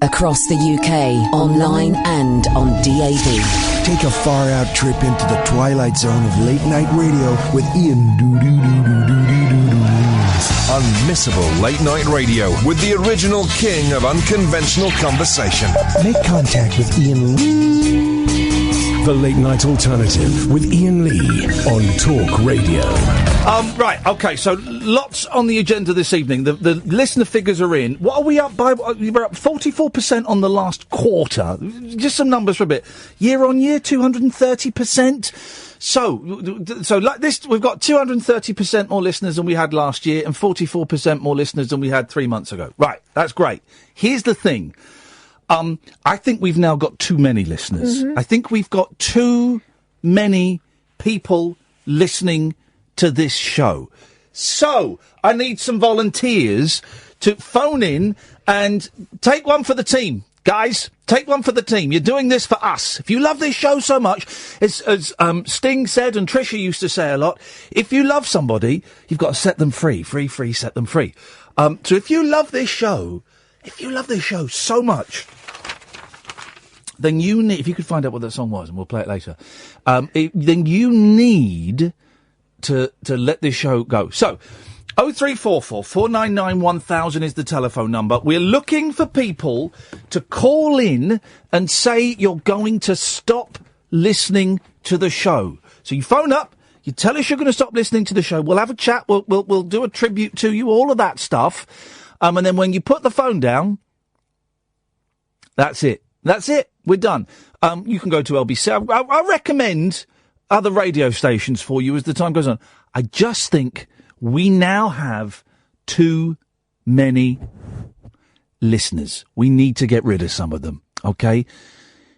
Across the UK, online and on DAB. Take a far-out trip into the twilight zone of late-night radio with Iain Unmissable late-night radio with the original king of unconventional conversation. Make contact with Iain Lee. The Late Night Alternative with Iain Lee on Talk Radio. Right, okay, so lots on the agenda this evening. The listener figures are in. What are we up by? We're up 44% on the last quarter. Just some numbers for a bit. Year on year, 230%. So like this, we've got 230% more listeners than we had last year and 44% more listeners than we had 3 months ago. Right, that's great. Here's the thing. I think we've now got too many listeners. I think we've got too many people listening to this show. So, I need some volunteers to phone in and take one for the team. Guys, take one for the team. You're doing this for us. If you love this show so much, as Sting said and Trisha used to say a lot, if you love somebody, you've got to set them free. Free, set them free. So if you love this show so much, then you need, if you could find out what that song was, and we'll play it later, then you need to let this show go. So, 0344 499 1000 is the telephone number. We're looking for people to call in and say you're going to stop listening to the show. So you phone up, you tell us you're going to stop listening to the show. We'll have a chat. We'll do a tribute to you, all of that stuff. And then when you put the phone down, that's it. That's it. We're done. You can go to LBC. I recommend other radio stations for you as the time goes on. I just think we now have too many listeners. We need to get rid of some of them, okay?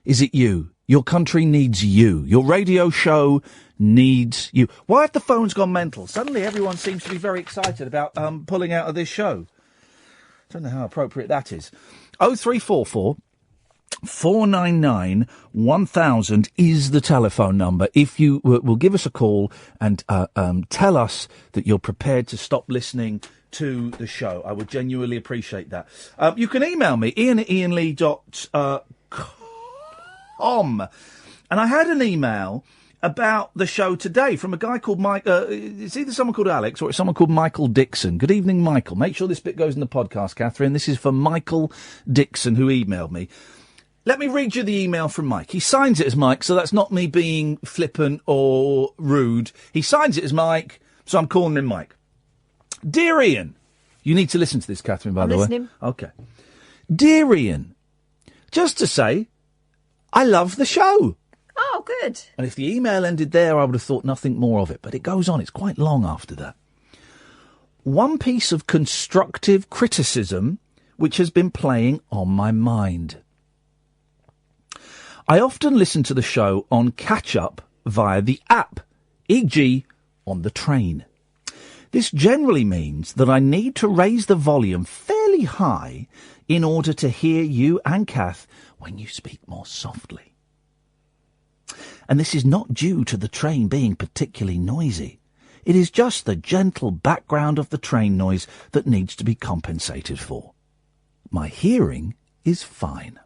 Is it you? Your country needs you. Your radio show needs you. Why have the phones gone mental? Suddenly everyone seems to be very excited about pulling out of this show. I don't know how appropriate that is. 0344 499 1000 is the telephone number. If you will give us a call and tell us that you're prepared to stop listening to the show, I would genuinely appreciate that. You can email me, ian@iainlee.com. And I had an email about the show today from a guy called Mike. It's either someone called Alex or it's someone called Michael Dixon. Good evening, Michael. Make sure this bit goes in the podcast, Catherine. This is for Michael Dixon, who emailed me. Let me read you the email from Mike. He signs it as Mike, so that's not me being flippant or rude. He signs it as Mike, so I'm calling him Mike. Dear Ian, you need to listen to this, Catherine, by the way. Listening. Okay. Dear Ian, just to say, I love the show. Oh, good. And if the email ended there, I would have thought nothing more of it. But it goes on. It's quite long after that. One piece of constructive criticism which has been playing on my mind. I often listen to the show on catch-up via the app, e.g. on the train. This generally means that I need to raise the volume fairly high in order to hear you and Kath when you speak more softly. And this is not due to the train being particularly noisy. It is just the gentle background of the train noise that needs to be compensated for. My hearing is fine.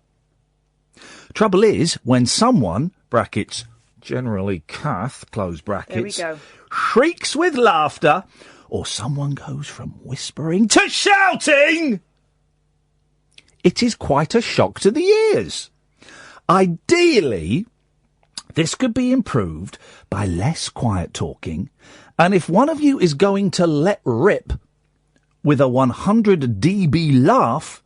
Trouble is, when someone, brackets, generally Kath, close brackets, there we go, shrieks with laughter, or someone goes from whispering to shouting, it is quite a shock to the ears. Ideally, this could be improved by less quiet talking, and if one of you is going to let rip with a 100 dB laugh,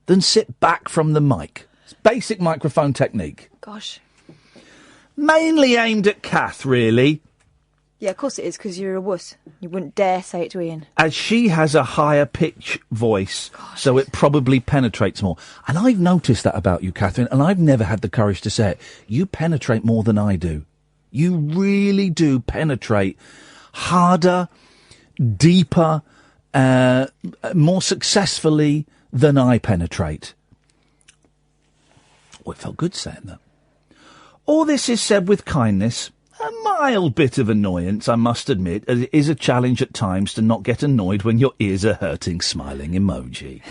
then sit back from the mic. It's basic microphone technique. Gosh. Mainly aimed at Kath, really. Yeah, of course it is, because you're a wuss. You wouldn't dare say it to Ian. As she has a higher pitch voice, so it probably penetrates more. And I've noticed that about you, Catherine, and I've never had the courage to say it. You penetrate more than I do. You really do penetrate harder, deeper, more successfully than I penetrate. Oh, it felt good saying that. All this is said with kindness. A mild bit of annoyance, I must admit, as it is a challenge at times to not get annoyed when your ears are hurting, smiling emoji.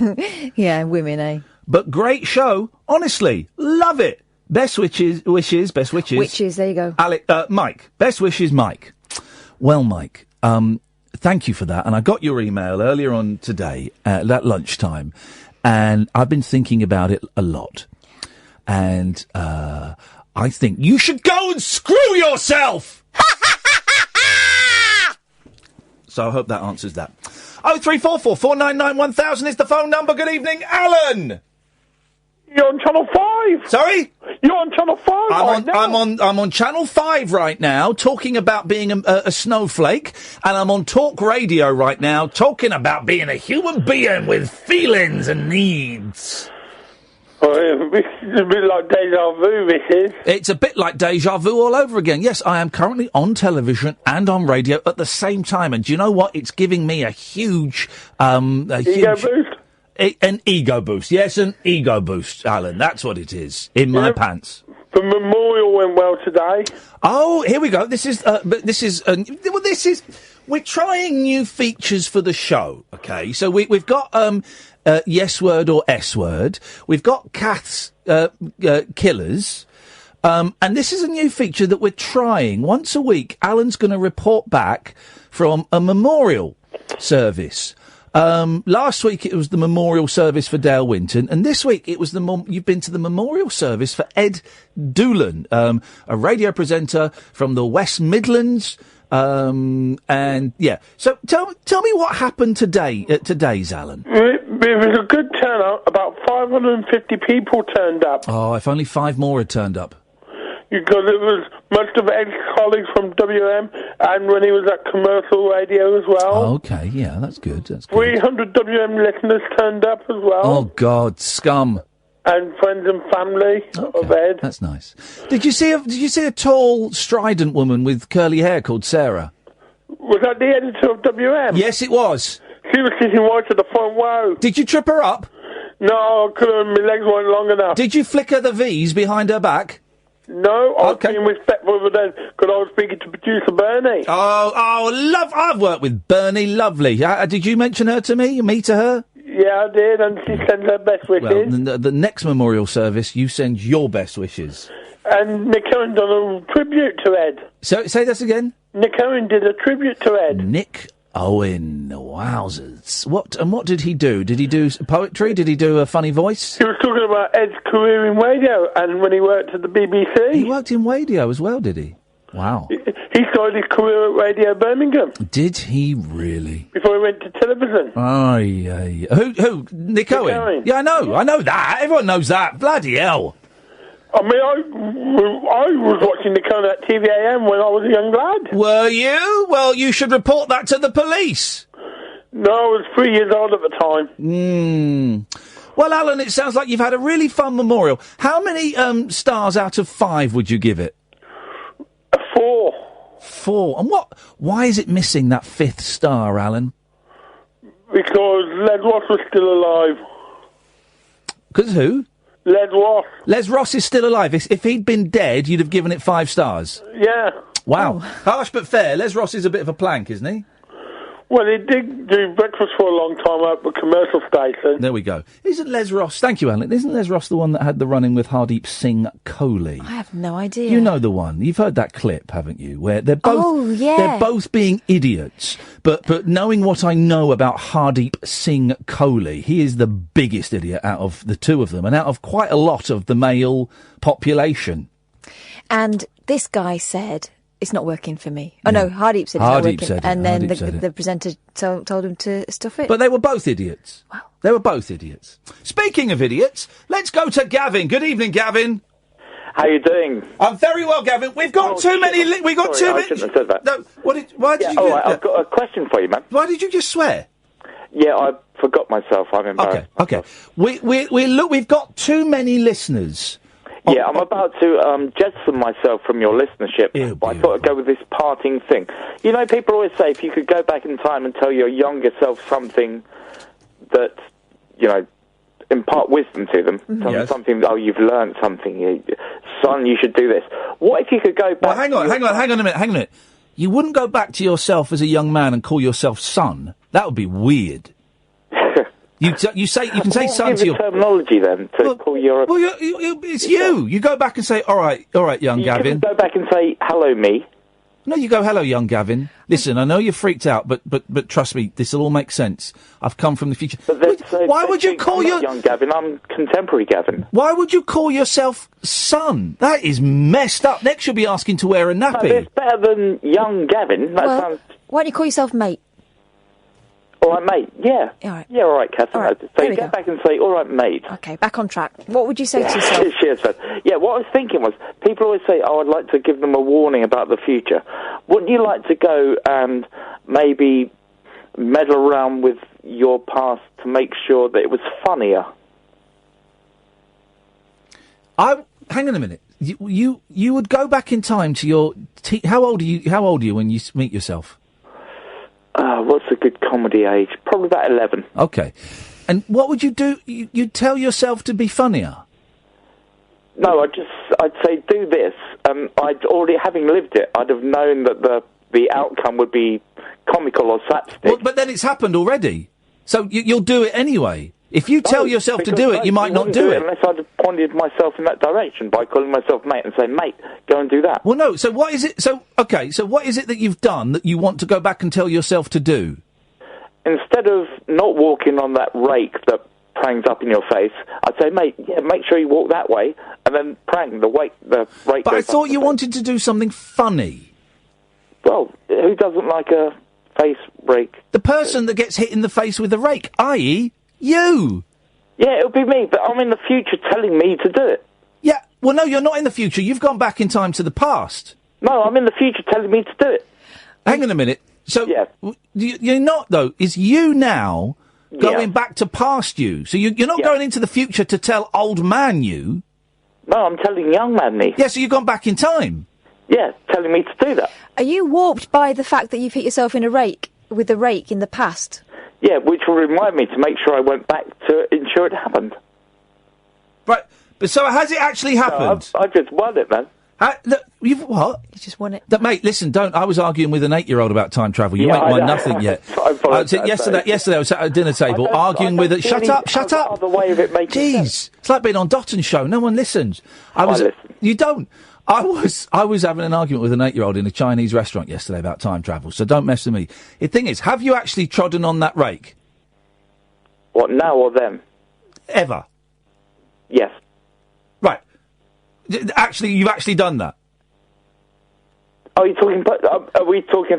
Yeah, women, eh? but great show. Honestly, love it. Best wishes. Best wishes. Witches, there you go. Mike. Best wishes, Mike. Well, Mike, thank you for that. And I got your email earlier on today at lunchtime, and I've been thinking about it a lot. And I think you should go and screw yourself! So I hope that answers that. 0344 499 1000 is the phone number. Good evening, Alan! You're on Channel 5! Sorry? You're on Channel 5 I'm on Channel 5 right now, talking about being a snowflake, and I'm on Talk Radio right now, talking about being a human being with feelings and needs. Oh, this is a bit like deja vu, this is. It's a bit like deja vu all over again. Yes, I am currently on television and on radio at the same time, and do you know what? It's giving me a huge... Ego boost? An ego boost. Yes, an ego boost, Alan. That's what it is. In my pants. The memorial went well today. Oh, here we go. We're trying new features for the show, okay? So we've got Yes Word or S Word. We've got Kath's Killers. And this is a new feature that we're trying. Once a week, Alan's going to report back from a memorial service. Last week it was the memorial service for Dale Winton, and this week it was you've been to the memorial service for Ed Doolan, a radio presenter from the West Midlands. And yeah, so tell me what happened today at today's, Alan. It was a good turnout. About 550 people turned up. Oh, if only 5 more had turned up. Because it was most of Ed's colleagues from WM, and when he was at commercial radio as well. Oh, okay, yeah, that's good. 300 WM listeners turned up as well. Oh, God, scum. And friends and family of Ed. That's nice. Did you see a tall, strident woman with curly hair called Sarah? Was that the editor of WM? Yes, it was. She was sitting right at the front row. Did you trip her up? No, I couldn't. My legs weren't long enough. Did you flicker the V's behind her back? No, I was being respectful of them because I was speaking to producer Bernie. I've worked with Bernie, lovely. Did you mention her to me? Me to her? Yeah, I did, and she sends her best wishes. Well, the next memorial service, you send your best wishes. And Nick Owen done a tribute to Ed. So, say this again? Nick Owen did a tribute to Ed. Nick Owen, wowzers. What did he do? Did he do poetry? Did he do a funny voice? He was talking about Ed's career in radio and when he worked at the BBC. He worked in radio as well, did he? Wow. He started his career at Radio Birmingham. Did he really? Before he went to television. Oh, yeah. Who? Nick Owen? Yeah, I know that. Everyone knows that. Bloody hell. I mean, I was watching Nick Owen at TVAM when I was a young lad. Were you? Well, you should report that to the police. No, I was 3 years old at the time. Well, Alan, it sounds like you've had a really fun memorial. How many stars out of 5 would you give it? 4. 4. And why is it missing that 5th star, Alan? Because Les Ross was still alive. Because who? Les Ross. Les Ross is still alive. If he'd been dead, you'd have given it 5 stars. Yeah. Wow. Harsh but fair. Les Ross is a bit of a plank, isn't he? Well, he did do breakfast for a long time at the commercial station. There we go. Isn't Les Ross... Thank you, Alan. Isn't Les Ross the one that had the run-in with Hardeep Singh Kohli? I have no idea. You know the one. You've heard that clip, haven't you? Where they're both... Oh, yeah. They're both being idiots. But knowing what I know about Hardeep Singh Kohli, he is the biggest idiot out of the two of them and out of quite a lot of the male population. And this guy said... It's not working for me. Oh, no, Hardeep said it's not working. Said it. And then Hardeep the presenter told him to stuff it. But they were both idiots. Wow. They were both idiots. Speaking of idiots, let's go to Gavin. Good evening, Gavin. How you doing? I'm very well, Gavin. We've got too many... We've got too many... I shouldn't have said that. No, why did you... All right, I've got a question for you, man. Why did you just swear? Yeah, I forgot myself. I'm embarrassed. Okay. We've got too many listeners... Yeah, I'm about to jettison myself from your listenership, but I thought I'd go with this parting thing. You know, people always say if you could go back in time and tell your younger self something that, you know, impart wisdom to them, tell them something, you've learned something, son, you should do this. What if you could go back... Well, hang on a minute. You wouldn't go back to yourself as a young man and call yourself son. That would be weird. You can say son to your terminology then to call your. Well, it's you. You go back and say, all right, young Gavin. Go back and say hello, me. No, you go, hello, young Gavin. Listen, I know you're freaked out, but trust me, this'll all make sense. I've come from the future. Why would you call your young Gavin? I'm contemporary Gavin. Why would you call yourself son? That is messed up. Next, you'll be asking to wear a nappy. No, it's better than young Gavin. That sounds. Why don't you call yourself mate? All right, mate. Yeah. All right. Yeah, all right, Kath. All right. So you go back and say, all right, mate. Okay, back on track. What would you say to yourself? Cheers, man. Yeah, what I was thinking was, people always say, I'd like to give them a warning about the future. Wouldn't you like to go and maybe meddle around with your past to make sure that it was funnier? Hang on a minute. You would go back in time to your... How old are you when you meet yourself? What's a good comedy age? Probably about 11. Okay. And what would you do? You'd tell yourself to be funnier? No, I'd say do this. I'd already, having lived it, I'd have known that the outcome would be comical or slapstick. Well, but then it's happened already. So you'll do it anyway. If you tell yourself to do it, you might not do it. Unless I'd have pointed myself in that direction by calling myself mate and saying, mate, go and do that. Well, no. So what is it? So what is it that you've done that you want to go back and tell yourself to do? Instead of not walking on that rake that prangs up in your face, I'd say, mate, yeah, make sure you walk that way, and then prang the rake. But I thought you wanted to do something funny. Well, who doesn't like a face rake? The person that gets hit in the face with a rake, i.e., you. Yeah, it'll be me, but I'm in the future telling me to do it. Yeah, well, no, you're not in the future. You've gone back in time to the past. No, I'm in the future telling me to do it. Hang on a minute. So, you're not, though. Is you now going back to past you? So you're not going into the future to tell old man you? No, I'm telling young man me. Yeah, so you've gone back in time? Yeah, telling me to do that. Are you warped by the fact that you've hit yourself in a rake, with a rake in the past? Yeah, which will remind me to make sure I went back to ensure it happened. Right, but so has it actually happened? No, I just won it, man. Look, you've what? You just won it. Mate, listen, don't. I was arguing with an 8-year-old about time travel. You ain't won nothing yet. Yesterday I was at a dinner table arguing with it. Shut up! The way of it making sense. It's like being on Dotton's show. No one listens. You don't. I was having an argument with an 8-year-old in a Chinese restaurant yesterday about time travel, so don't mess with me. The thing is, have you actually trodden on that rake? What, now or then? Ever? Yes. Right. Actually, you've actually done that? Are we talking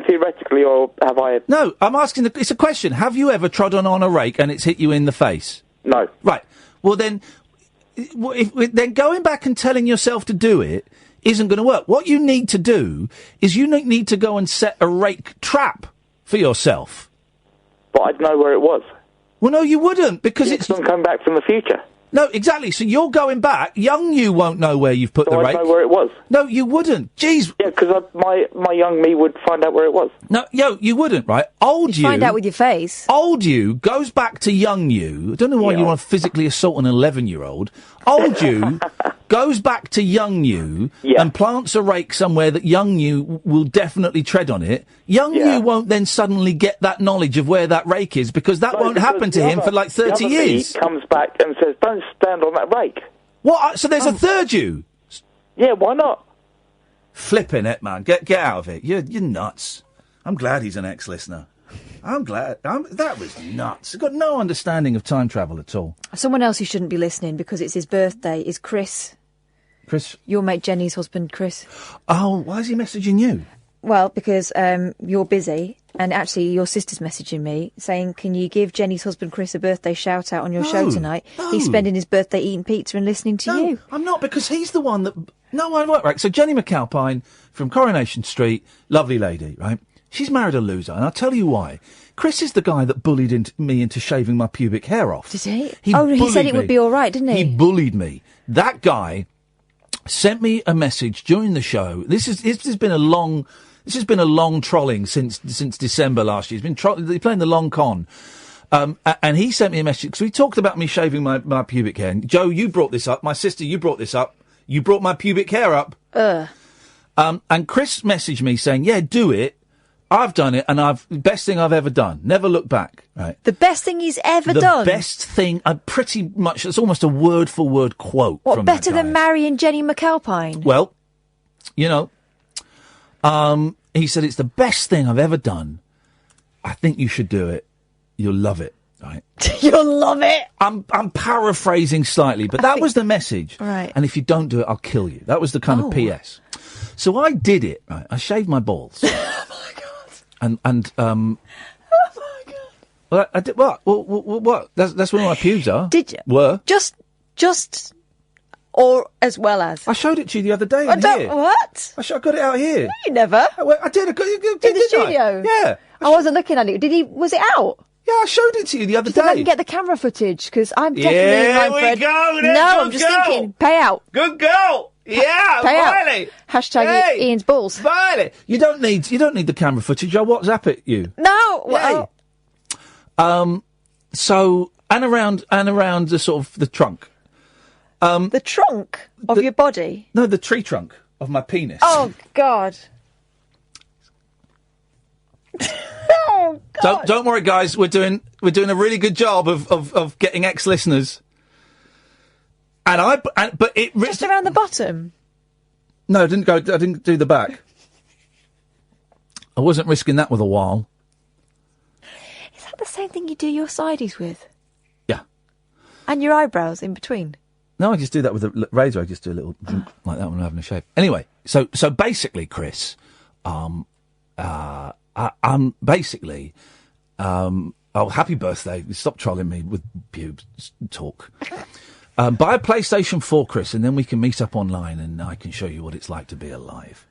theoretically, or have I... No, I'm asking... It's a question. Have you ever trodden on a rake and it's hit you in the face? No. Right. Well, then going back and telling yourself to do it isn't going to work. What you need to do is you need to go and set a rake trap for yourself. But I'd know where it was. Well, no, you wouldn't, because it's... not coming back from the future. No, exactly. So you're going back. Young you won't know where you've put the rake. I'd know where it was. No, you wouldn't. Jeez. Yeah, because my young me would find out where it was. No, you wouldn't, right? Old you... find out with your face. Old you goes back to young you. I don't know why you want to physically assault an 11-year-old. Old you goes back to young you and plants a rake somewhere that young you will definitely tread on it. Young you won't then suddenly get that knowledge of where that rake is, because that won't happen to him for like 30 years. He comes back and says, don't stand on that rake. What? So there's a third you? Yeah, why not? Flipping it, man. Get out of it. You're nuts. I'm glad he's an ex-listener. I'm glad. That was nuts. I've got no understanding of time travel at all. Someone else who shouldn't be listening because it's his birthday is Chris. Chris? Your mate Jenny's husband, Chris. Oh, why is he messaging you? Well, because you're busy, and actually your sister's messaging me saying, can you give Jenny's husband Chris a birthday shout-out on your show tonight? No. He's spending his birthday eating pizza and listening to you. I'm not, because he's the one that... No, I won't, right? So Jenny McAlpine from Coronation Street, lovely lady, right? She's married a loser, and I'll tell you why. Chris is the guy that bullied me into shaving my pubic hair off. Did he? He said it would be all right, didn't he? He bullied me. That guy sent me a message during the show. This has been a long trolling since December last year. He's been playing the long con. And he sent me a message, because we talked about me shaving my pubic hair. And Joe, you brought this up. My sister, you brought this up. You brought my pubic hair up. And Chris messaged me saying, yeah, do it. I've done it, and best thing I've ever done. Never look back. Right. The best thing he's ever done. The best thing. Pretty much. It's almost a word for word quote. What, from better that guy. than marrying Jenny McAlpine? Well, you know, he said it's the best thing I've ever done. I think you should do it. You'll love it. Right. You'll love it. I'm paraphrasing slightly, but that was the message. Right. And if you don't do it, I'll kill you. That was the kind of PS. So I did it. Right. I shaved my balls. Oh my god. And oh my god. Well, I did what? What? That's where my pubes are. Did you? Were just or as well as? I showed it to you the other day. I don't. Here. What? I got it out here. No, you never. I did. In the studio. Yeah. I wasn't looking at it. Was it out? Yeah, I showed it to you the other day. I can get the camera footage because I'm definitely in line for we go. No, I'm just thinking. Pay out. Good girl. Yeah, pay Riley. Out. Hashtag Ian's balls. Riley. You don't need the camera footage. I'll WhatsApp it you. No. Well. So and around the sort of the trunk. The trunk of your body. No, the tree trunk of my penis. Oh God. Oh, God. Don't worry, guys. We're doing a really good job of getting ex-listeners. But it just around the bottom. No, I didn't do the back. I wasn't risking that with a while. Is that the same thing you do your sideys with? Yeah. And your eyebrows in between. No, I just do that with a razor. I just do a little like that when I'm having a shave. Anyway, so basically, Chris, I'm basically, happy birthday. Stop trolling me with pubes talk. Buy a PlayStation 4, Chris, and then we can meet up online and I can show you what it's like to be alive.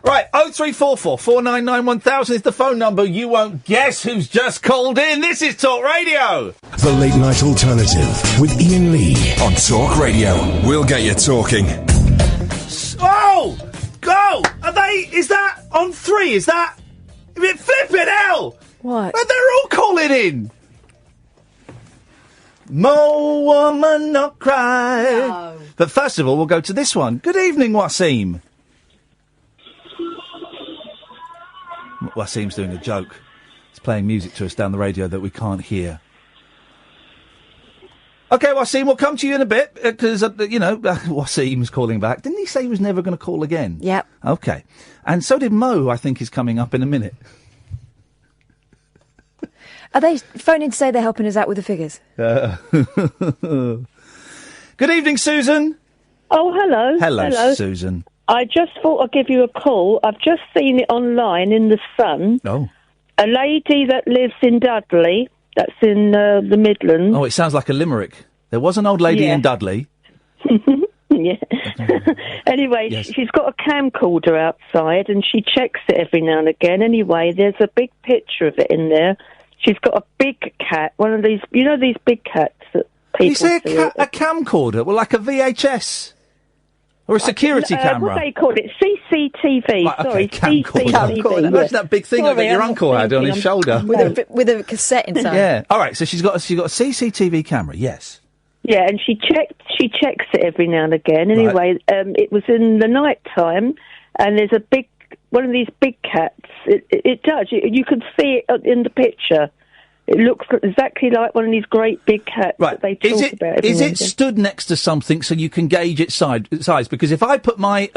Right, 0344 499 1000 is the phone number. You won't guess who's just called in. This is Talk Radio. The Late Night Alternative with Iain Lee on Talk Radio. We'll get you talking. Oh! Go! Is that on 3? Is that... Flippin' hell! What? They're all calling in! Mo woman not cry. No. But first of all, we'll go to this one. Good evening, Wasim. Wasim's doing a joke. He's playing music to us down the radio that we can't hear. OK, Wasim, we'll come to you in a bit, because, Wasim's calling back. Didn't he say he was never going to call again? Yep. OK. And so did Mo, I think, is coming up in a minute. Are they phoning to say they're helping us out with the figures? Good evening, Susan. Oh, hello. Hello, Susan. I just thought I'd give you a call. I've just seen it online in The Sun. Oh. A lady that lives in Dudley, that's in the Midlands. Oh, it sounds like a limerick. There was an old lady in Dudley. Yeah. Anyway, yes. She's got a camcorder outside and she checks it every now and again. Anyway, there's a big picture of it in there. She's got a big cat, one of these, these big cats that people You say see. a camcorder? Well, like a VHS? Or a security camera? What they call it? CCTV. Right, Sorry, camcorder. CCTV. Imagine that big thing that your uncle had on his shoulder. With a cassette inside. Yeah. All right, so she's got a CCTV camera, yes. Yeah, and she checks it every now and again. Anyway, it was in the night time, and there's one of these big cats. It does. You can see it in the picture. It looks exactly like one of these great big cats that they talk about. Is it stood next to something so you can gauge its size? Because if I put my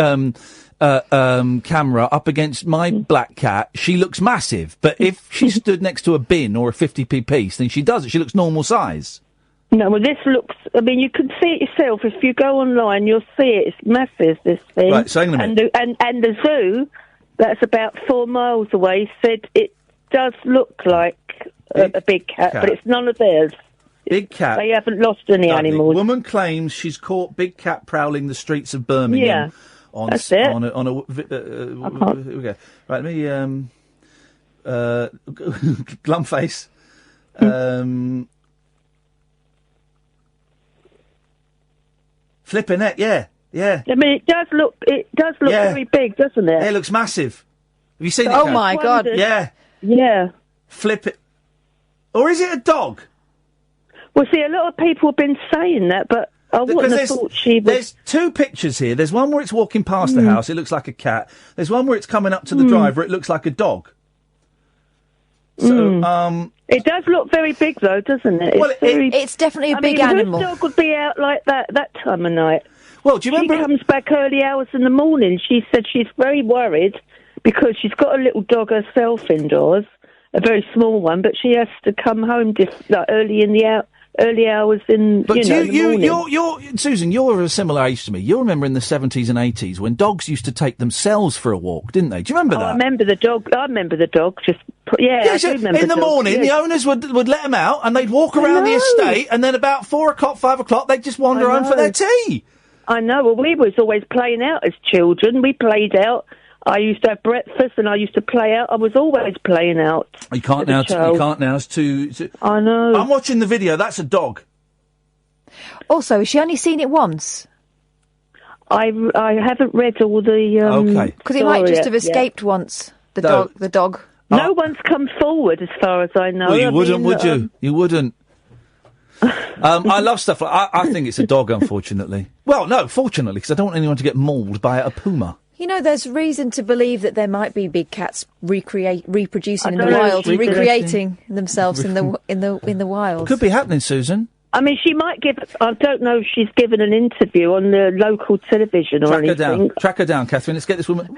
camera up against my black cat, she looks massive. But if she stood next to a bin or a 50p piece, then she doesn't. She looks normal size. No, well, this looks... I mean, you can see it yourself. If you go online, you'll see it. It's massive, this thing. Right, so hang on a minute. And the zoo, that's about 4 miles away, said it does look like a big cat, but it's none of theirs. Big cat. They haven't lost any animals. Woman claims she's caught big cat prowling the streets of Birmingham. Yeah, that's it. Here we go. Right, let me... glum face. Flipping it, yeah. I mean, it does look very big, doesn't it? It looks massive. Have you seen it? Oh my God! Yeah. Flip it. Or is it a dog? Well, see, a lot of people have been saying that, but I wouldn't have thought she was... There's two pictures here. There's one where it's walking past the house. It looks like a cat. There's one where it's coming up to the drive where it looks like a dog. So, it does look very big, though, doesn't it? Well, it's definitely a big animal. Whose dog would be out like that time of night? Well, do you remember? She comes back early hours in the morning. She said she's very worried because she's got a little dog herself indoors, a very small one, but she has to come home early hours in But the morning. you're Susan, you're a similar age to me. You remember in the 70s and 80s when dogs used to take themselves for a walk, didn't they? Do you remember that? I remember the dog. I remember the dog. I do remember in the morning, the owners would let them out and they'd walk around the estate, and then about 4 o'clock, 5 o'clock, they'd just wander home for their tea. I know. Well, we was always playing out as children. We played out. I used to have breakfast and I used to play out. I was always playing out. You can't now. You can't now. It's too. I know. I'm watching the video. That's a dog. Also, has she only seen it once? I haven't read all the. Okay. Because it might just have escaped once. The dog. No one's come forward, as far as I know. Well, you wouldn't, would you? You wouldn't. I love stuff like. I think it's a dog, unfortunately. Well, no, fortunately, because I don't want anyone to get mauled by a puma. You know, there's reason to believe that there might be big cats reproducing in the wild, recreating themselves in the wild. Could be happening, Susan. I mean, she might give. I don't know if she's given an interview on the local television or anything. Track her down, Catherine. Let's get this woman.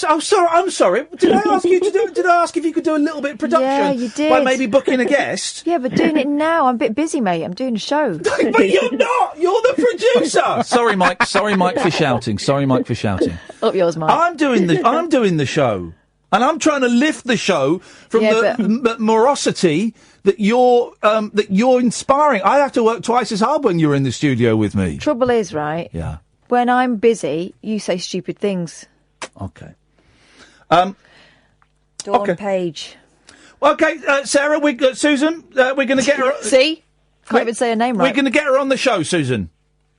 I'm sorry. Did I ask you to do? Did I ask if you could do a little bit of production? Yeah, you did. By maybe booking a guest. Yeah, but doing it now, I'm a bit busy, mate. I'm doing a show. But you're not. You're the producer. Sorry, Mike. Sorry, Mike, for shouting. Up yours, Mike. I'm doing the show, and I'm trying to lift the show from the morosity that you're inspiring. I have to work twice as hard when you're in the studio with me. Trouble is, right? Yeah. When I'm busy, you say stupid things. Okay. Dawn Page. Okay, Sarah, Susan, we're going to get her. See? Can't even say her name right. We're going to get her on the show, Susan.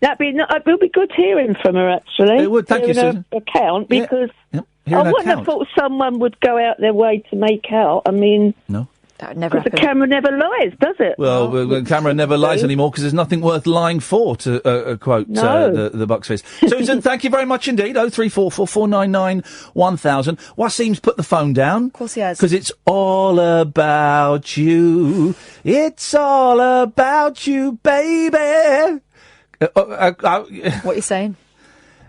It would be good hearing from her, actually. It would, thank you, Susan. Her account, because I Hearing her wouldn't have account. thought someone would go out their way to make out. I mean... No. That would never happen. The camera never lies, does it? Well, the camera never lies anymore because there's nothing worth lying for, to quote the Bucks Fizz. Susan, thank you very much indeed. 03444991000. Wasim's put the phone down. Of course he has. Because it's all about you. It's all about you, baby. What are you saying?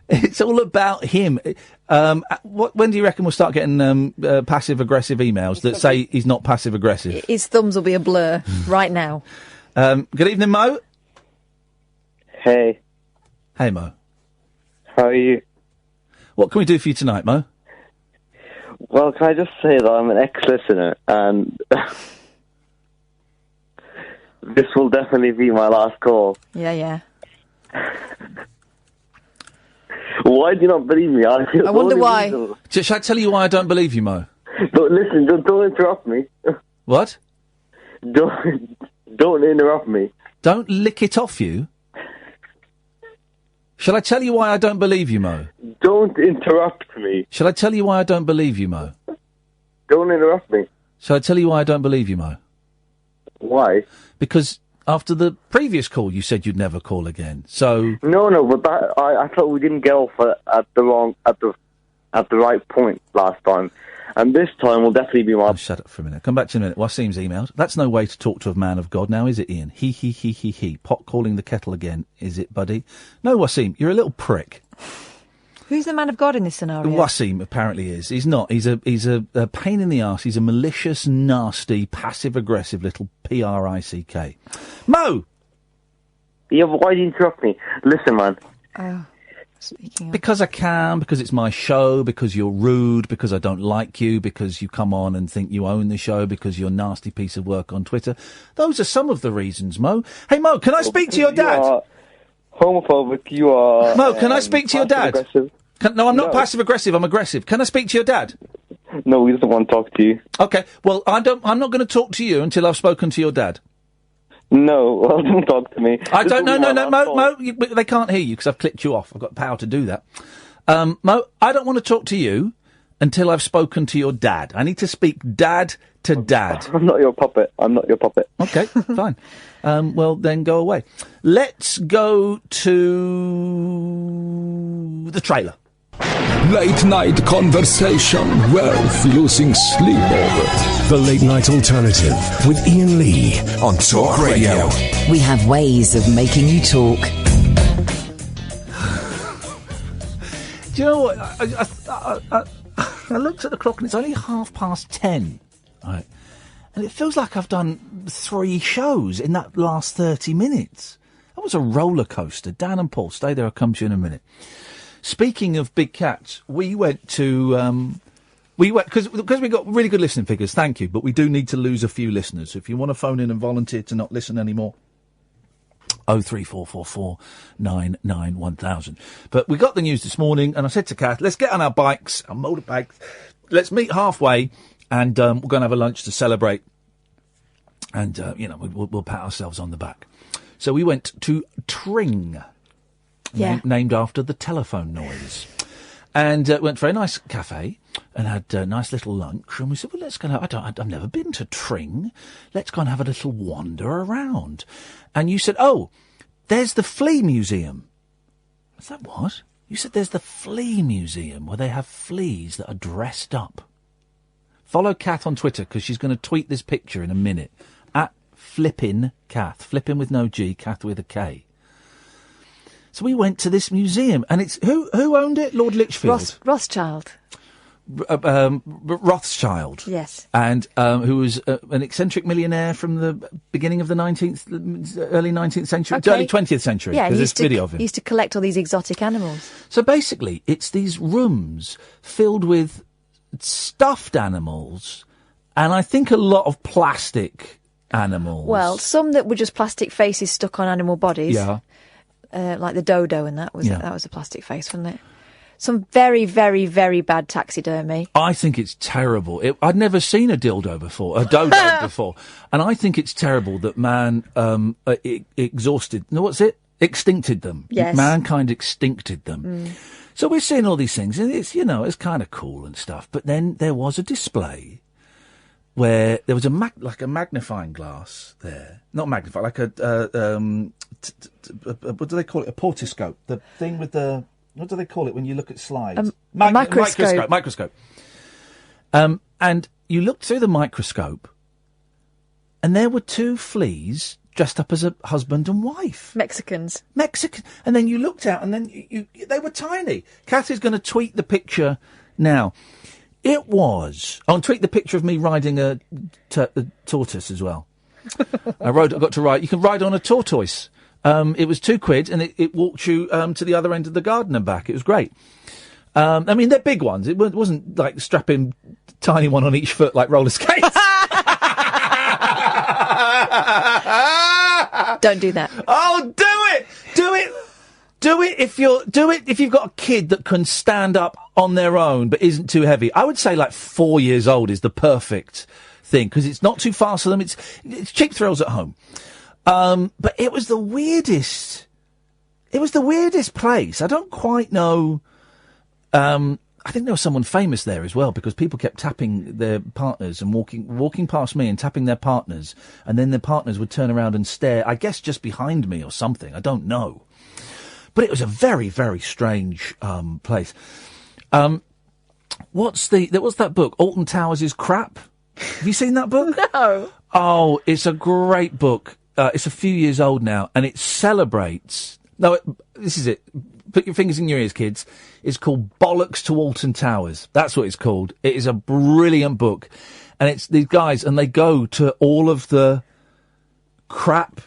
It's all about him. When do you reckon we'll start getting passive-aggressive emails that say he's not passive-aggressive? His thumbs will be a blur right now. Good evening, Mo. Hey. Hey, Mo. How are you? What can we do for you tonight, Mo? Well, can I just say that I'm an ex-listener, and this will definitely be my last call. Yeah. Why do you not believe me? I wonder why. Shall I tell you why I don't believe you, Mo? Don't listen. Don't interrupt me. What? Don't interrupt me. Don't lick it off you? Shall I tell you why I don't believe you, Mo? Don't interrupt me. Shall I tell you why I don't believe you, Mo? Don't interrupt me. Shall I tell you why I don't believe you, Mo? Why? Because after the previous call, you said you'd never call again. So no, but I thought we didn't get off at the right point last time, and this time will definitely be my. Shut up for a minute. Come back to a minute. Wasim's emailed. That's no way to talk to a man of God, now is it, Ian? He. Pot calling the kettle again, is it, buddy? No, Wasim, you're a little prick. Who's the man of God in this scenario? Wasim apparently is. He's not. He's a pain in the arse. He's a malicious, nasty, passive-aggressive little prick. Mo! Yeah, but why do you interrupt me? Listen, man. Because I can, because it's my show, because you're rude, because I don't like you, because you come on and think you own the show, because you're a nasty piece of work on Twitter. Those are some of the reasons, Mo. Hey, Mo, can I speak to your dad? You are homophobic, you are... Mo, can I speak to your dad? No, I'm not passive-aggressive, I'm aggressive. Can I speak to your dad? No, he doesn't want to talk to you. Okay, well, I'm not going to talk to you until I've spoken to your dad. No, well, don't talk to me. I don't. No, Mo. They can't hear you because I've clicked you off. I've got the power to do that. Mo, I don't want to talk to you until I've spoken to your dad. I need to speak dad to dad. I'm not your puppet. Okay, fine. Well, then go away. Let's go to the trailer. Late night conversation worth losing sleep over. The Late Night Alternative with Iain Lee on Talk Radio. We have ways of making you talk. Do you know what? I looked at the clock and it's only 10:30. Right. And it feels like I've done 3 shows in that last 30 minutes. That was a roller coaster. Dan and Paul, stay there, I'll come to you in a minute. Speaking of big cats, we went to... because we got really good listening figures, thank you, but we do need to lose a few listeners. If you want to phone in and volunteer to not listen anymore, 03444 99 1000. But we got the news this morning, and I said to Kath, let's get on our bikes, our motorbikes, let's meet halfway, and we're going to have a lunch to celebrate, and, we'll pat ourselves on the back. So we went to Tring, named after the telephone noise, and went to a very nice cafe, and had a nice little lunch, and we said, well, let's go and I've never been to Tring, let's go and have a little wander around. And you said, oh, there's the Flea Museum. I said, what? You said there's the Flea Museum, where they have fleas that are dressed up. Follow Kath on Twitter, because she's going to tweet this picture in a minute. At Flippin' Kath. Flippin' with no G, Kath with a K. So we went to this museum, and it's... Who owned it? Lord Lichfield? Rothschild. Rothschild. Yes. And who was an eccentric millionaire from the beginning of the early 19th century, early 20th century. Yeah, there's a video of him. He used to collect all these exotic animals. So basically, it's these rooms filled with stuffed animals, and I think a lot of plastic animals. Well, some that were just plastic faces stuck on animal bodies. Yeah. Like the dodo, and that was a plastic face, wasn't it? Some very, very, very bad taxidermy. I think it's terrible. I'd never seen a dildo before, a dodo before. And I think it's terrible that man extincted them. Yes. Mankind extincted them. Mm. So we're seeing all these things, and it's kind of cool and stuff. But then there was a display where there was a magnifying glass there. Not magnifying, like what do they call it? A portoscope. The thing with the... What do they call it when you look at slides? Microscope. And you looked through the microscope, and there were 2 fleas dressed up as a husband and wife. Mexican. And then you looked out, and then they were tiny. Kath is going to tweet the picture now. It was... I'll tweet the picture of me riding a tortoise as well. I got to ride... You can ride on a tortoise. It was £2 and it walked you to the other end of the garden and back. It was great. I mean, they're big ones. It wasn't like strapping tiny one on each foot like roller skates. Don't do that. Oh, do it if you've got a kid that can stand up on their own but isn't too heavy. I would say like 4 years old is the perfect thing, because it's not too fast for them. It's cheap thrills at home. But it was the weirdest. It was the weirdest place. I don't quite know. I think there was someone famous there as well, because people kept tapping their partners and walking past me and tapping their partners, and then their partners would turn around and stare, I guess just behind me or something. I don't know. But it was a very, very strange place. What's that book? Alton Towers' Crap? Have you seen that book? No. Oh, it's a great book. It's a few years old now, and it celebrates... this is it. Put your fingers in your ears, kids. It's called Bollocks to Alton Towers. That's what it's called. It is a brilliant book. And it's these guys, and they go to all of the crap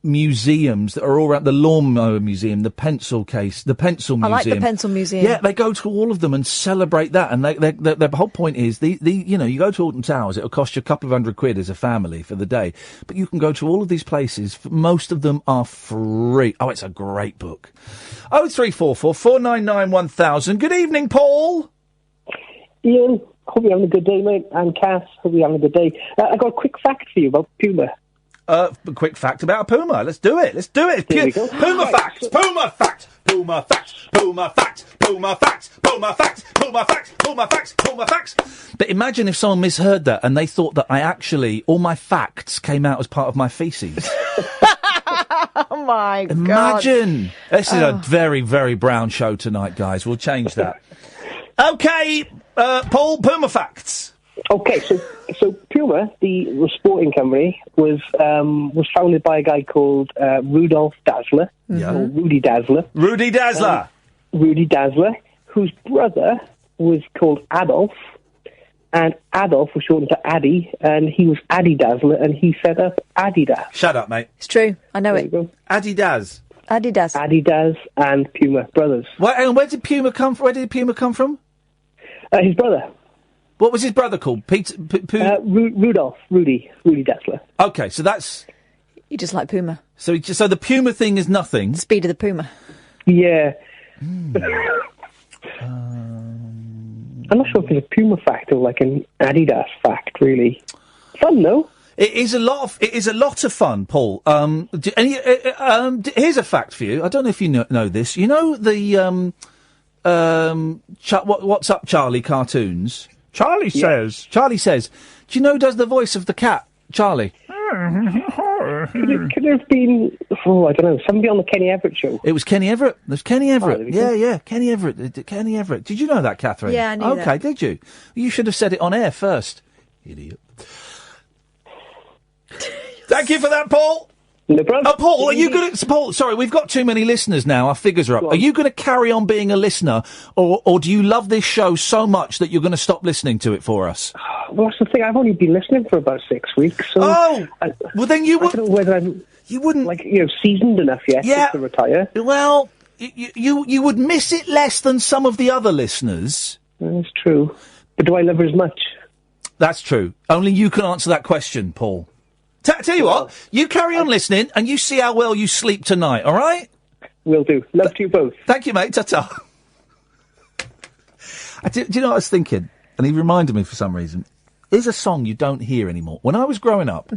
museums that are all around, the lawnmower museum, the pencil museum. I like the pencil museum. Yeah, they go to all of them and celebrate that. And their whole point is, you go to Alton Towers, it'll cost you a couple of £100 as a family for the day. But you can go to all of these places. Most of them are free. Oh, it's a great book. 0344 499 1000. Good evening, Paul. Ian, hope you're having a good day, mate. And Kath, hope you're having a good day. I got a quick fact for you about Puma. A quick fact about a puma. Let's do it. Here we go. Puma facts. Puma facts. Puma facts. Puma facts. Puma facts. Puma facts. Puma facts. Puma facts. Puma facts. But imagine if someone misheard that and they thought that all my facts came out as part of my feces. Oh, my God. Imagine. This is a very, very brown show tonight, guys. We'll change that. OK, Paul, Puma facts. Okay, so Puma, the sporting company, was founded by a guy called Rudolph Dassler, or Rudy Dassler. Rudy Dassler! Rudy Dassler, whose brother was called Adolf, and Adolf was shortened to Addy, and he was Addy Dassler, and he set up Adidas. Shut up, mate. It's true. I know it. Adidas. Adidas and Puma brothers. And where did Puma come from? His brother. What was his brother called? Rudy Dassler. Okay, so that's... You just like Puma. So the Puma thing is nothing? Speed of the Puma. Yeah. I'm not sure if it's a Puma fact or like an Adidas fact, really. Fun, though. It is a lot of fun, Paul. Here's a fact for you. I don't know if you know this. You know the What's Up, Charlie cartoons? Charlie says. Do you know who does the voice of the cat, Charlie? Could there have been, I don't know, somebody on the Kenny Everett show? It was Kenny Everett. There's Kenny Everett. Oh, Yeah, Kenny Everett. Kenny Everett. Did you know that, Catherine? Yeah, I knew that. Okay, did you? You should have said it on air first. Idiot. Thank you for that, Paul. No problem. Paul, are you going to... Paul, sorry, we've got too many listeners now. Our figures are up. Are you going to carry on being a listener, or do you love this show so much that you're going to stop listening to it for us? Well, that's the thing. I've only been listening for about 6 weeks. So well, then you would... I don't know whether you wouldn't... seasoned enough yet to retire. Well, you would miss it less than some of the other listeners. That's true. But do I love her as much? That's true. Only you can answer that question, Paul. Tell you what, you carry on listening and you see how well you sleep tonight, all right? Will do. Love to you both. Thank you, mate. Ta-ta. Do you know what I was thinking? And he reminded me for some reason. Here's a song you don't hear anymore. When I was growing up,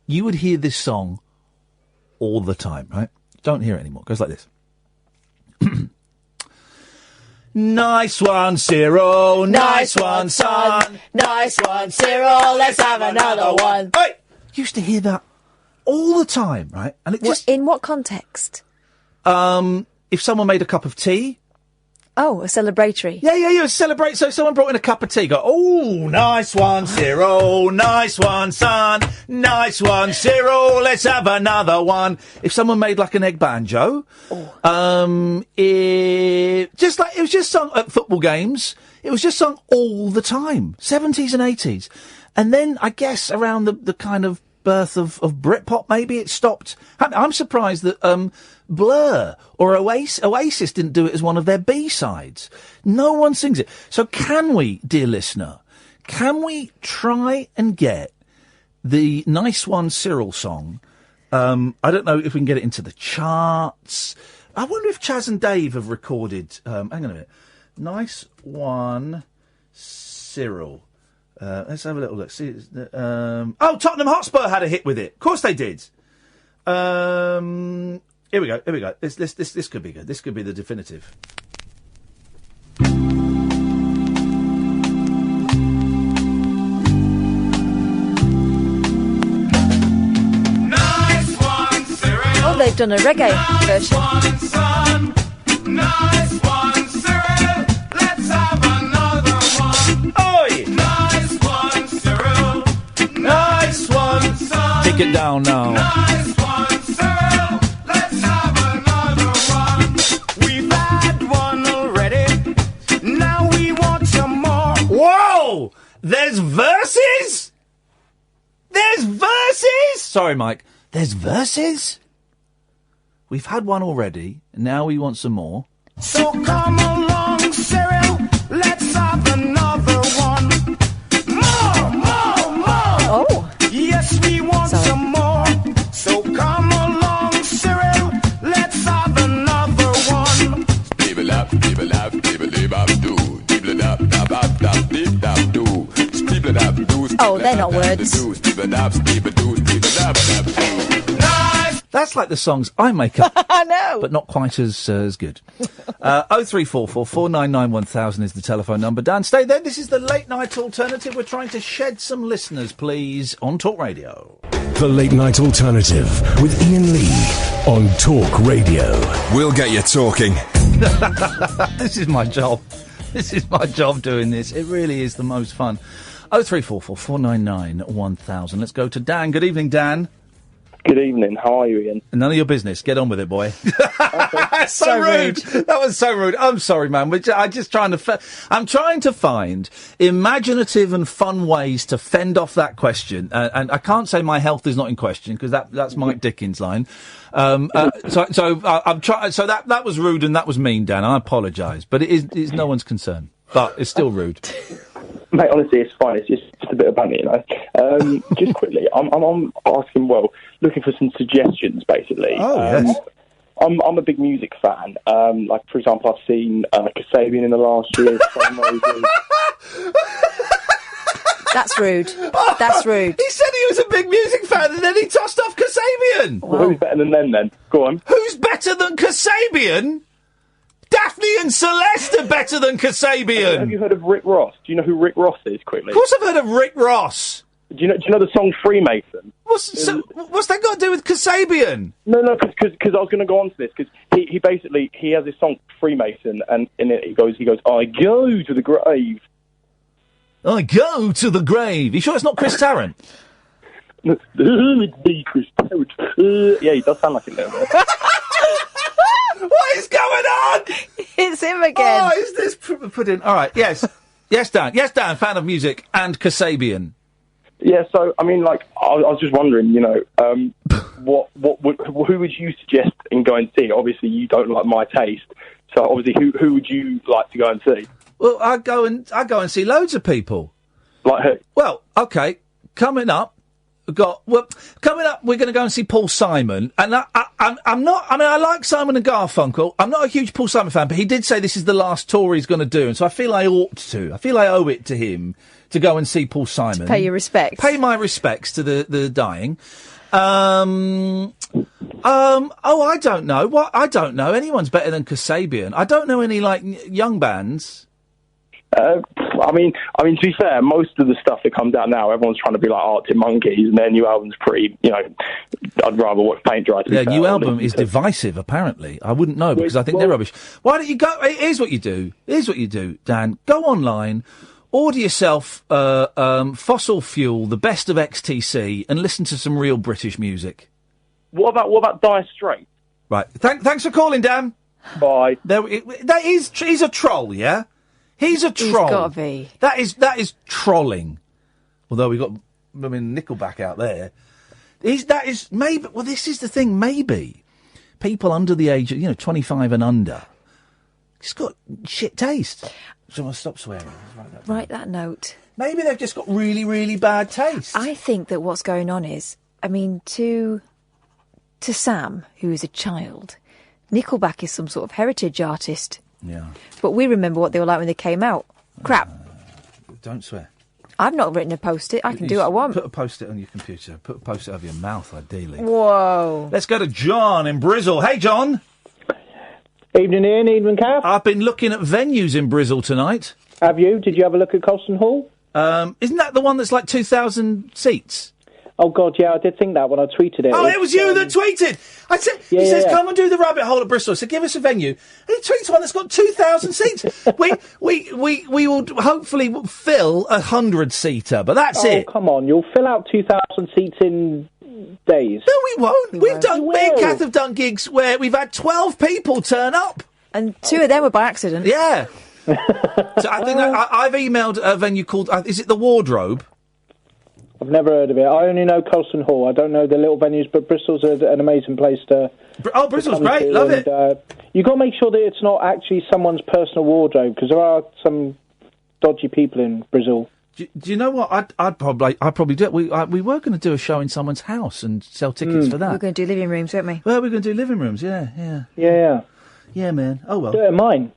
you would hear this song all the time, right? Don't hear it anymore. It goes like this. Nice one, Cyril. Nice one, son. Nice one, Cyril. Let's have another one. Hey! Used to hear that all the time, right? And it just... In what context? If someone made a cup of tea. Oh, a celebratory. Yeah, celebrate. So someone brought in a cup of tea. Go, oh, nice one, Cyril. Nice one, son. Nice one, Cyril. Let's have another one. If someone made like an egg banjo. It was just sung at football games. It was just sung all the time. 70s and 80s. And then I guess around the kind of birth of Britpop, maybe it stopped. I'm surprised that Blur or Oasis didn't do it as one of their B-sides. No one sings it. So can we, dear listener, try and get the Nice One Cyril song? I don't know if we can get it into the charts. I wonder if Chaz and Dave have recorded... hang on a minute. Nice One Cyril. Let's have a little look. See, Tottenham Hotspur had a hit with it. Of course they did. Here we go. This could be good. This could be the definitive. Nice one, Cyril. Oh, they've done a reggae version. Nice one, son. Nice one, Cyril. Let's have another one. Oi! Nice one, Cyril. Nice one, son. Take it down now. Nice one, Cyril. Let's have another one. We've had one already. Now we want some more. Whoa! There's verses? Sorry, Mike. There's verses? We've had one already, and now we want some more. So come along, Cyril. Let's have another one. More. Oh. Yes, we want some more. So come along, Cyril. Let's have another one. Oh, they're not words. That's like the songs I make up. I know. But not quite as good. 0344 499 1000 is the telephone number. Dan, stay there. This is the late night alternative. We're trying to shed some listeners, please, on Talk Radio. The Late Night Alternative with Iain Lee on Talk Radio. We'll get you talking. This is my job. This is my job doing this. It really is the most fun. 0344 499 1000. Let's go to Dan. Good evening, Dan. Good evening. How are you, Ian? None of your business. Get on with it, boy. so rude. That was so rude. I'm sorry, man. I'm just trying to. I'm trying to find imaginative and fun ways to fend off that question. And I can't say my health is not in question because that's Mike Dickens' line. I'm trying. So that was rude and that was mean, Dan. I apologise, but it's no one's concern. But it's still rude. Mate, honestly, it's fine. It's just a bit of banter, you know. Just quickly, I'm asking, looking for some suggestions, basically. Oh, yes. I'm a big music fan. Like, for example, I've seen Kasabian in the last year. That's rude. That's rude. He said he was a big music fan and then he tossed off Kasabian. Well, who's better than them, then? Go on. Who's better than Kasabian? Daphne and Celeste are better than Kasabian. Have you heard of Rick Ross? Do you know who Rick Ross is, quickly? Of course I've heard of Rick Ross. Do you know the song Freemason? What's that got to do with Kasabian? No, because I was going to go on to this, because he basically has this song Freemason, and in it he goes, I go to the grave. I go to the grave. You sure it's not Chris Tarrant? It'd be Chris Tarrant. Yeah, he does sound like it a little bit. What is going on? It's him again. Oh, is this pudding? All right, yes. Yes, Dan, fan of music and Kasabian. Yeah, so, I mean, like, I was just wondering, you know, who would you suggest in going to see? Obviously, you don't like my taste, so obviously, who would you like to go and see? Well, I go and see loads of people. Like who? Well, okay, coming up, we're going to go and see Paul Simon, and I'm not. I mean, I like Simon and Garfunkel. I'm not a huge Paul Simon fan, but he did say this is the last tour he's going to do, and so I feel I ought to. I feel I owe it to him to go and see Paul Simon. To pay your respects. Pay my respects to the dying. I don't know. I don't know. Anyone's better than Kasabian. I don't know any, like, young bands. I mean, to be fair, most of the stuff that comes out now, everyone's trying to be like Arctic Monkeys, and their new album's pretty, you know, I'd rather watch Paint Dry. Their new album is divisive, apparently. I wouldn't know, because I think they're rubbish. Why don't you go... Here's what you do, Dan. Go online, order yourself Fossil Fuel, the best of XTC, and listen to some real British music. What about Dire Straits? Right. Thanks for calling, Dan. Bye. He's a troll, yeah? He's a troll. He's got to be. That is trolling. Although we got, Nickelback out there. That is maybe. Well, this is the thing. Maybe people under the age of 25 and under, just got shit taste. So I'll stop swearing. Write that note. Maybe they've just got really, really bad taste. I think that what's going on is, I mean, to Sam, who is a child, Nickelback is some sort of heritage artist. Yeah. But we remember what they were like when they came out. Crap. Don't swear. I've not written a post-it. I can do what I want. Put a post-it on your computer. Put a post-it over your mouth, ideally. Whoa. Let's go to John in Brizzle. Hey, John. Evening, Ian. Evening, Kath. I've been looking at venues in Brizzle tonight. Have you? Did you have a look at Colston Hall? Isn't that the one that's like 2,000 seats? Oh, God, yeah, I did think that when I tweeted it. Oh, it was you that tweeted! I said, he says, come and do the rabbit hole at Bristol. I said, give us a venue. And he tweets one that's got 2,000 seats. we will hopefully fill a 100-seater, but that's it. Oh, come on, you'll fill out 2,000 seats in days. No, we won't. Me and Kath have done gigs where we've had 12 people turn up. And 2 of them were by accident. Yeah. So I think I've emailed a venue called, is it The Wardrobe? I've never heard of it. I only know Colston Hall. I don't know the little venues, but Bristol's an amazing place to... Bristol's great. Love it. You've got to make sure that it's not actually someone's personal wardrobe, because there are some dodgy people in Bristol. Do you know what? I'd probably do it. We were going to do a show in someone's house and sell tickets for that. We're going to do living rooms, weren't we? Well, we're going to do living rooms, yeah. Yeah, man. Oh, well. Do it in mine.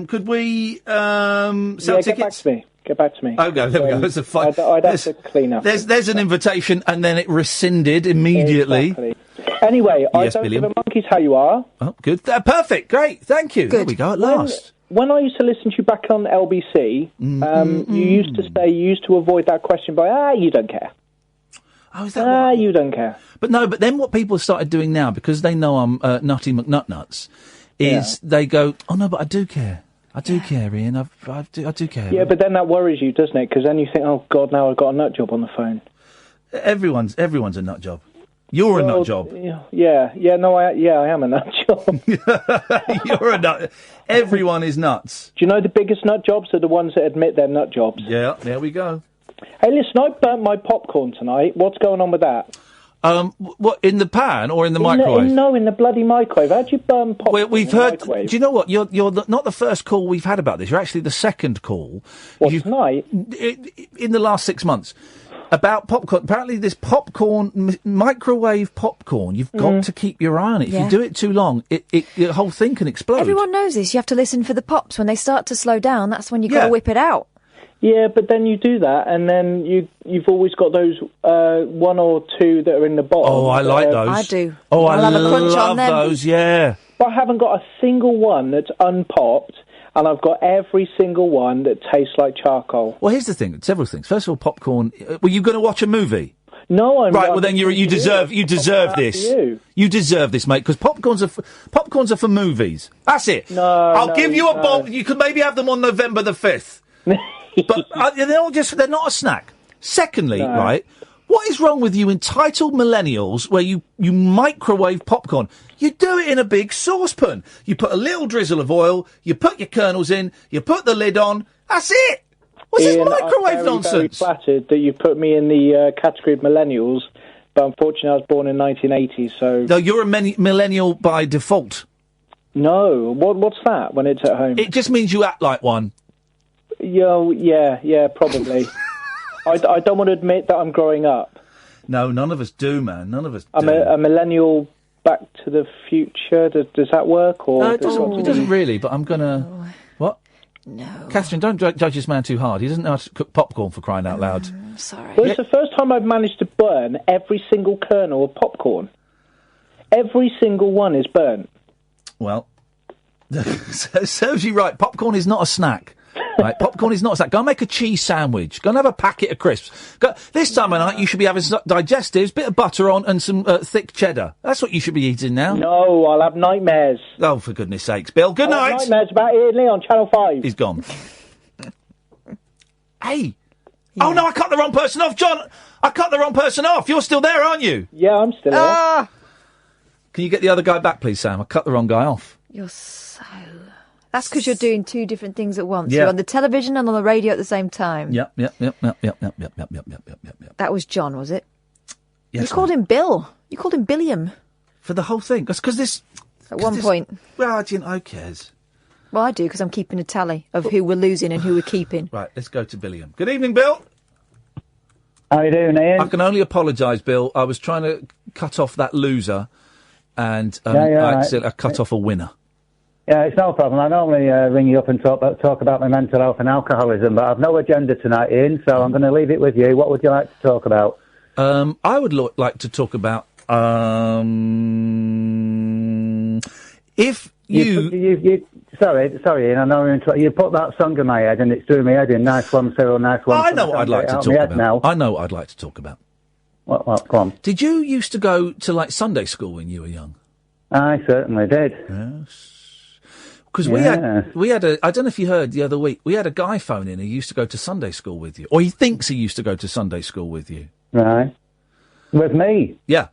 Could we sell tickets? Get back to me. Oh, there we go. There's a fight. I'd have to clean up. There's an invitation, and then it rescinded immediately. Exactly. Anyway, I don't William. give a monkey's how you are. Oh, good. Perfect. Great. Thank you. Good. There we go at last. When I used to listen to you back on LBC, you used to say you used to avoid that question by, you don't care. Oh, is that what? You don't care. But no, but then what people started doing now, because they know I'm Nutty McNutnuts, is they go, oh no, but I do care. I do care, Ian. I do care. Yeah, but then that worries you, doesn't it? Because then you think, oh God, now I've got a nut job on the phone. Everyone's a nut job. You're a nut job. Yeah, I am a nut job. You're a nut. Everyone is nuts. Do you know the biggest nut jobs are the ones that admit they're nut jobs? Yeah, there we go. Hey, listen, I burnt my popcorn tonight. What's going on with that? What, in the pan or in the microwave? In the bloody microwave. How'd you burn popcorn we've in the heard. microwave? Do you know what? You're not the first call we've had about this. You're actually the second call. What, tonight? In the last 6 months. About popcorn. Apparently this popcorn, microwave popcorn, you've got to keep your eye on it. If you do it too long, the whole thing can explode. Everyone knows this. You have to listen for the pops. When they start to slow down, that's when you've got to whip it out. Yeah, but then you do that, and then you've always got those one or two that are in the bottom. Oh, I like those. I do. Oh, I'll have a crunch love on them. those, yeah. But I haven't got a single one that's unpopped, and I've got every single one that tastes like charcoal. Well, here's the thing. Several things. First of all, popcorn. Were you going to watch a movie? No, I'm right. not. Well, then you deserve this. You deserve this, mate. Because popcorns are for movies. That's it. I'll give you a bowl. You could maybe have them on November the 5th. But they're not a snack. Secondly, right, what is wrong with you entitled millennials where you microwave popcorn? You do it in a big saucepan. You put a little drizzle of oil, you put your kernels in, you put the lid on, that's it! What's this microwave nonsense? I'm very flattered that you put me in the category of millennials, but unfortunately I was born in 1980, so... No, you're a millennial by default. No, what's that when it's at home? It just means you act like one. Yeah, probably. I don't want to admit that I'm growing up. No, none of us do, man. None of us do. I'm a millennial Back to the Future. Does that work? Or no, it doesn't really, but I'm going to... What? No. Catherine, don't judge this man too hard. He doesn't know how to cook popcorn, for crying out loud. Sorry. Well, it's the first time I've managed to burn every single kernel of popcorn. Every single one is burnt. Well, serves you right. Popcorn is not a snack. Right, popcorn is not a snack. Go and make a cheese sandwich. Go and have a packet of crisps. This time of night, you should be having some digestives, bit of butter on, and some thick cheddar. That's what you should be eating now. No, I'll have nightmares. Oh, for goodness sakes, Bill. Good night. Nightmares about Iain Lee on Channel 5. He's gone. Hey. Yeah. Oh, no, I cut the wrong person off, John. I cut the wrong person off. You're still there, aren't you? Yeah, I'm still there. Can you get the other guy back, please, Sam? I cut the wrong guy off. You're so... That's because you're doing two different things at once. Yeah. You're on the television and on the radio at the same time. Yep. That was John, was it? Yes. You called him Bill. You called him Billiam. For the whole thing. That's because this... At one point. Well, who cares? Well, I do, because I'm keeping a tally of who we're losing and who we're keeping. Right, let's go to Billiam. Good evening, Bill. How you doing, Ian? I can only apologise, Bill. I was trying to cut off that loser, and I cut off a winner. Yeah, it's no problem. I normally ring you up and talk about my mental health and alcoholism, but I've no agenda tonight, Ian, so I'm going to leave it with you. What would you like to talk about? I would like to talk about if you... Sorry, Ian, I know you put that song in my head and it's doing my head in. Nice one, Cyril, nice one. I know what I'd like to talk about. Now. I know what I'd like to talk about. What? Go on. Did you used to go to, Sunday school when you were young? I certainly did. Yes. Because we had I don't know if you heard the other week, we had a guy phone in who used to go to Sunday school with you. Or he thinks he used to go to Sunday school with you. Right. With me? Yeah.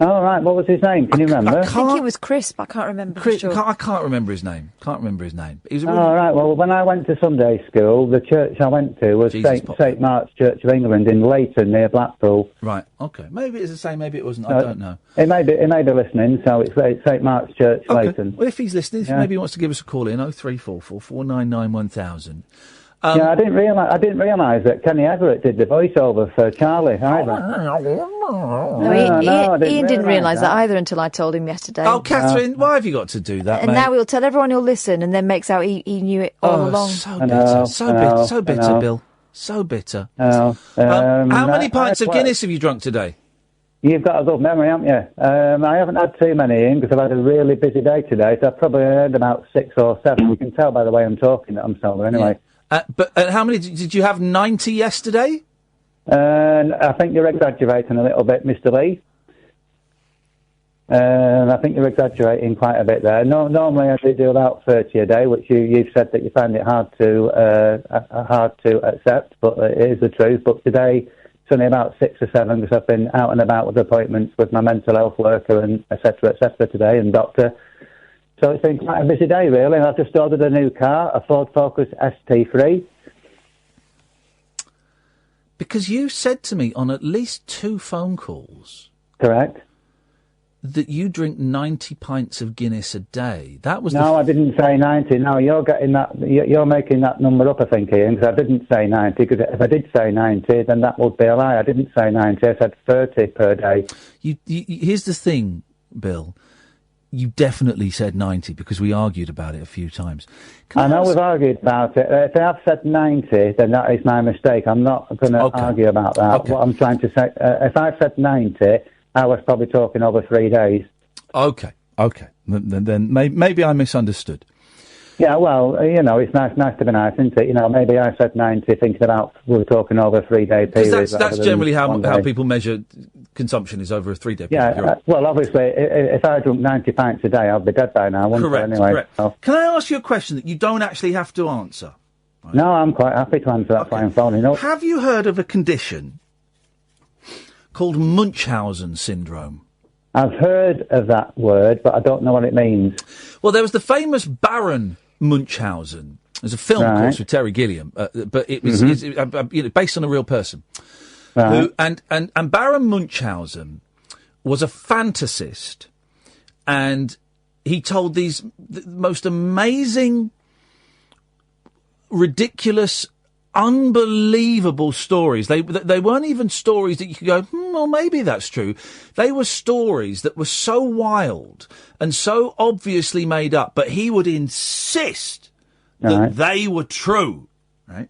Oh, right. What was his name? Can you remember? I think it was Chris, but I can't remember for sure. I can't remember his name. He was right. Well, when I went to Sunday school, the church I went to was St. Mark's Church of England in Leighton, near Blackpool. Right. Okay. Maybe it's the same. Maybe it wasn't. I don't know. He may be listening, so it's St. Mark's Church, Leighton. Well, if he's listening, maybe he wants to give us a call in 0344 499 1000. I didn't realise that Kenny Everett did the voiceover for Charlie either. Ian didn't realise that either until I told him yesterday. Oh, Catherine, why have you got to do that, and mate? now he'll tell everyone who'll listen and then makes out he knew it all along. So bitter, Bill. So bitter. How many pints of Guinness have you drunk today? You've got a good memory, haven't you? I haven't had too many in because I've had a really busy day today, so I've probably had about 6 or 7. You can tell by the way I'm talking that I'm sober anyway. But how many did you have? 90 yesterday? And I think you're exaggerating a little bit, Mr. Lee. I think you're exaggerating quite a bit there. No, normally I do about 30 a day, which you've said that you find it hard to accept, but it is the truth. But today it's only about 6 or 7 because I've been out and about with appointments with my mental health worker and et cetera today, and doctor. So it's been quite a busy day, really. And I've just ordered a new car, a Ford Focus ST3. Because you said to me on at least 2 phone calls... Correct. ...that you drink 90 pints of Guinness a day. That was No, I didn't say 90. No, you're getting that... You're making that number up, I think, Ian, because I didn't say 90. Because if I did say 90, then that would be a lie. I didn't say 90. I said 30 per day. Here's the thing, Bill. You definitely said 90 because we argued about it a few times. I know we've argued about it. If I have said 90, then that is my mistake. I'm not going to argue about that. Okay. What I'm trying to say, if I've said 90, I was probably talking over 3 days. Okay. Then maybe I misunderstood. Yeah, well, it's nice to be nice, isn't it? Maybe I said 90 thinking about we were talking over a 3-day period. Because that's generally how people measure consumption is over a 3-day period. Yeah, well, obviously, if I drunk 90 pints a day, I'd be dead by now, wouldn't I? Anyway, correct. So. Can I ask you a question that you don't actually have to answer? Right. No, I'm quite happy to answer. That's why I'm phoning up. Have you heard of a condition called Munchausen syndrome? I've heard of that word, but I don't know what it means. Well, there was the famous Baron Munchausen. There's a film, of course, with Terry Gilliam, but it was based on a real person. Right. Who, and Baron Munchausen was a fantasist, and he told these most amazing, ridiculous, unbelievable stories. They weren't even stories that you could go, well, maybe that's true. They were stories that were so wild and so obviously made up, but he would insist that they were true, right?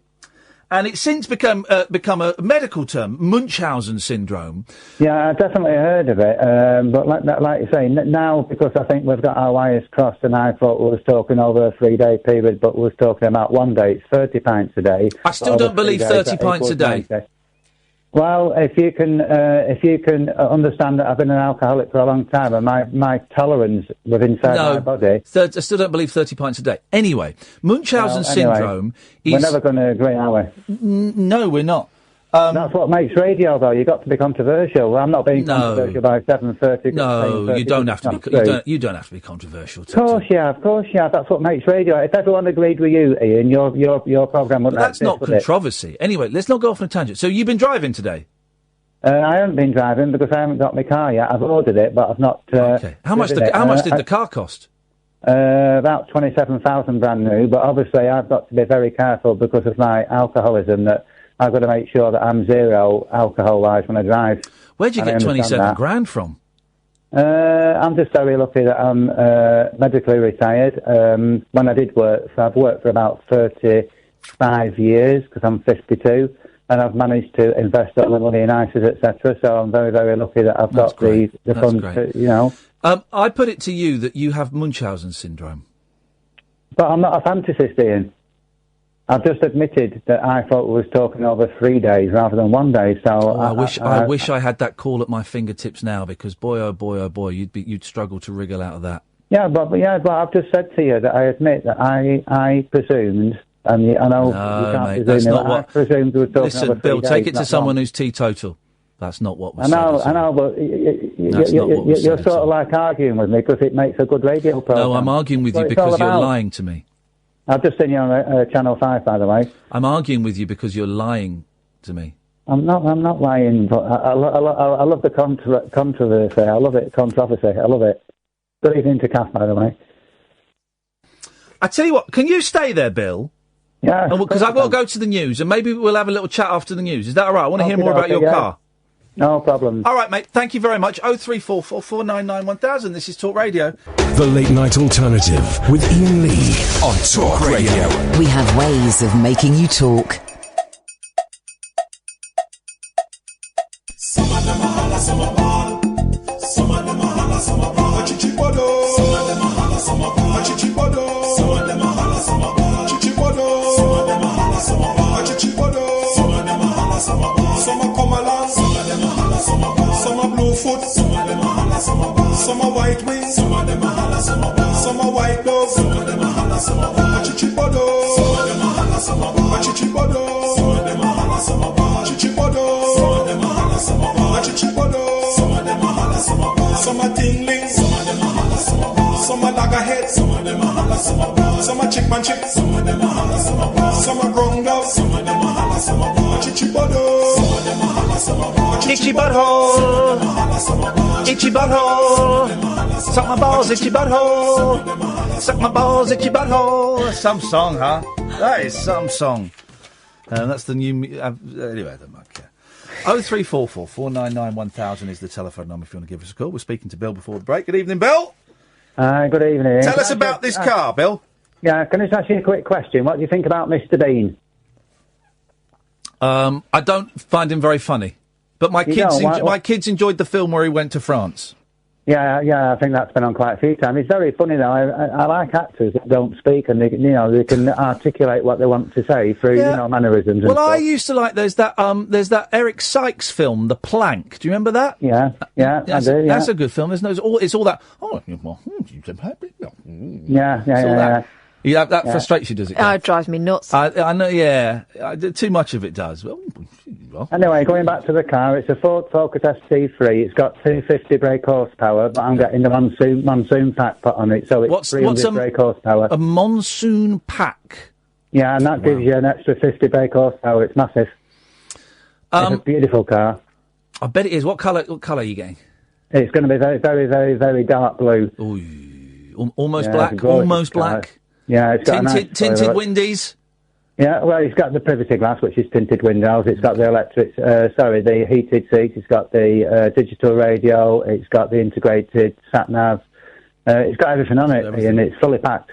And it's since become a medical term, Munchausen syndrome. Yeah, I definitely heard of it, but like you say, now, because I think we've got our wires crossed, and I thought we was talking over a 3-day period, but we was talking about 1 day. It's 30 pints a day. I still don't believe 30 pints a day. Well, if you can understand that I've been an alcoholic for a long time, and my tolerance within my body. I still don't believe 30 pints a day. Anyway, Munchausen syndrome is. We're never going to agree, are we? No, we're not. That's what makes radio, though. You've got to be controversial. I'm not being controversial by 7:30. No, you don't have to be. You don't have to be controversial. Of course, yeah. That's what makes radio. If everyone agreed with you, Ian, your programme wouldn't. That's not controversy. Anyway, let's not go off on a tangent. So you've been driving today? I haven't been driving because I haven't got my car yet. I've ordered it, but I've not. Okay. How much did the car cost? About 27,000 brand new. But obviously, I've got to be very careful because of my alcoholism. That I've got to make sure that I'm zero alcohol-wise when I drive. Where'd you get 27 grand from? I'm just very lucky that I'm medically retired. When I did work, so I've worked for about 35 years because I'm 52, and I've managed to invest all the money in ISAs, etc. So I'm very, very lucky that I've got the funds to, I put it to you that you have Munchausen syndrome. But I'm not a fantasist, Ian. I've just admitted that I thought we was talking over 3 days rather than 1 day. So I wish I had that call at my fingertips now, because boy, oh boy, you'd struggle to wriggle out of that. Yeah, but I've just said to you that I admit that I presumed, and I know you can't mate, presume not that what. I presumed we were talking Listen, over 3 Bill, days. take it to That's someone wrong. who's teetotal. That's not what was I know, said. but you're sort of like arguing with me because it makes a good radio program. No, I'm arguing with you That's what it's because all you're about. lying to me. I've just seen you on Channel 5, by the way. I'm arguing with you because you're lying to me. I'm not lying, but I love the controversy. I love it, controversy. I love it. Good evening to Kath, by the way. I tell you what, can you stay there, Bill? Yeah. Because I've got to go to the news, and maybe we'll have a little chat after the news. Is that all right? I want to hear more about your car. No problem. All right, mate. Thank you very much. 0344 499 1000. This is Talk Radio. The Late Night Alternative with Iain Lee on Talk Radio. We have ways of making you talk. Some of them are holla, some are ball. Some of them are holla, some are ball. Chichibodo. Some of them are holla, some are ball. Chichibodo. Some of them are holla, some are ball. Chichibodo. Some of them are holla, some are ball. Chichibodo. Some of them are holla, some are ball. foot, some of them a holla, some a ball. Some a white wings, some of them a holla, some a ball. Some a white dove, some of them a holla, some a ball. A chichibodo, some of them a holla, some a ball. A chichibodo, some of them a holla, some a ball. Chichibodo, some of them a holla, some a ball. A chichibodo, some of them a holla, some a ball. Some a tingling, some of them a holla, some a ball. Some a loggerhead, some of them a holla, some a ball. Some a chickman chick, some of them a holla, some a ball. Some a ground dove, some of them a holla, some a ball. A chichibodo, some of them a holla, some a ball. Itchy butthole, itchy butthole, suck my balls, itchy butthole, suck my balls, itchy butthole. That's some song, huh? That is some song. That's the new... anyway, I don't care. 0344 499 1000 is the telephone number if you want to give us a call. We're speaking to Bill before the break. Good evening, Bill. Good evening. Tell us about this car, Bill. Yeah, can I just ask you a quick question? What do you think about Mr. Bean? I don't find him very funny. But my kids enjoyed the film where he went to France. Yeah, I think that's been on quite a few times. It's very funny though. I like actors that don't speak and they can articulate what they want to say through mannerisms. Well, and stuff. I used to like there's that Eric Sykes film, The Plank. Do you remember that? Yeah, I do. Yeah. That's a good film. It's all that. Oh, yeah. That frustrates you, does it? Oh, it drives me nuts. I know. Yeah, too much of it does. Anyway, going back to the car, it's a Ford Focus ST3. It's got 250 brake horsepower, but I'm getting the monsoon pack put on it, so it's 300 brake horsepower. A monsoon pack? Yeah, and that gives you an extra 50 brake horsepower. It's massive. It's a beautiful car. I bet it is. What colour are you getting? It's going to be very, very, very, very dark blue. Ooh, almost black. Almost black. Yeah, it's got tinted windies. Yeah, well, it's got the privacy glass, which is tinted windows. It's got the the heated seats. It's got the digital radio. It's got the integrated sat nav. It's got everything on it, and it's fully packed.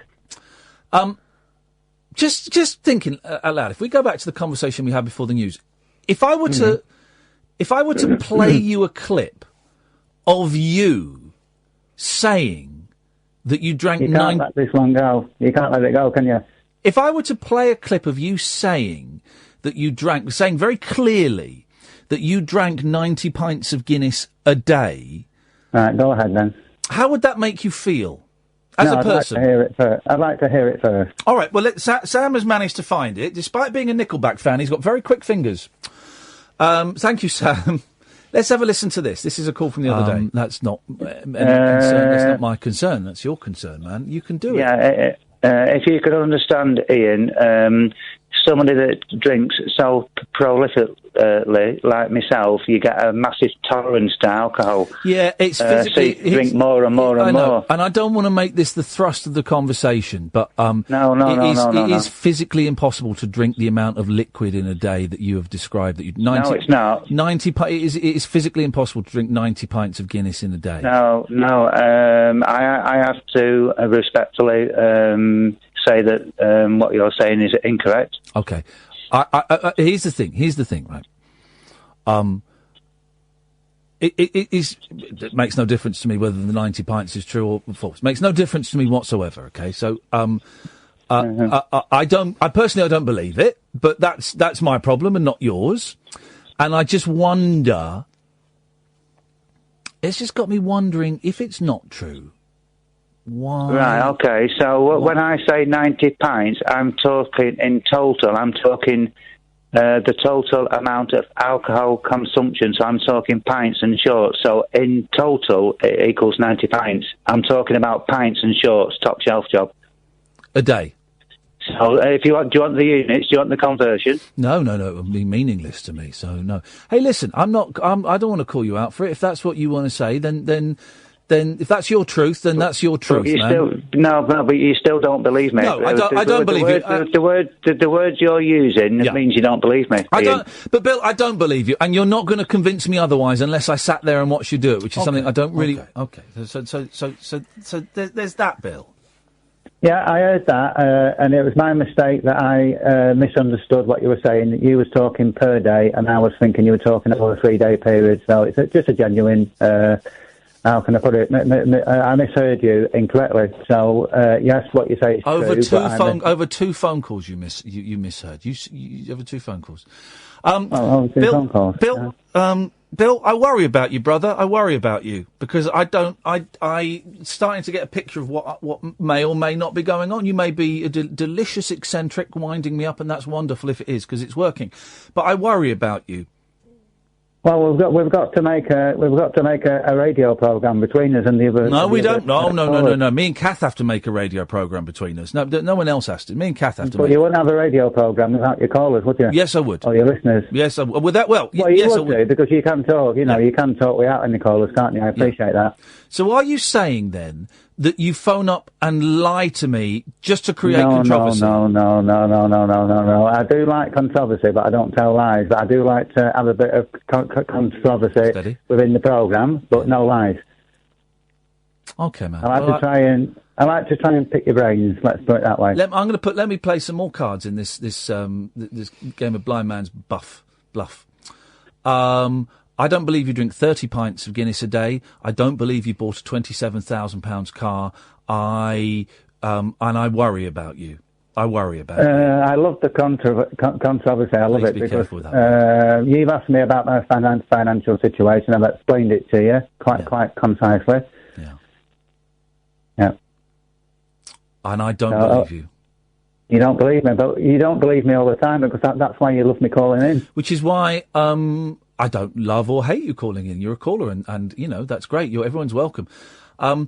Just thinking out loud. If we go back to the conversation we had before the news, if I were to play you a clip of you saying that you drank You can't let this one go. You can't let it go, can you? If I were to play a clip of you saying that you drank, saying very clearly that you drank 90 pints of Guinness a day... Right, go ahead then. How would that make you feel as a person? I'd like to hear it first. All right, well, Sam has managed to find it. Despite being a Nickelback fan, he's got very quick fingers. Thank you, Sam. Let's have a listen to this. This is a call from the other day. That's not any concern. That's not my concern. That's your concern, man. You can do it. Yeah, if you could understand, Ian, somebody that drinks so prolifically, like myself, you get a massive tolerance to alcohol. Yeah, it's physically... so you drink more and more and more. And I don't want to make this the thrust of the conversation, but it is physically impossible to drink the amount of liquid in a day that you have described. No, it's not. It is physically impossible to drink 90 pints of Guinness in a day. No. I have to respectfully say that what you're saying is incorrect. Okay. Here's the thing, right? It makes no difference to me whether the 90 pints is true or false. It makes no difference to me whatsoever, okay? So, I personally don't believe it, but that's my problem and not yours. And I just wonder, it's just got me wondering if it's not true. Why? Right, okay. So when I say 90 pints, I'm talking in total. I'm talking the total amount of alcohol consumption. So I'm talking pints and shorts. So in total, it equals 90 pints. I'm talking about pints and shorts, top shelf job. A day? So do you want the units? Do you want the conversion? No, it would be meaningless to me, so no. Hey, listen, I don't want to call you out for it. If that's what you want to say, then if that's your truth, then that's your truth, man. But you still don't believe me. No, I don't believe you. The words you're using means you don't believe me. But Bill, I don't believe you, and you're not going to convince me otherwise unless I sat there and watched you do it, which is something I don't really... Okay. So there's that, Bill. Yeah, I heard that, and it was my mistake that I misunderstood what you were saying. You was talking per day, and I was thinking you were talking over a 3-day period, so it's just a genuine... how can I put it? I misheard you incorrectly. So yes, what you say is true. Over two phone calls, you misheard. You over 2 phone calls. Phone calls. Bill, Bill, I worry about you, brother. I worry about you because I starting to get a picture of what may or may not be going on. You may be a delicious eccentric winding me up, and that's wonderful if it is because it's working. But I worry about you. Well, we've got to make a radio program between us and the other. No, we don't. No. Me and Kath have to make a radio program between us. No one else has to. Me and Kath have to. But you wouldn't have a radio program without your callers, would you? Yes, I would. Or your listeners. Yes, I would. With that, well, you yes, would do because you can talk. You know, you can talk without any callers, can't you? I appreciate that. So, are you saying then that you phone up and lie to me just to create controversy? No. I do like controversy, but I don't tell lies. But I do like to have a bit of controversy within the programme, but no lies. Okay, man. I like to try and pick your brains. Let's put it that way. Let me play some more cards in this game of blind man's bluff. I don't believe you drink 30 pints of Guinness a day. I don't believe you bought a £27,000 car. And I worry about you. I worry about you. I love the controversy. I love Please it be because careful with that. you've asked me about my financial situation. I've explained it to you quite concisely. Yeah. And I don't believe you. You don't believe me, but you don't believe me all the time because that's why you love me calling in. Which is why I don't love or hate you calling in. You're a caller, and you know that's great. Everyone's welcome. I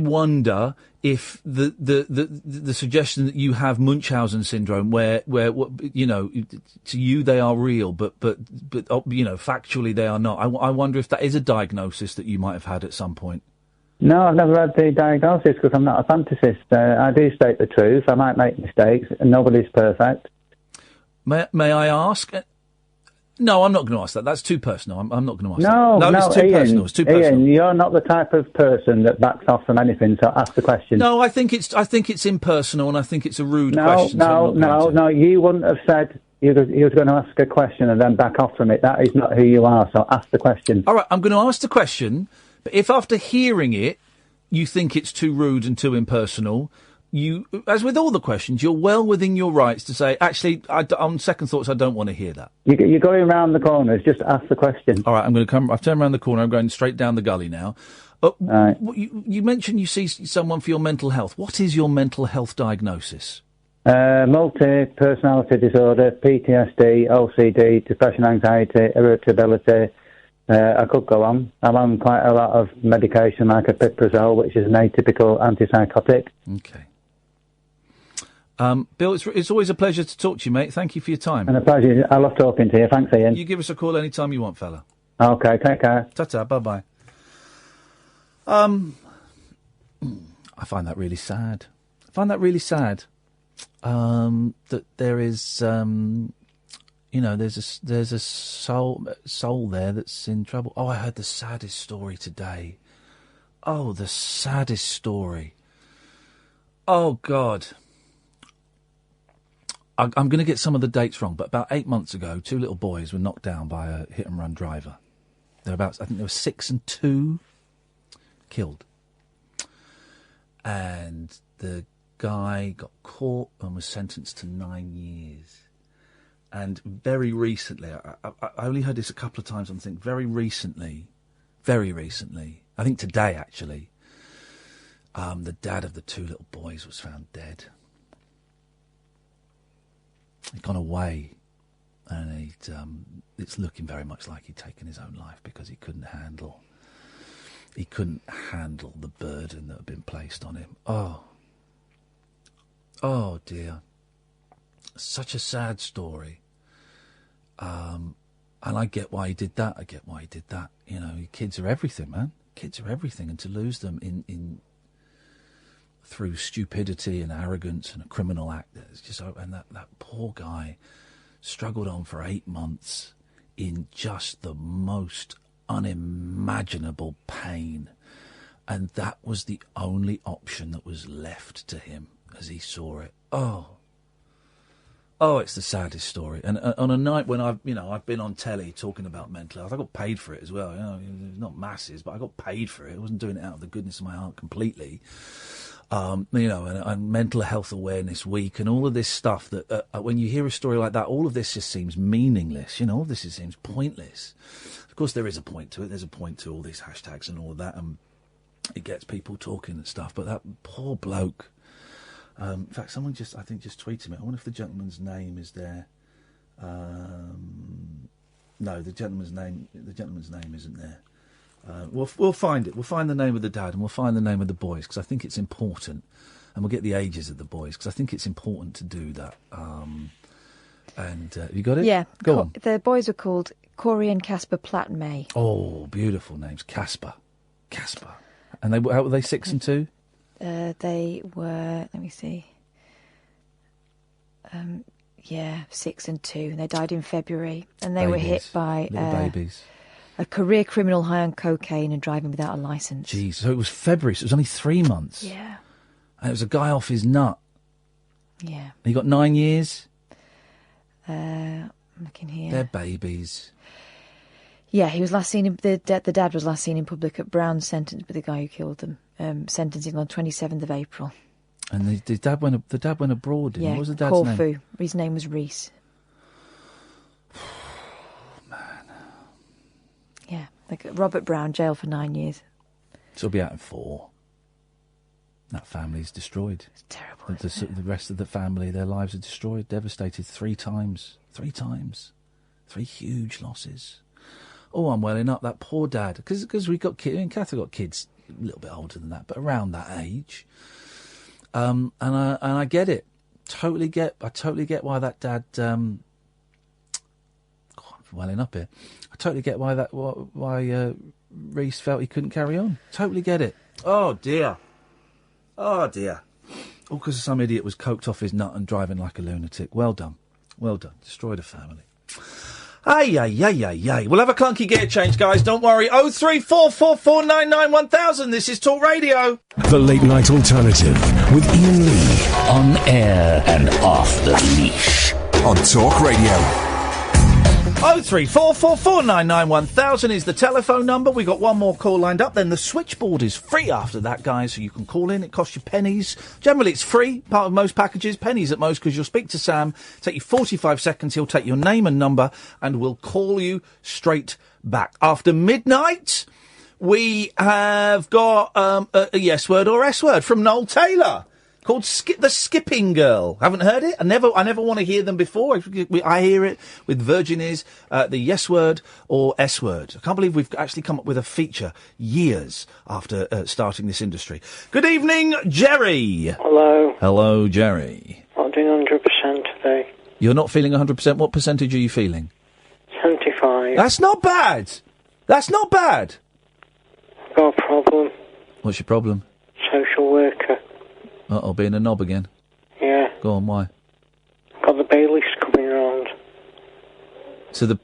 wonder if the suggestion that you have Munchausen syndrome, where you know to you they are real, but you know factually they are not. I wonder if that is a diagnosis that you might have had at some point. No, I've never had the diagnosis because I'm not a fantasist. I do state the truth. I might make mistakes, and nobody's perfect. May I ask? No, I'm not going to ask that. That's too personal. I'm not going to ask that. No, it's too personal. It's too personal. Ian, you're not the type of person that backs off from anything, so ask the question. No, I think it's impersonal, and I think it's a rude question. No, you wouldn't have said you was going to ask a question and then back off from it. That is not who you are, so ask the question. All right, I'm going to ask the question, but if after hearing it, you think it's too rude and too impersonal, you, as with all the questions, you're well within your rights to say, actually, on second thoughts, I don't want to hear that. You're going round the corners. Just ask the question. All right, I'm going to come. I've turned around the corner. I'm going straight down the gully now. Right. You mentioned you see someone for your mental health. What is your mental health diagnosis? Multi-personality disorder, PTSD, OCD, depression, anxiety, irritability. I could go on. I'm on quite a lot of medication like a piprazole, which is an atypical antipsychotic. Okay. Bill, it's always a pleasure to talk to you, mate. Thank you for your time. And a pleasure. I love talking to you. Thanks, Ian. You give us a call any time you want, fella. Okay, take care. Ta-ta, bye-bye. I find that really sad. That there is, there's a soul there that's in trouble. Oh, I heard the saddest story today. Oh, the saddest story. Oh, God. I'm going to get some of the dates wrong, but about 8 months ago, 2 little boys were knocked down by a hit-and-run driver. I think they were 6 and 2, killed. And the guy got caught and was sentenced to 9 years. And very recently, I only heard this a couple of times, I think, very recently, I think today, actually, the dad of the 2 little boys was found dead. He'd gone away, and it's looking very much like he'd taken his own life because he couldn't handle the burden that had been placed on him. Oh dear, such a sad story. And I get why he did that. You know, kids are everything, man. Kids are everything, and to lose them in through stupidity and arrogance and a criminal act, it's just, and that poor guy struggled on for 8 months in just the most unimaginable pain, and that was the only option that was left to him as he saw it. Oh, it's the saddest story. And on a night when I've been on telly talking about mental health, I got paid for it as well. You know, not masses, but I got paid for it. I wasn't doing it out of the goodness of my heart completely. and Mental Health Awareness Week and all of this stuff that when you hear a story like that, all of this just seems meaningless. All of this just seems pointless. Of course, there is a point to it. There's a point to all these hashtags and all of that, and it gets people talking and stuff. But that poor bloke. In fact, someone just tweeted me. I wonder if the gentleman's name is there. No, the gentleman's name isn't there. We'll find it. We'll find the name of the dad and we'll find the name of the boys because I think it's important, and we'll get the ages of the boys because I think it's important to do that. Have you got it? Yeah. Go on. The boys were called Corey and Casper Platt May. Oh, beautiful names, Casper. And how were they? 6 and 2? They were. Let me see. 6 and 2. They died in February, and they were hit by babies. A career criminal high on cocaine and driving without a licence. Jeez, so it was February, so it was only 3 months. Yeah. And it was a guy off his nut. Yeah. He got 9 years. I'm looking here. They're babies. Yeah, he was last seen. The dad was last seen in public at Brown's sentence with the guy who killed them. Sentencing on 27th of April. And the dad went abroad. Didn't he? What was the dad's name? Corfu. His name was Reese. Yeah, like Robert Brown, jail for 9 years. So he'll be out in 4. That family's destroyed. It's terrible. The rest of the family, their lives are destroyed, devastated 3 times. 3 times. 3 huge losses. Oh, I'm welling up. That poor dad. Because we got kids. Kath got kids a little bit older than that, but around that age. And I get it. I totally get why that dad. I'm welling up here. I totally get why Reese felt he couldn't carry on. Totally get it. Oh dear. All because some idiot was coked off his nut and driving like a lunatic. Well done. Destroyed a family. Ay. We'll have a clunky gear change, guys. Don't worry. 03444991000. This is Talk Radio. The Late Night Alternative with Iain Lee. On air and off the leash. On Talk Radio. 03444991000 is the telephone number. We got one more call lined up. Then the switchboard is free after that, guys, so you can call in. It costs you pennies. Generally, it's free. Part of most packages, pennies at most, because you'll speak to Sam. Take you 45 seconds. He'll take your name and number, and we'll call you straight back. After midnight, we have got a yes word or S word from Noel Taylor. Called The Skipping Girl. Haven't heard it? I never want to hear them before. I hear it with Virgin Ears, the yes word or S word. I can't believe we've actually come up with a feature years after starting this industry. Good evening, Gerry. Hello. Hello, Gerry. I'm doing 100% today. You're not feeling 100%. What percentage are you feeling? 75. That's not bad. I've got a problem. What's your problem? Social worker. Uh-oh, being a knob again. Yeah. Go on, why? Got the bailiffs coming around. To the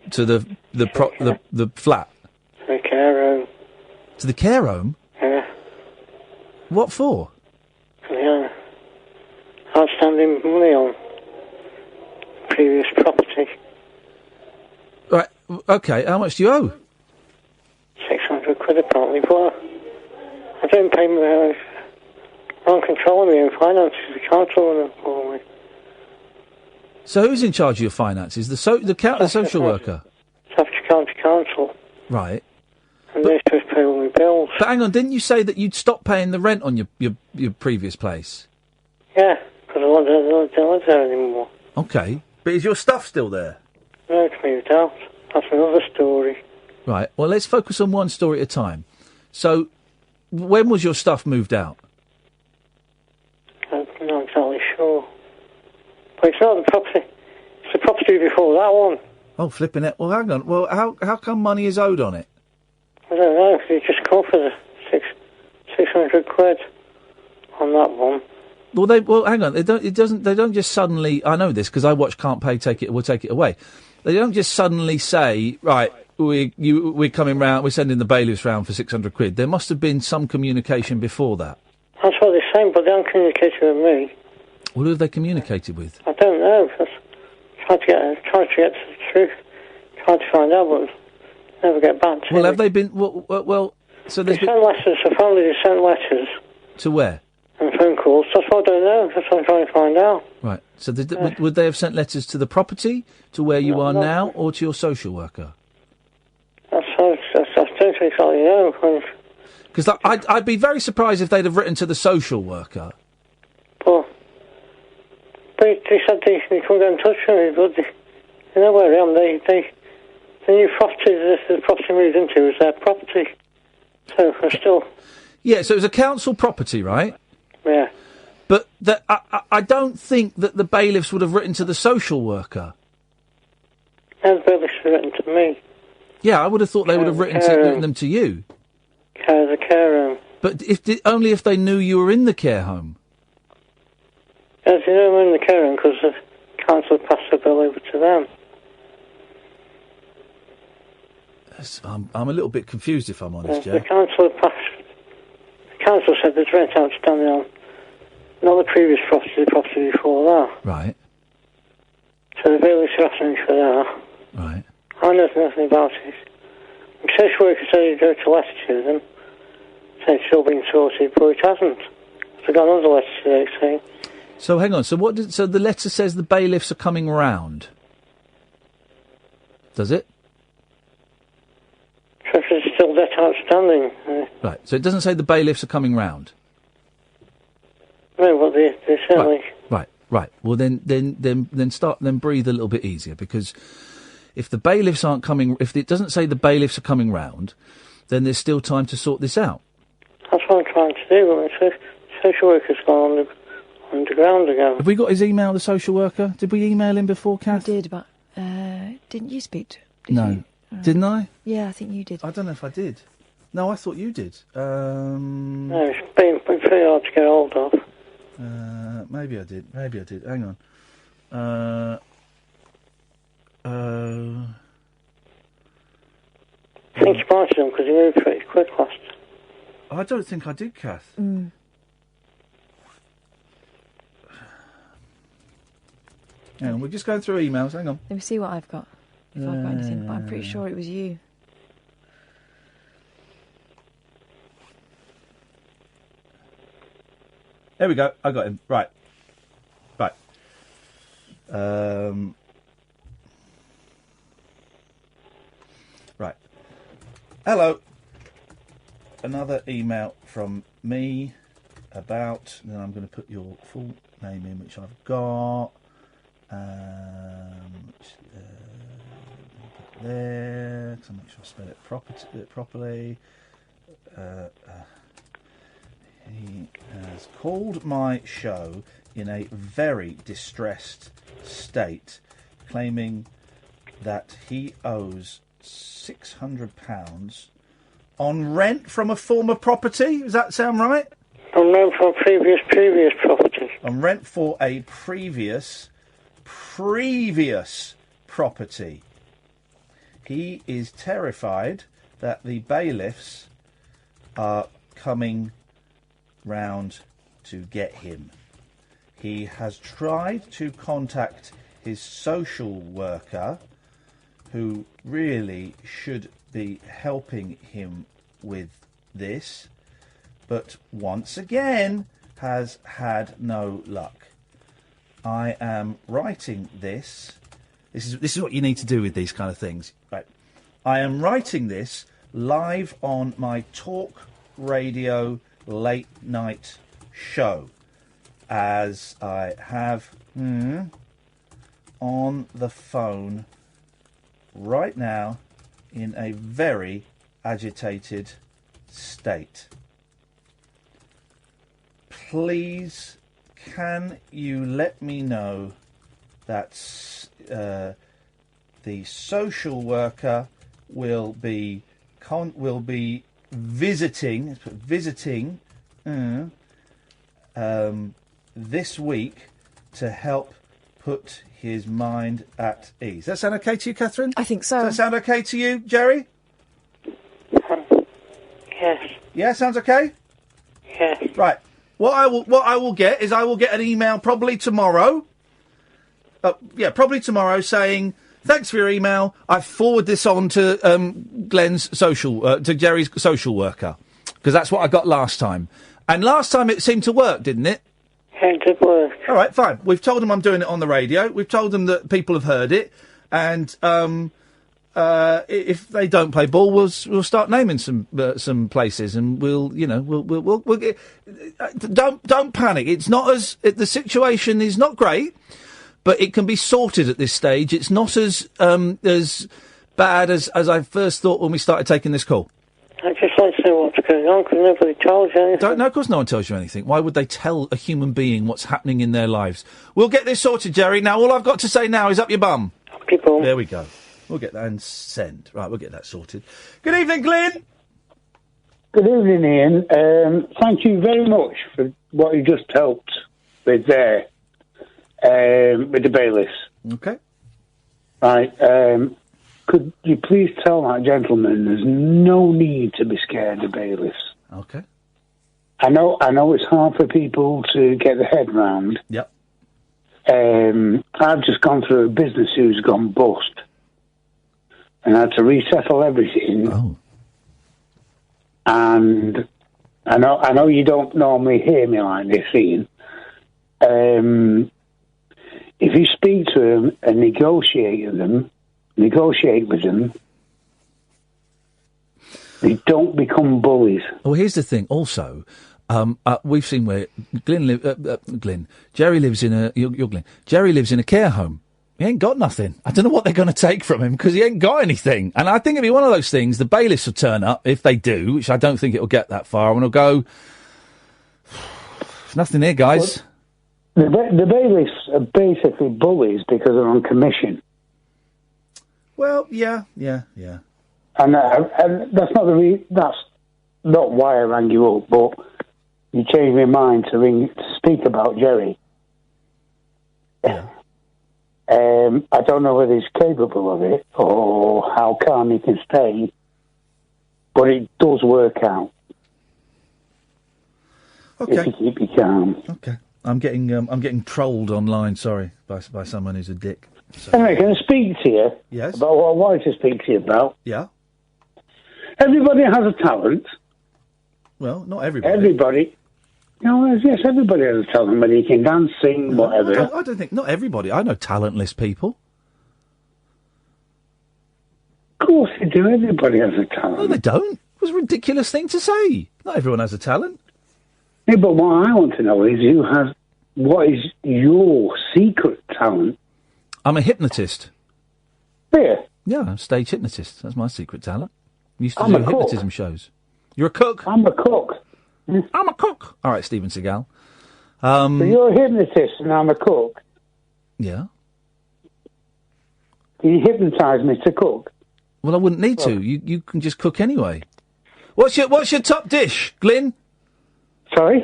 flat? To the care home. To the care home? Yeah. What for? Yeah. Outstanding money on previous property. Right, okay, how much do you owe? 600 quid apparently, but I don't pay my... I'm controlling my own finances. The council want to call me. So who's in charge of your finances? The social worker? Staffordshire County Council. Right. And they're supposed to pay all my bills. But hang on, didn't you say that you'd stop paying the rent on your previous place? Yeah, because I don't live there anymore. Okay. But is your stuff still there? No, it's moved out. That's another story. Right. Well, let's focus on one story at a time. So, when was your stuff moved out? I'm not exactly sure. But it's not the property. It's the property before that one. Oh, flipping it. Well, hang on. Well, how come money is owed on it? I don't know. They just called for the 600 quid on that one. Well, hang on. They don't just suddenly. I know this because I watch Can't Pay, we'll take it away. They don't just suddenly say, right, we're coming round, we're sending the bailiffs round for 600 quid. There must have been some communication before that. That's what they're saying, but they haven't communicated with me. Well, who have they communicated with? I don't know. Tried to get to the truth. Tried to find out, but never get back to me. Well, have they been... Well, so there's sent letters. Apparently they sent letters. To where? and phone calls. That's what I don't know. That's what I'm trying to find out. Right. So would they have sent letters to the property, to where you are now, or to your social worker? I don't exactly know. Because I'd be very surprised if they'd have written to the social worker. But they said they couldn't get in touch with me, but you know where I am. The new property the property moved into is their property. So I still... Yeah, so it was a council property, right? Yeah. But I don't think that the bailiffs would have written to the social worker. And the bailiffs have written to me. Yeah, I would have thought they would have written them to you. The care room. But only if they knew you were in the care home. As you know, I'm in the care room because the council passed the bill over to them. I'm a little bit confused, if I'm honest, The council said there's rent outstanding on not the previous property, the property before that. Right. So the bailiffs are asking me for that. Right. I know nothing about it. The social worker said he'd go to letter to them, saying it's still being sorted, but it hasn't. So I got another letter today saying... So hang on, so the letter says the bailiffs are coming round? Does it? So it's still debt outstanding. Right, so it doesn't say the bailiffs are coming round? No, but they certainly... Right. Well, then breathe a little bit easier, because if the bailiffs aren't coming, if it doesn't say the bailiffs are coming round, then there's still time to sort this out. That's what I'm trying to do, but the social worker's gone underground again. Have we got his email, the social worker? Did we email him before, Kath? I did, but didn't you speak to him? No. Didn't I? Yeah, I think you did. I don't know if I did. No, I thought you did. No, it's been pretty hard to get hold of. Maybe I did. Hang on. I think you might have done because he moved pretty quick last. I don't think I did, Kath. Hang on, we're just going through emails. Hang on. Let me see what I've got. If I've got anything, but I'm pretty sure it was you. There we go. I got him. Right. Right. Hello. Another email from me about... Then I'm going to put your full name in, which I've got. There, to make sure I spell it properly. He has called my show in a very distressed state, claiming that he owes £600 on rent from a former property. Does that sound right? On rent for a previous property. On rent for a previous property. He is terrified that the bailiffs are coming round to get him. He has tried to contact his social worker, who really should be helping him with this, but once again has had no luck. I am writing this. This is what you need to do with these kind of things. Right. I am writing this live on my talk radio late night show, as I have on the phone right now in a very agitated state. Please, can you let me know that the social worker will be visiting this week to help put his mind at ease. Does that sound okay to you, Catherine? I think so. Does that sound okay to you, Gerry? Yes. Yeah, sounds okay? Yes. Right. What I will get is an email probably tomorrow. Probably tomorrow saying, thanks for your email. I forward this on to to Gerry's social worker, because that's what I got last time. And last time it seemed to work, didn't it? It did work. All right, fine. We've told them I'm doing it on the radio. We've told them that people have heard it. And if they don't play ball, we'll start naming some places, and we'll get, don't panic. It's not the situation is not great, but it can be sorted at this stage. It's not as bad as I first thought when we started taking this call. I just like to know what's going on, because nobody told you anything. No, of course no one tells you anything. Why would they tell a human being what's happening in their lives? We'll get this sorted, Gerry. Now, all I've got to say now is up your bum. Up your bum. There we go. We'll get that and send. Right, we'll get that sorted. Good evening, Glyn. Good evening, Ian. Thank you very much for what you just helped with there, with the bailiffs. Okay. Right, could you please tell that gentleman there's no need to be scared of bailiffs? Okay. I know it's hard for people to get their head round. Yep. I've just gone through a business who's gone bust, and I had to resettle everything. Oh. And I know you don't normally hear me like this, Ian. If you speak to them and negotiate with them, they don't become bullies. Well, here's the thing. Also, we've seen where Gerry lives in a. You're Glenn. Gerry lives in a care home. He ain't got nothing. I don't know what they're going to take from him because he ain't got anything. And I think it'll be one of those things. The bailiffs will turn up if they do, which I don't think it'll get that far. And it'll go. There's nothing here, guys. Well, the bailiffs are basically bullies because they're on commission. Well, yeah. And that's that's not why I rang you up, but you changed my mind to speak about Gerry. Yeah. I don't know whether he's capable of it or how calm he can stay, but it does work out. Okay. If you keep you calm. Okay. I'm getting trolled online. Sorry, by someone who's a dick. So. Anyway, can I speak to you? Yes. About what I wanted to speak to you about? Yeah. Everybody has a talent. Well, not everybody. Everybody. Yes, everybody has a talent, whether you can dance, sing, whatever. I don't think, not everybody. I know talentless people. Of course they do. Everybody has a talent. No, they don't. It was a ridiculous thing to say. Not everyone has a talent. Yeah, but what I want to know is what is your secret talent? I'm a hypnotist. Yeah. Yeah, I'm a stage hypnotist. That's my secret talent. I used to I'm do a cook. hypnotism shows. You're a cook? I'm a cook. I'm a cook. All right, Steven Seagal. So you're a hypnotist and I'm a cook. Yeah. Can you hypnotise me to cook? Well, I wouldn't need to. You can just cook anyway. What's your top dish, Glyn? Sorry?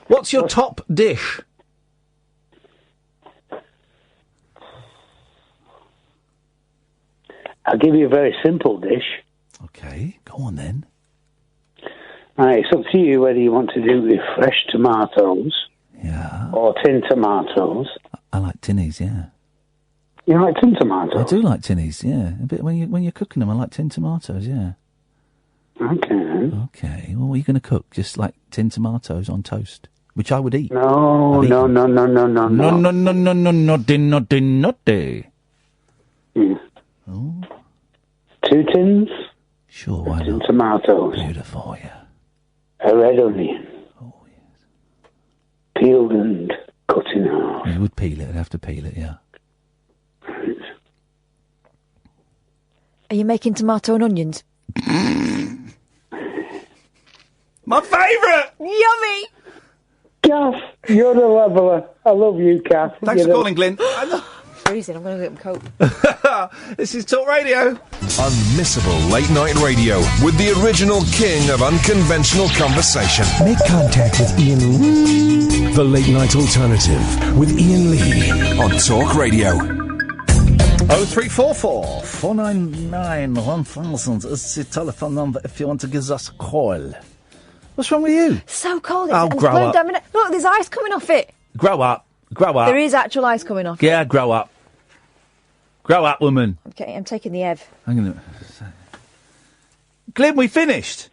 What's your top dish? I'll give you a very simple dish. Okay, go on then. Right, it's up to you whether you want to do it with fresh tomatoes. Yeah. Or tin tomatoes. I like tinnies, yeah. You like tin tomatoes? I do like tinnies, yeah. A bit when you're cooking them, I like tin tomatoes, yeah. Okay. Okay. Well, what are you going to cook? Just like tin tomatoes on toast, which I would eat. No. Naughty. Yeah. Oh. 2 tins. Sure, why tin not? Tomatoes. Beautiful, yeah. A red onion. Oh, yes. Peeled and cut in half. You would peel it. I'd have to peel it, yeah. Are you making tomato and onions? My favourite! Yummy! Kath, you're the leveller. I love you, Kath. Thanks for calling, Glyn. Freezing, I'm going to get them coat. This is Talk Radio. Unmissable late night radio with the original king of unconventional conversation. Make contact with Iain Lee. The Late Night Alternative with Iain Lee on Talk Radio. 0344 499 1000 is the telephone number if you want to give us a call. What's wrong with you? So cold. Oh, and grow up. Look, there's ice coming off it. Grow up. There is actual ice coming off. Yeah, grow up. Grow up, woman. Okay, I'm taking the Ev. I'm going to... Glyn, we finished.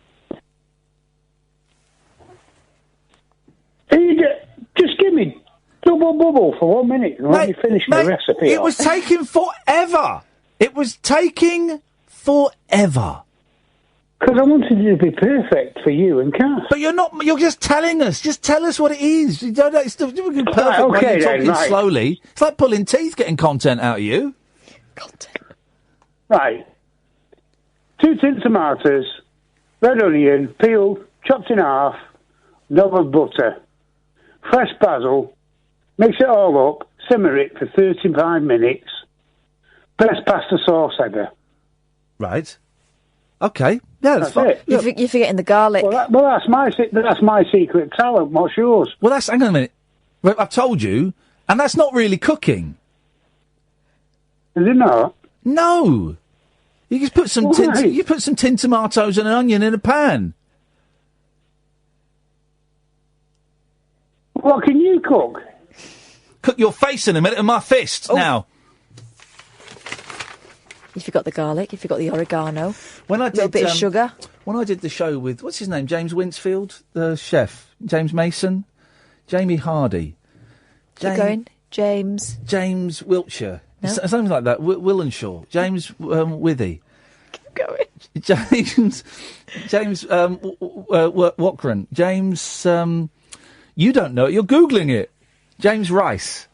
Just give me double bubble for 1 minute and let me finish my recipe. It was taking forever. It was taking forever. Because I wanted it to be perfect for you and Kath. But you're not. You're just telling us. Just tell us what it is. You don't know. It's perfect when you're talking slowly. It's like pulling teeth, getting content out of you. Right. 2 tin tomatoes, red onion, peeled, chopped in half, knob of butter, fresh basil. Mix it all up. Simmer it for 35 minutes. Best pasta sauce ever. Right. Okay. Yeah, that's fine. It. You're forgetting the garlic. Well, that's my secret talent. What's yours? Well, hang on a minute. I've told you, and that's not really cooking. Is it not? No. You just put some tin tomatoes and an onion in a pan. What can you cook? Cook your face in a minute and my fist now. You forgot the garlic. You forgot the oregano. When I a little bit of sugar. When I did the show with what's his name, James Winsfield, the chef, James Mason, Jamie Hardy, Keep going, James Wiltshire, No? something like that. Willenshaw, James Withy. Keep going. James Watcron, James. You don't know it. You're googling it. James Rice,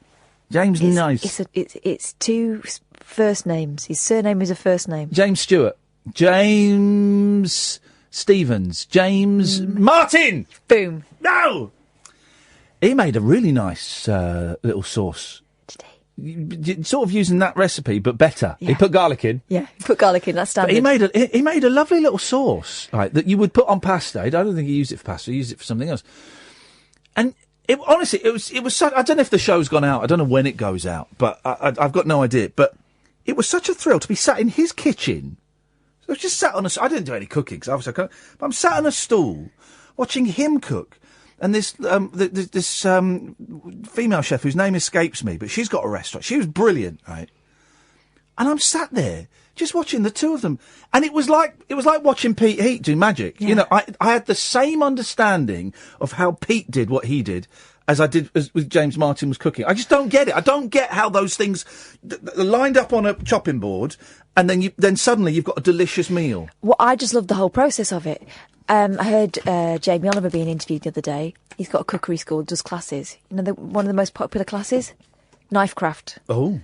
James Nice. It's 2 first names. His surname is a first name. James Stewart, James Stevens, James Martin. Boom. No. He made a really nice little sauce. Sort of using that recipe, but better. Yeah. He put garlic in. Yeah, put garlic in. That's standard. But he made a lovely little sauce, right, that you would put on pasta. I don't think he used it for pasta. He used it for something else. And honestly, it was such, I don't know if the show's gone out. I don't know when it goes out, but I've got no idea. But it was such a thrill to be sat in his kitchen. I was just sat on I didn't do any cooking, because obviously I can't. But I'm sat on a stool watching him cook. And this female chef whose name escapes me, but she's got a restaurant. She was brilliant, right? And I'm sat there just watching the two of them, and it was like watching Pete Heat do magic. Yeah. You know, I had the same understanding of how Pete did what he did as I did with James Martin was cooking. I just don't get it. I don't get how those things lined up on a chopping board, and then suddenly you've got a delicious meal. Well, I just love the whole process of it. I heard Jamie Oliver being interviewed the other day. He's got a cookery school, does classes. You know, one of the most popular classes? Knife craft. Oh.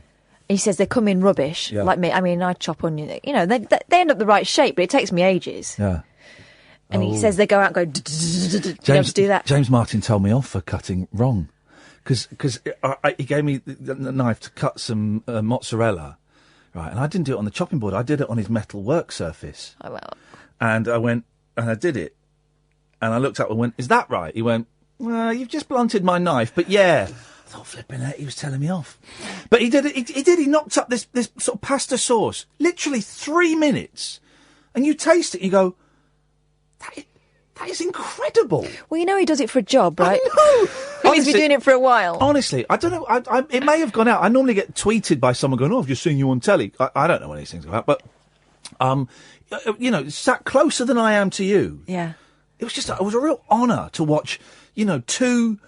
He says they come in rubbish, like me. I mean, I chop onion. You know, they end up the right shape, but it takes me ages. Yeah. And he says they go out and go, James, do that. James Martin told me off for cutting wrong. Because he gave me the knife to cut some mozzarella, right, and I didn't do it on the chopping board. I did it on his metal work surface. Oh, well. And I went, and I did it. And I looked up and went, is that right? He went, well, you've just blunted my knife, but yeah. I thought, flipping it, he was telling me off. But he did it, he knocked up this sort of pasta sauce, literally 3 minutes. And you taste it and you go, that is incredible. Well, you know he does it for a job, right? I know. He's been doing it for a while. Honestly, I don't know. It may have gone out. I normally get tweeted by someone going, I've just seen you on telly. I don't know when these things go out, but, you know, sat closer than I am to you. Yeah. It was a real honour to watch, you know, two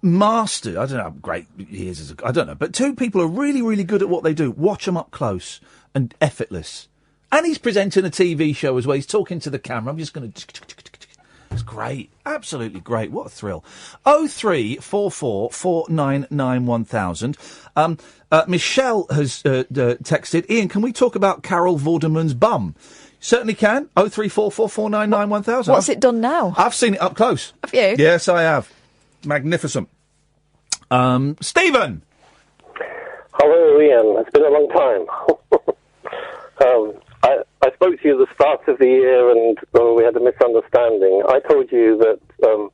masters. I don't know how great he is I don't know, but two people are really, really good at what they do. Watch them up close and effortless. And he's presenting a TV show as well. He's talking to the camera. I'm just going to... It's great. Absolutely great. What a thrill. 0344 499 1000. Michelle has texted, Ian, can we talk about Carol Vorderman's bum? Certainly can. 0344 499 1000. What's it done now? I've seen it up close. Have you? Yes, I have. Magnificent. Stephen! Hello, Ian. It's been a long time. I spoke to you at the start of the year and we had a misunderstanding. I told you that there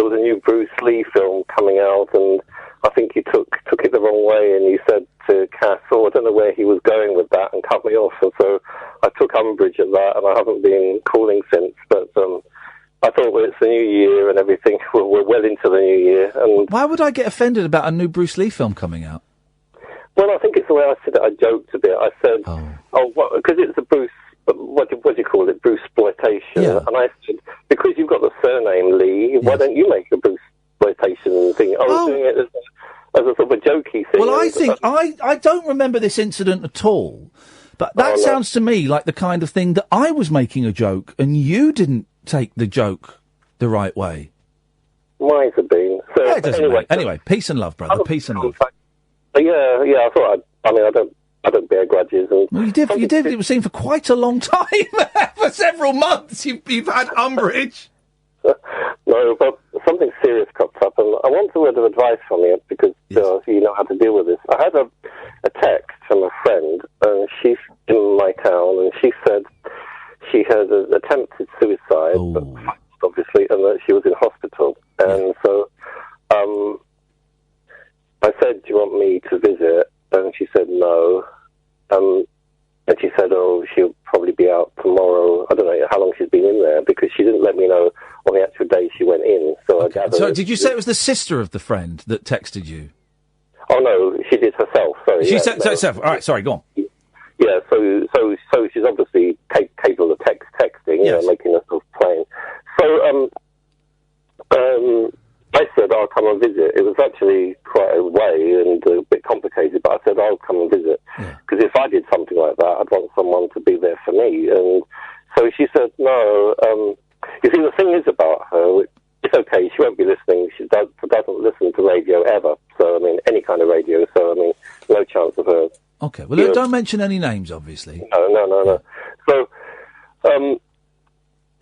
was a new Bruce Lee film coming out and I think you took it the wrong way and you said to Kath, I don't know where he was going with that and cut me off. And so I took umbrage at that and I haven't been calling since. But I thought, well, it's the new year and everything. We're well into the new year. And why would I get offended about a new Bruce Lee film coming out? Well, I think it's the way I said it. I joked a bit. I said, because it's a Bruce, what do you call it, Bruce exploitation. Yeah. And I said, because you've got the surname Lee, why don't you make a Bruce exploitation thing. I was doing it as a sort of a jokey thing. Well, I think I don't remember this incident at all, but that sounds to me like the kind of thing that I was making a joke and you didn't take the joke the right way. Might have been. So, Yeah, it doesn't matter. Anyway, peace and love, brother. Peace and love. Yeah. I thought. I don't bear grudges. And well, you did. It was seen for quite a long time. For several months, you've had umbrage. No, but something serious cropped up, and I want a word of advice from you because you know how to deal with this. I had a text from a friend, and she's in my town, and she said she had attempted suicide, but obviously, and that she was in hospital. And so I said, "Do you want me to visit?" And she said no. And she said, she'll probably be out tomorrow. I don't know how long she's been in there because she didn't let me know on the actual day she went in. So I gathered. So did you say it was the sister of the friend that texted you? Oh no, she did herself. Sorry, She said herself. All right, sorry, go on. Yeah, so she's obviously capable of texting, you know, making herself plain. So I said I'll come and visit. It was actually quite a way and a bit complicated, but I said I'll come and visit because if I did something like that, I'd want someone to be there for me. And so she said no. You see, the thing is about her, it's okay. She won't be listening. She doesn't listen to radio ever. So I mean, any kind of radio. So I mean, no chance of her. Okay. Well, don't mention any names, obviously. No. So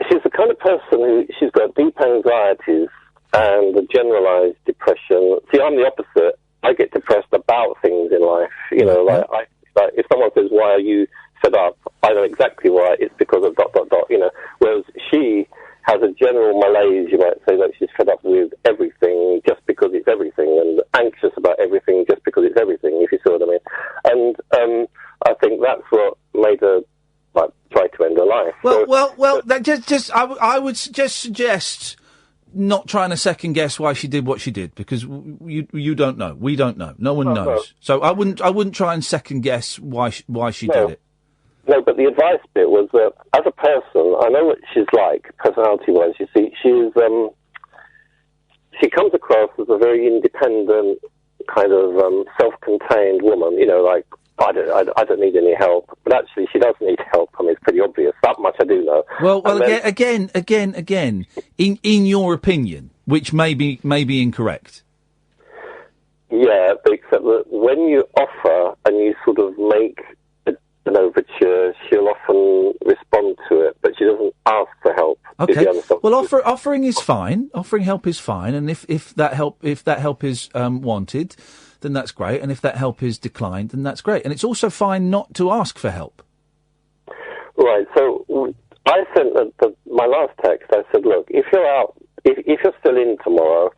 she's the kind of person who she's got deep anxieties and a generalised depression. See, I'm the opposite. I get depressed about things in life. You know, like if someone says, "Why are you fed up?" I know exactly why. It's because of ... You know, whereas she has a general malaise. You might say that she's fed up with everything just because it's everything, and anxious about everything just because it's everything. If you see what I mean. And I think that's what made her try to end her life. Well. That I would just suggest not trying to second guess why she did what she did because you don't know. We don't know. No one knows. No. So I wouldn't try and second guess why she did it. No, but the advice bit was that as a person, I know what she's like personality-wise. You see, she comes across as a very independent, kind of self-contained woman. You know, like I don't need any help, but actually she does need help. I mean, it's pretty obvious. That much I do know. Well, again. In your opinion, which may be incorrect. Yeah, but except that when you offer and you sort of make an overture, she'll often respond to it, but she doesn't ask for help. Okay. Well, offering is fine. Offering help is fine, and if that help is wanted, then that's great. And if that help is declined, then that's great. And it's also fine not to ask for help. Right. So I sent my last text. I said, look, if you're out, if you're still in tomorrow,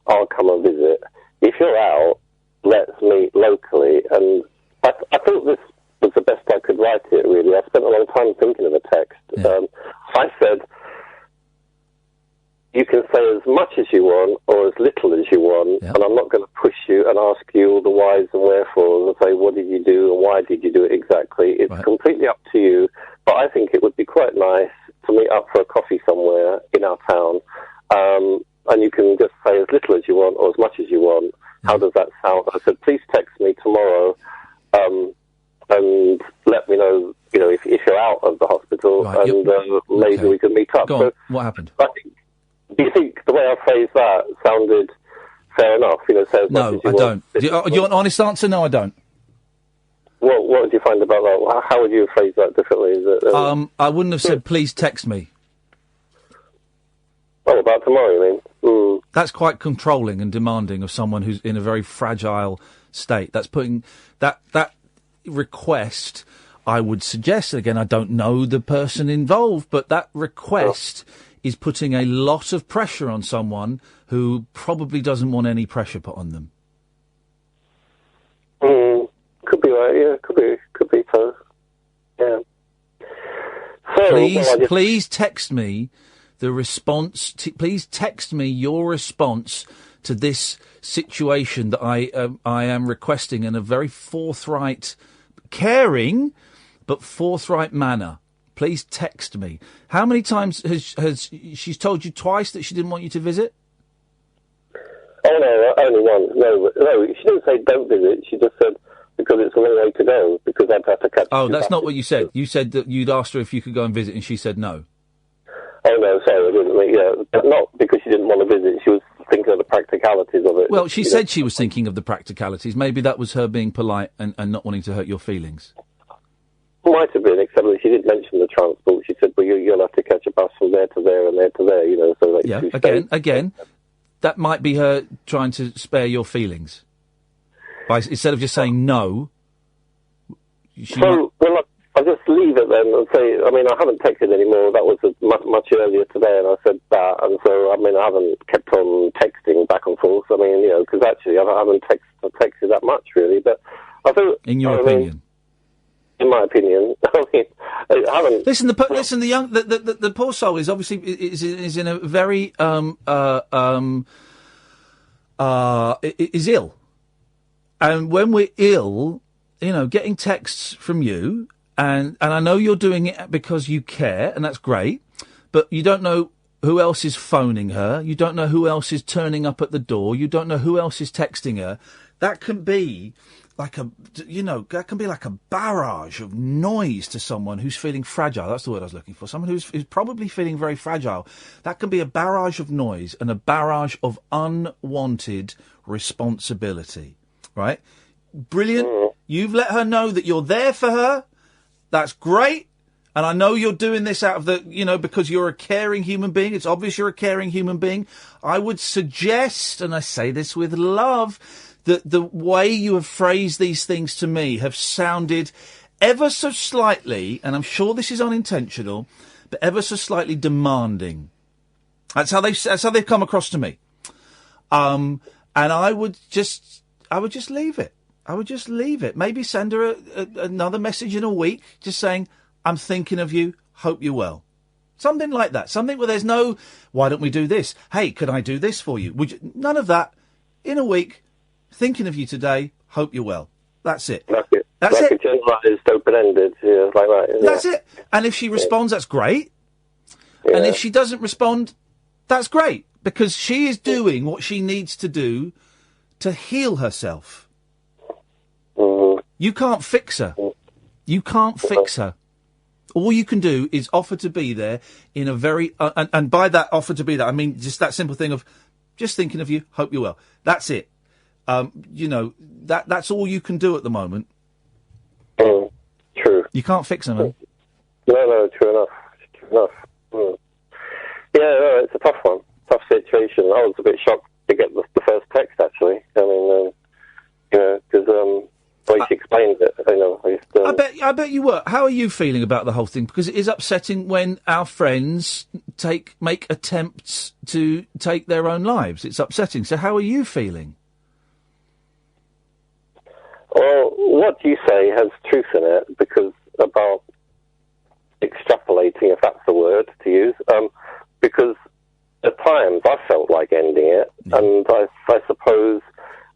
I'll come and visit. If you're out, let's meet locally. And I thought this was the best I could write it, really. I spent a long time thinking of a text. Yeah. I said, you can say as much as you want or as little as you want, and I'm not going to push you and ask you all the whys and wherefores and say, what did you do and why did you do it exactly? It's completely up to you, but I think it would be quite nice to meet up for a coffee somewhere in our town, and you can just say as little as you want or as much as you want. How does that sound? I said, please text me tomorrow and let me know, you know, if you're out of the hospital, maybe we can meet up. Go on. What happened? Do you think the way I phrased that sounded fair enough? You know, no, I don't. Do you want an honest answer? No, I don't. What did you find about that? How would you have phrased that differently? Is it, I wouldn't have said, please text me. Oh, about tomorrow, you mean? Mm. That's quite controlling and demanding of someone who's in a very fragile state. That's putting that request, I would suggest, again, I don't know the person involved, but that request is putting a lot of pressure on someone who probably doesn't want any pressure put on them. Could be right, yeah, could be so. Yeah. So, please text me the response. Please text me your response to this situation that I am requesting in a very forthright, caring, but forthright manner. Please text me. How many times has she's told you twice that she didn't want you to visit? Oh, no, only once. No, she didn't say don't visit. She just said because it's a long way to go, because I'd have to catch Oh, you that's back. not what you said. You said that you'd asked her if you could go and visit, and she said no. Oh, no, sorry, I didn't mean, yeah. Not because she didn't want to visit. She was thinking of the practicalities of it. Well, she said she was thinking of the practicalities. Maybe that was her being polite and not wanting to hurt your feelings. Might have been, except that she did mention the transport. She said, well, you'll have to catch a bus from there to there and there to there, you know, so like... Yeah, again, that might be her trying to spare your feelings. Instead of just saying no... Well, I'll just leave it then and say, I mean, I haven't texted anymore. That was much earlier today, and I said that, and so, I mean, I haven't kept on texting back and forth. I mean, you know, because actually I haven't texted that much, really, but I thought... In your opinion? In my opinion, I mean, I haven't... Listen, the poor soul is obviously is in a very is ill, and when we're ill, you know, getting texts from you, and I know you're doing it because you care, and that's great, but you don't know who else is phoning her, you don't know who else is turning up at the door, you don't know who else is texting her. That can be like that can be like a barrage of noise to someone who's feeling fragile. That's the word I was looking for. Someone who's probably feeling very fragile. That can be a barrage of noise and a barrage of unwanted responsibility. Right? Brilliant. You've let her know that you're there for her. That's great. And I know you're doing this out of because you're a caring human being. It's obvious you're a caring human being. I would suggest, and I say this with love, that the way you have phrased these things to me have sounded ever so slightly, and I'm sure this is unintentional, but ever so slightly demanding. That's how they've come across to me. And I would just leave it. I would just leave it. Maybe send her another message in a week, just saying, I'm thinking of you, hope you're well. Something like that. Something where there's no, why don't we do this? Hey, could I do this for you? None of that. In a week, thinking of you today, hope you're well. That's it. That's it. A generalised, open-ended, like that. That's it. And if she responds, that's great. Yeah. And if she doesn't respond, that's great. Because she is doing what she needs to do to heal herself. Mm-hmm. You can't fix her. You can't fix her. All you can do is offer to be there in a very... and by that offer to be there, I mean just that simple thing of just thinking of you, hope you're well. That's it. That's all you can do at the moment. True. You can't fix her, man. No, true enough. Mm. Yeah, no, it's a tough one. Tough situation. I was a bit shocked to get the first text, actually. I mean, because the way she explained it, I bet you were. How are you feeling about the whole thing? Because it is upsetting when our friends make attempts to take their own lives. It's upsetting. So how are you feeling? Well, what you say has truth in it, because about extrapolating, if that's the word to use, because at times I felt like ending it, and I suppose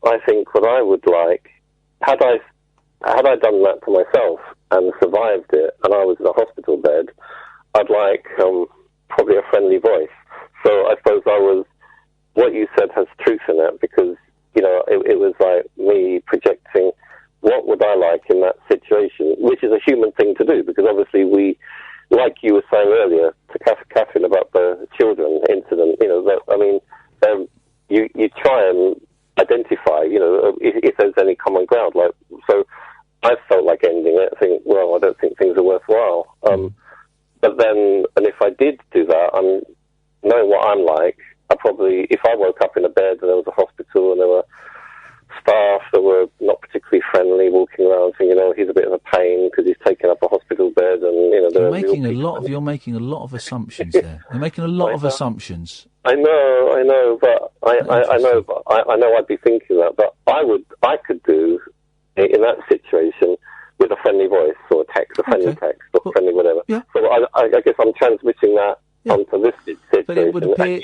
I think what I would like, had I done that to myself and survived it, and I was in a hospital bed, I'd like probably a friendly voice. So I suppose what you said has truth in it, because it was like me projecting what would I like in that situation, which is a human thing to do, because obviously we, like you were saying earlier to Catherine about the children incident, you try and identify, if there's any common ground. Like, so I felt like ending it. I think, well, I don't think things are worthwhile. But then, and if I did do that, knowing what I'm like, I probably, if I woke up in a bed and there was a hospital and there were staff that were not particularly friendly walking around saying, he's a bit of a pain because he's taken up a hospital bed, and you're making a lot of assumptions there. You're making a lot of assumptions. I know, but I know I'd be thinking that, but I could do in that situation with a friendly voice or a friendly text or friendly whatever. Yeah. So I guess I'm transmitting that onto this situation. But it would appear...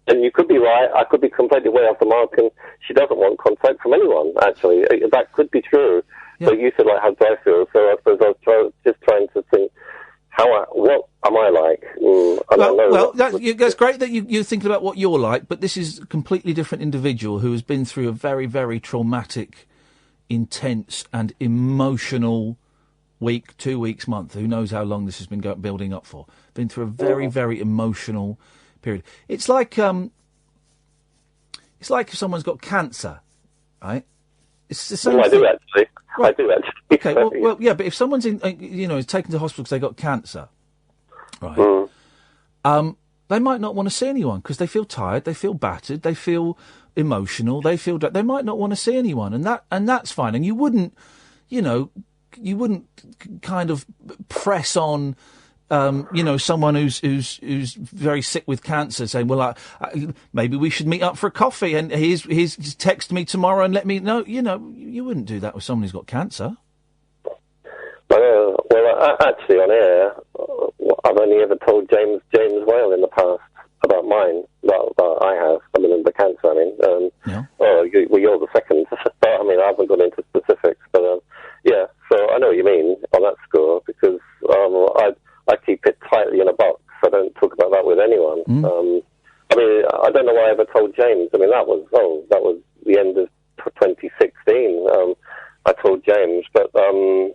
And you could be right, I could be completely way off the mark, and she doesn't want contact from anyone, actually. That could be true. Yeah. But you said, how do I feel? So I suppose I was just trying to think, what am I like? I don't know. Well, that's great that you're thinking about what you're like, but this is a completely different individual who has been through a very, very traumatic, intense and emotional week, 2 weeks, month. Who knows how long this has been building up for. Been through a very, very emotional period. It's like if someone's got cancer, right? It's the same I thing. do actually. Right. I do actually. Okay, well, yeah, but if someone's is taken to hospital because they got cancer, right? They might not want to see anyone because they feel tired, they feel battered, they feel emotional, they might not want to see anyone, and that's fine. And you wouldn't kind of press on. Someone who's very sick with cancer, saying, "Well, maybe we should meet up for a coffee." And he's text me tomorrow and let me know. You wouldn't do that with someone who's got cancer. Well, actually, on air, I've only ever told James Whale in the past about mine. Well, I have. I mean, the cancer. I mean, you're the second. I mean, I haven't gone into specifics, but yeah. So I know what you mean on that score because I keep it tightly in a box. I don't talk about that with anyone. I mean, I don't know why I ever told James. I mean, that was the end of 2016. I told James, but I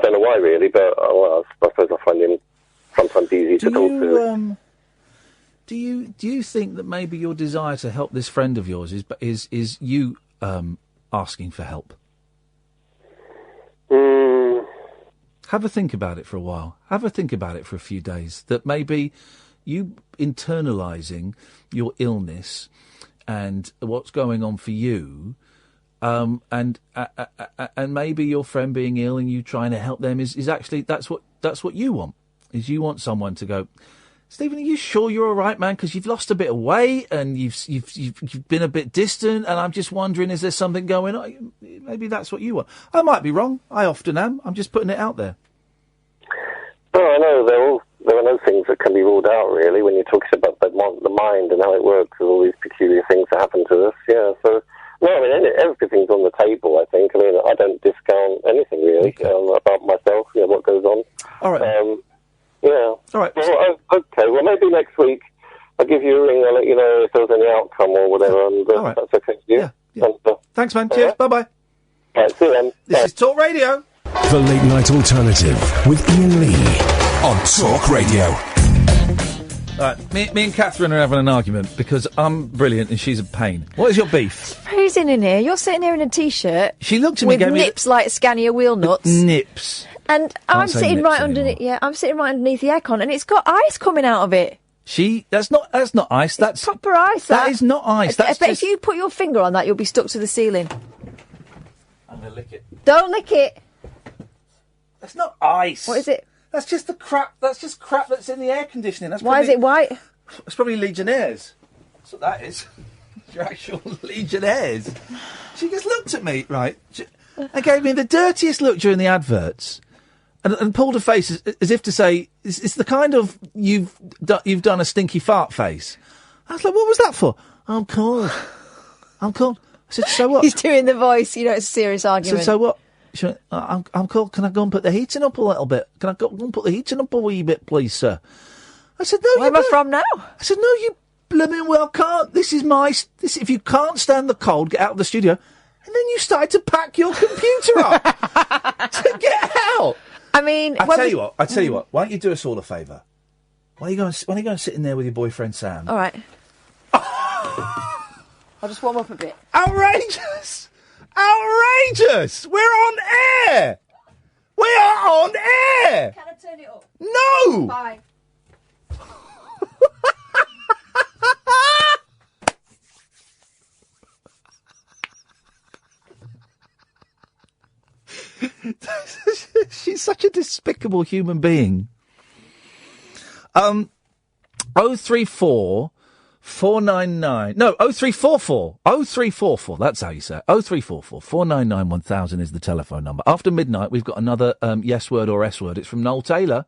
don't know why really. But I suppose I find him sometimes easy to talk to. Do you think that maybe your desire to help this friend of yours is you asking for help? Have a think about it for a while. Have a think about it for a few days. That maybe you internalising your illness and what's going on for you, and maybe your friend being ill and you trying to help them is actually that's what you want. Is you want someone to go, Stephen, are you sure you're all right, man? Because you've lost a bit of weight and you've been a bit distant, and I'm just wondering, is there something going on? Maybe that's what you want. I might be wrong. I often am. I'm just putting it out there. Well, I know there are no things that can be ruled out, really, when you're talking about the mind and how it works with all these peculiar things that happen to us. Yeah, so, no, I mean, everything's on the table, I think. I mean, I don't discount anything, really, about myself, what goes on. All right. Yeah. All right. Well, okay. Well, maybe next week I'll give you a ring. I'll let you know if there's any outcome or whatever. And all right. That's okay with you. Yeah. Thanks, man. Cheers. Right. Bye-bye. All right. See you then. This is Talk Radio. The Late Night Alternative with Iain Lee on Talk Radio. All right. Me and Catherine are having an argument because I'm brilliant and she's a pain. What is your beef? It's freezing in here. You're sitting here in a T-shirt. She looked at me with nips like Scania wheel nuts. Nips. And I'm sitting right underneath. Yeah, I'm sitting right underneath the aircon, and it's got ice coming out of it. That's not ice. That's proper ice. That is not ice. I bet if you put your finger on that, you'll be stuck to the ceiling. I'm gonna lick it. Don't lick it. That's not ice. What is it? That's just the crap. That's just crap that's in the air conditioning. Why is it white? It's probably Legionnaires. That's what that is. Your actual Legionnaires. She just looked at me, right, and gave me the dirtiest look during the adverts. And pulled a face as if to say, it's the kind of, you've done a stinky fart face. I was like, what was that for? I'm cold. I said, so what? He's doing the voice, it's a serious argument. I said, so what? She went, I'm cold. Can I go and put the heating up a little bit? Can I go and put the heating up a wee bit, please, sir? I said, no. Where am I from now? I said, no, you blooming well can't. If you can't stand the cold, get out of the studio. And then you started to pack your computer up to get out. I mean, I tell you what. Why don't you do us all a favour? Why don't you go and sit in there with your boyfriend Sam? All right. I'll just warm up a bit. Outrageous! Outrageous! We're on air. We are on air. Can I turn it up? No. Bye. She's such a despicable human being. 034 499. No, 0344. 0344. That's how you say it. 0344 499 1000 is the telephone number. After midnight, we've got another yes word or S word. It's from Noel Taylor.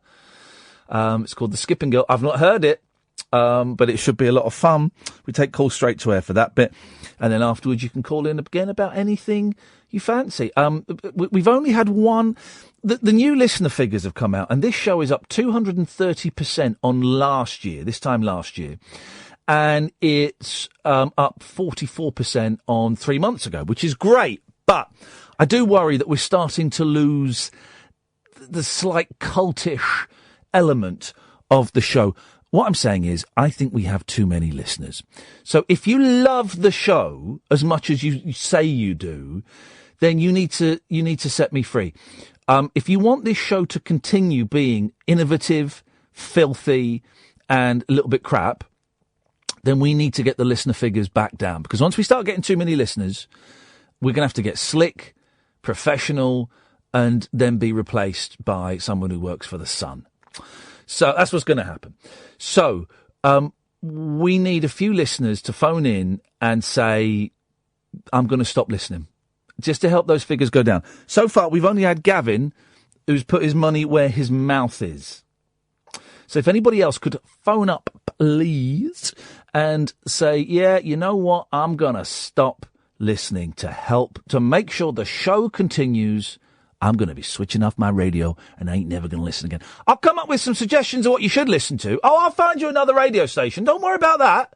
It's called The Skipping Girl. I've not heard it. but it should be a lot of fun. We take calls straight to air for that bit. And then afterwards you can call in again about anything you fancy. We've only had one. The new listener figures have come out, and this show is up 230% on last year, this time last year. And it's up 44% on 3 months ago, which is great. But I do worry that we're starting to lose the slight cultish element of the show. What I'm saying is, I think we have too many listeners. So if you love the show as much as you say you do, then you need to set me free. If you want this show to continue being innovative, filthy, and a little bit crap, then we need to get the listener figures back down. Because once we start getting too many listeners, we're going to have to get slick, professional, and then be replaced by someone who works for the Sun. So that's what's going to happen. So we need a few listeners to phone in and say, I'm going to stop listening, just to help those figures go down. So far, we've only had Gavin, who's put his money where his mouth is. So if anybody else could phone up, please, and say, yeah, you know what, I'm going to stop listening to help, to make sure the show continues. I'm going to be switching off my radio and I ain't never going to listen again. I'll come up with some suggestions of what you should listen to. Oh, I'll find you another radio station. Don't worry about that.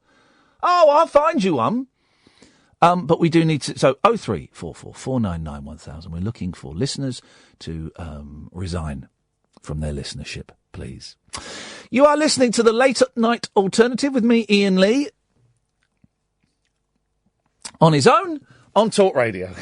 Oh, I'll find you one. But we do need to... So, 0344 499 1000. We're looking for listeners to resign from their listenership, please. You are listening to the Late Night Alternative with me, Iain Lee. On his own, on Talk Radio.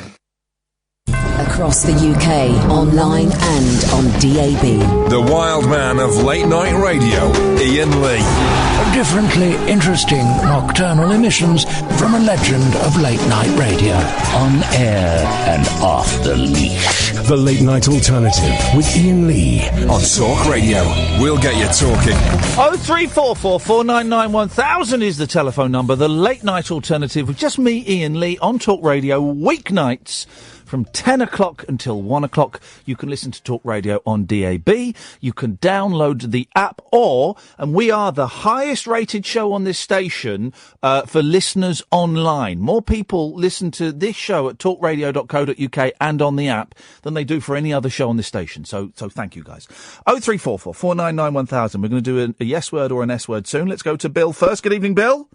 Across the UK, online and on DAB. The wild man of late night radio, Iain Lee. Differently interesting nocturnal emissions from a legend of late night radio. On air and off the leash. The Late Night Alternative with Iain Lee. On Talk Radio. We'll get you talking. 0344 499 1000 is the telephone number. The Late Night Alternative with just me, Iain Lee, on Talk Radio, weeknights. From 10 o'clock until 1 o'clock, you can listen to Talk Radio on DAB. You can download the app and we are the highest rated show on this station for listeners online. More people listen to this show at talkradio.co.uk and on the app than they do for any other show on this station. So thank you, guys. 0344 499 1000. We're going to do a yes word or an S word soon. Let's go to Bill first. Good evening, Bill.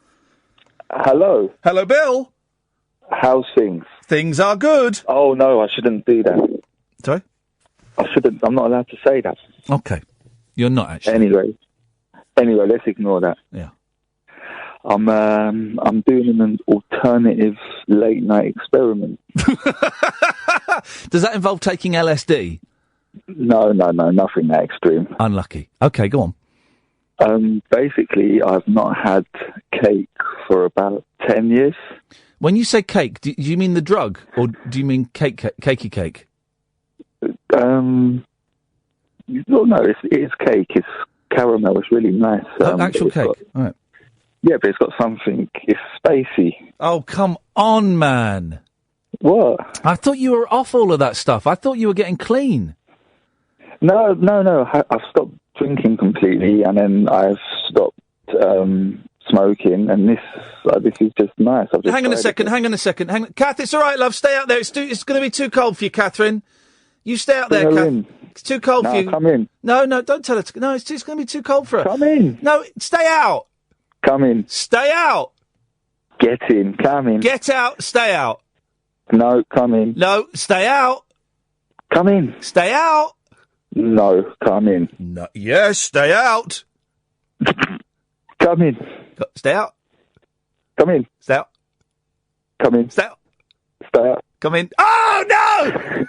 Hello. Hello, Bill. How's things? Things are good. Oh, no, I shouldn't do that. Sorry? I'm not allowed to say that. Okay. You're not, actually. Anyway, let's ignore that. Yeah. I'm doing an alternative late night experiment. Does that involve taking LSD? No, nothing that extreme. Unlucky. Okay, go on. Basically, I've not had cake for about 10 years. When you say cake, do you mean the drug, or do you mean cakey cake? No, it's cake. It's caramel. It's really nice. Actual cake. All right. Yeah, but it's got something. It's spacey. Oh, come on, man. What? I thought you were off all of that stuff. I thought you were getting clean. No. I've stopped drinking completely, and then I've stopped smoking, and this is just nice. Hang on a second. Kath, it's all right, love. Stay out there. It's going to be too cold for you, Catherine. You stay out there, Kath. It's too cold for you. Come in. No, don't tell her. No, it's going to be too cold for her. Come in. No, stay out. Come in. Stay out. Get in. Come in. Get out. Stay out. No, come in. No, stay out. Come in. Stay out. No, come in. No, yes, stay out. Come in. Stay out. Come in. Stay out. Come in. Stay out. Stay out. Come in. Oh, no!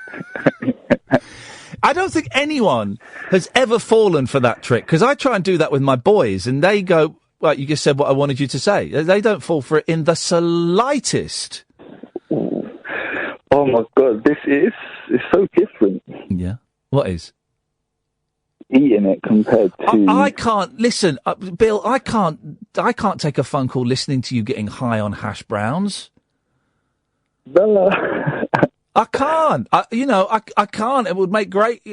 I don't think anyone has ever fallen for that trick, because I try and do that with my boys, and they go, well, you just said what I wanted you to say. They don't fall for it in the slightest. Oh, my God. It's so different. Yeah. What is? Eating it compared to... I can't... Listen, Bill, I can't take a phone call listening to you getting high on hash browns. I can't. I can't. It would make great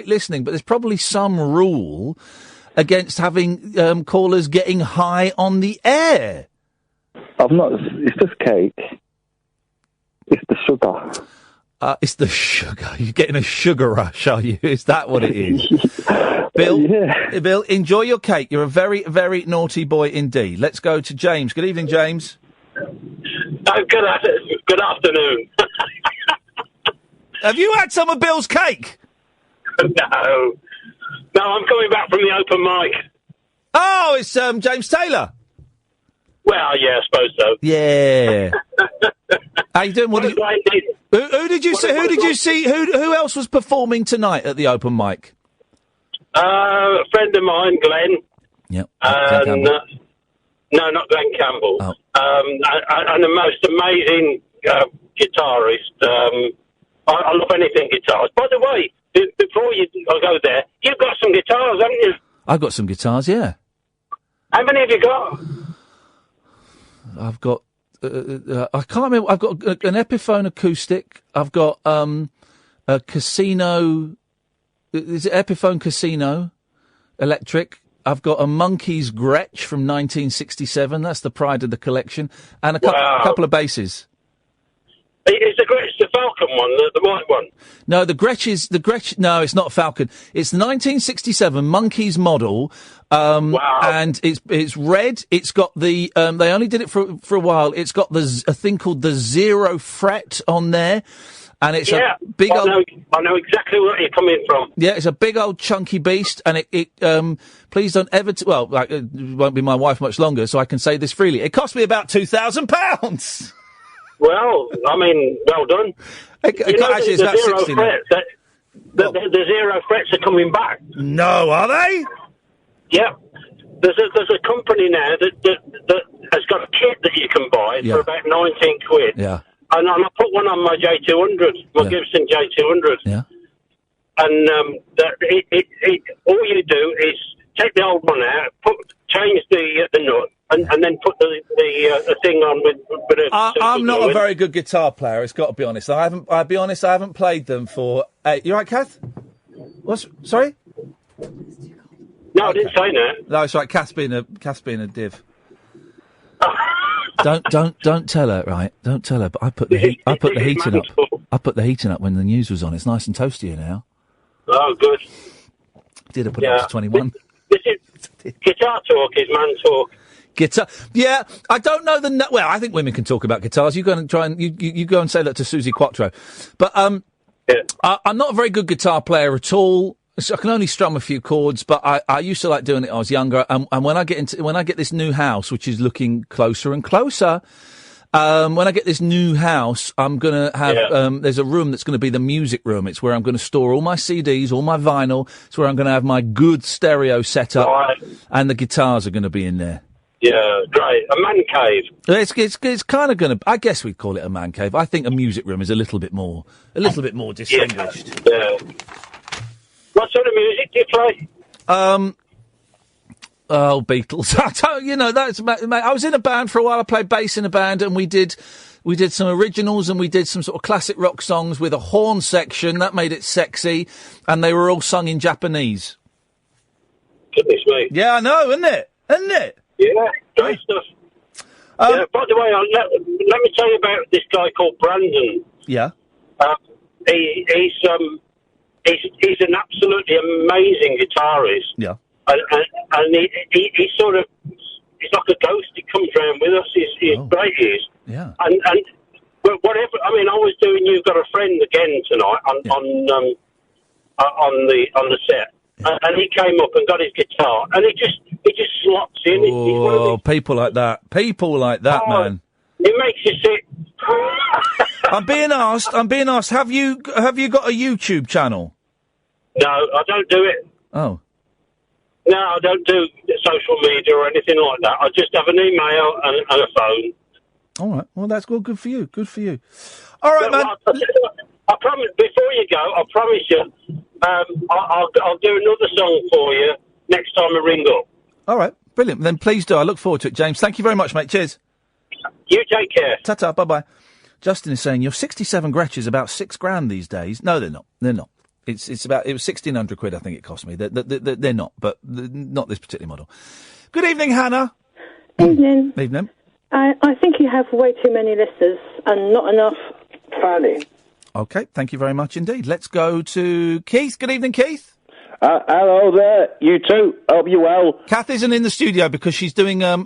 listening, but there's probably some rule against having callers getting high on the air. I've not. It's just cake. It's the sugar. It's the sugar. You're getting a sugar rush, are you? Is that what it is? Bill, Bill, enjoy your cake. You're a very, very naughty boy indeed. Let's go to James. Good evening, James. Good afternoon. Have you had some of Bill's cake? No, I'm coming back from the open mic. Oh, it's James Taylor. Well, yeah, I suppose so. Yeah. How you doing? Who did you see? Who did you see? Who else was performing tonight at the open mic? A friend of mine, Glenn. Yep. No, not Glenn Campbell. Oh. And the most amazing guitarist. I love anything guitars. By the way, before I go there, you've got some guitars, haven't you? I've got some guitars, yeah. How many have you got? I've got. I can't remember. I've got an Epiphone acoustic. I've got a Casino. Is it Epiphone Casino electric? I've got a Monkeys Gretsch from 1967. That's the pride of the collection, and a couple of basses. Is the Gretsch the Falcon one, the white one? No, the Gretsch. No, it's not Falcon. It's the 1967 Monkeys model. And it's red. It's got the. They only did it for a while. It's got a thing called the Zero Fret on there, and it's a big old. I know exactly where you're coming from. Yeah, it's a big old chunky beast, and it please don't ever. It won't be my wife much longer, so I can say this freely. It cost me about £2,000. Well, I mean, well done. It's about 60 now. The Zero Frets are coming back. No, are they? Yeah. There's a company now that has got a kit that you can buy for about 19 quid. Yeah. And I put one on my J200, my Gibson J200. Yeah. And all you do is take the old one out, change the nut, and then put the thing on with a... I'm not a very good guitar player, it's got to be honest. I'll be honest, I haven't played them for... you right, Kath? Sorry? No, I didn't say that. No, it's right, Kath's being a div. Don't tell her, right? Don't tell her, but I put the heating up. I put the heating up when the news was on. It's nice and toasty here now. Oh, good. Did I put it up to 21? This is guitar talk is man talk. Guitar, yeah. I don't know well, I think women can talk about guitars. You go and try and you go and say that to Susie Quattro, but I'm not a very good guitar player at all. So I can only strum a few chords, but I used to like doing it when I was younger. And when I get this new house, which is looking closer and closer, when I get this new house, I'm gonna have there's a room that's going to be the music room. It's where I'm going to store all my CDs, all my vinyl. It's where I'm going to have my good stereo setup, and the guitars are going to be in there. Yeah, great. A man cave. It's kind of going to. I guess we'd call it a man cave. I think a music room is a little bit more distinguished. Yeah. What sort of music do you play? Beatles. That's I was in a band for a while. I played bass in a band, and we did some originals, and we did some sort of classic rock songs with a horn section that made it sexy, and they were all sung in Japanese. Goodness me! Yeah, I know, isn't it? Yeah, great stuff. Yeah, by the way, let me tell you about this guy called Brandon. Yeah. He's an absolutely amazing guitarist. Yeah. And he sort of, he's like a ghost. He comes round with us. He's great. He is. Yeah. And whatever. I mean, I was doing You've Got a Friend again tonight on the set, and he came up and got his guitar, and he just slots in. Oh, people like that, man. It makes you sick. I'm being asked. Have you got a YouTube channel? No, I don't do it. Oh. No, I don't do social media or anything like that. I just have an email and a phone. All right. Well, that's good for you. All right, man. I promise. Before you go, I promise you, I'll do another song for you next time I ring up. All right. Brilliant. Then please do. I look forward to it, James. Thank you very much, mate. Cheers. You take care. Ta-ta. Bye-bye. Justin is saying your 67 Gretsch is about £6,000 these days. No, they're not. It was £1,600, I think it cost me. They're not, but not this particular model. Good evening, Hannah. Evening. Evening. I think you have way too many listeners and not enough planning. Okay, thank you very much indeed. Let's go to Keith. Good evening, Keith. Hello there, you two. Hope you're well. Kath isn't in the studio because she's doing a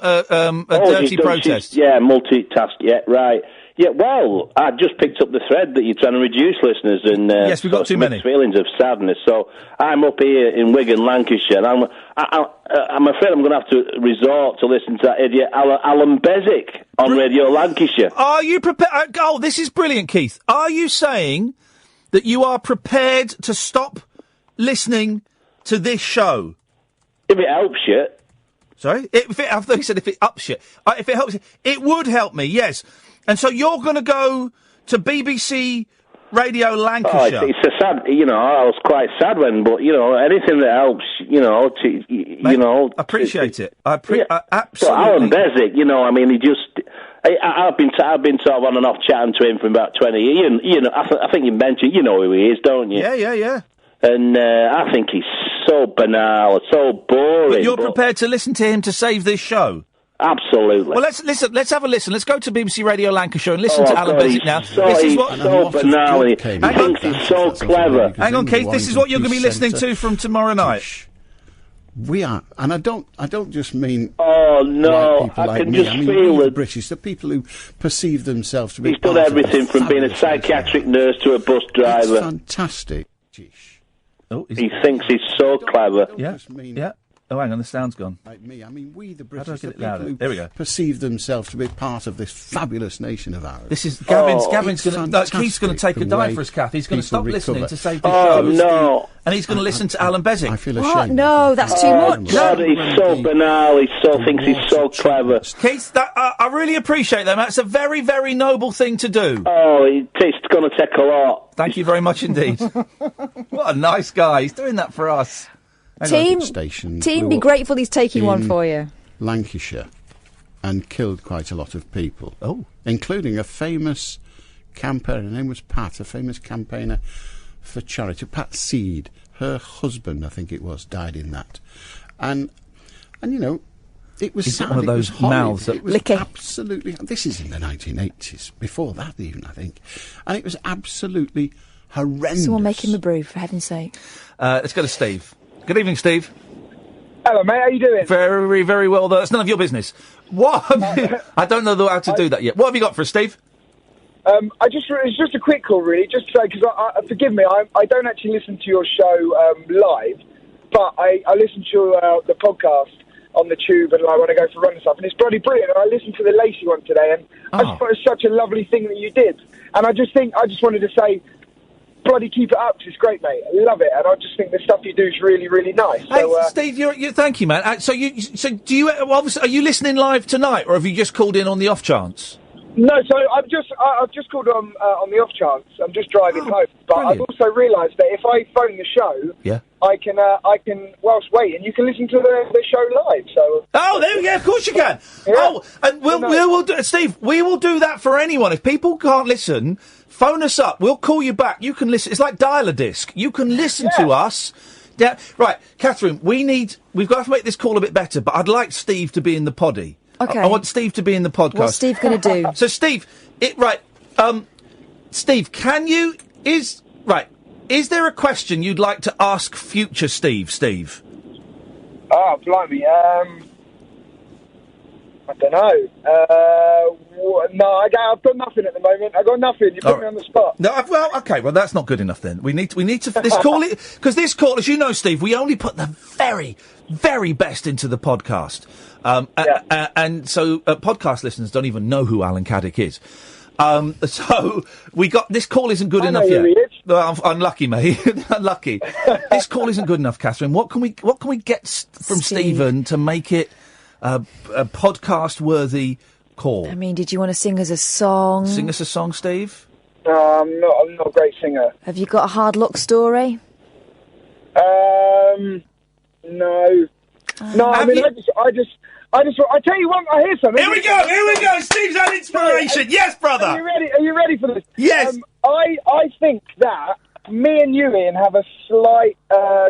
dirty protest. Multitask. Yeah, right. Yeah, well, I just picked up the thread that you're trying to reduce listeners, and yes, we've got too many feelings of sadness. So I'm up here in Wigan, Lancashire, and I'm afraid I'm going to have to resort to listen to that idiot Alan Bezic on Radio Lancashire. Are you prepared? Oh, this is brilliant, Keith. Are you saying that you are prepared to stop listening to this show? If it helps you. Sorry? I thought you said if it ups you. If it helps you. It would help me, yes. And so you're going to go to BBC Radio Lancashire? It's a sad, I was quite sad when, but, anything that helps, Mate, appreciate it. Absolutely. So Alan Bezic, he just... I've been sort of on and off chatting to him for about 20 years. I think you mentioned, you know who he is, don't you? Yeah. And I think he's so banal, so boring. But you're prepared to listen to him to save this show? Absolutely. Well, let's listen. Let's have a listen. Let's go to BBC Radio Lancashire and listen to Alan Bezic now. He's so banal. He thinks he's so clever. Hang on, Keith. This is what you're going to be listening to from tomorrow night. We are, and I don't just mean. Oh no! White people like I can me. just I mean, feel the British, the people who perceive themselves to be. He's done everything from being a psychiatric nurse to a bus driver. It's fantastic. Oh, he thinks he's so clever. Yeah. Oh, hang on, the sound's gone. Like me, I mean, we the How do I British, get the it people louder? who There we go. perceive themselves to be part of this fabulous nation of ours. This is Gavin's going to. Keith's going to take a dive for us, Kath. He's going to stop listening to save the show. Oh no! And he's going to listen to Alan Bezic. I feel What? ashamed. No, that's too much. God, he's so banal. He thinks he's so clever. Keith, I really appreciate that. That's a very, very noble thing to do. Oh, it's going to take a lot. Thank you very much indeed. What a nice guy. He's doing that for us. Team, be grateful he's taking one for you. Lancashire, and killed quite a lot of people. Oh. Including a famous campaigner, her name was Pat, a famous campaigner for charity, Pat Seed. Her husband, I think it was, died in that. And it was sad. One of those mouths that... It was absolutely... This is in the 1980s, before that even, I think. And it was absolutely horrendous. Someone make him a brew, for heaven's sake. Let's go to Steve. Good evening, Steve. Hello, mate. How you doing? Very, very well. That's none of your business. What? I don't know how to do that yet. What have you got for us, Steve? It's just a quick call, really. Just to say, because forgive me, I don't actually listen to your show live, but I listen to the podcast on the tube and when I go for run and stuff, and it's bloody brilliant. And I listened to the Lacey one today, and I just thought it was such a lovely thing that you did. And I just wanted to say, bloody keep it up, 'cause it's great, mate. I love it, and I just think the stuff you do is really, really nice. Hey, So, Steve, thank you, man. So do you? Obviously, are you listening live tonight, or have you just called in on the off chance? No, so I've just called on the off chance. I'm just driving home, but brilliant. I've also realised that if I phone the show, yeah, I can whilst waiting, you can listen to the show live. So there we go. Of course you can. Yeah. Oh, and we'll do, Steve. We will do that for anyone. If people can't listen, phone us up. We'll call you back. You can listen. It's like dial-a-disc. You can listen to us. Yeah, right, Catherine. We've got to make this call a bit better. But I'd like Steve to be in the poddy. Okay. I want Steve to be in the podcast. What's Steve going to do? So, Steve, Steve, is there a question you'd like to ask future Steve? Oh, blimey. I don't know. No, I've got nothing at the moment. I've got nothing. You put me on the spot. No, okay. Well, that's not good enough then. We need to this call because this call, as you know, Steve, we only put the very, very best into the podcast. And so podcast listeners don't even know who Alan Caddick is. So we got this call isn't good enough yet. Well, I'm unlucky, mate. Unlucky. This call isn't good enough, Catherine. What can we get from Stephen to make it a podcast worthy call? I mean, did you want to sing us a song? Sing us a song, Steve. No, I'm not a great singer. Have you got a hard luck story? No. No, I mean, I tell you what, I hear something. Here we go. Steve's had inspiration. Yes, brother. Are you ready for this? Yes. I think that me and you, Ian, have a slight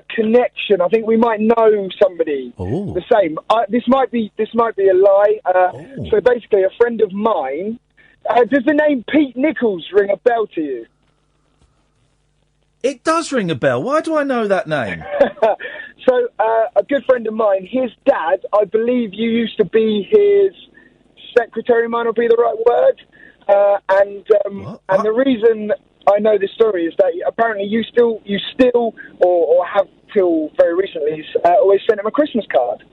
connection. I think we might know somebody the same. This might be a lie. So basically, a friend of mine. Does the name Pete Nichols ring a bell to you? It does ring a bell. Why do I know that name? So, a good friend of mine, his dad, I believe you used to be his secretary, might not be the right word. And the reason I know this story is that apparently you still or have till very recently always sent him a Christmas card.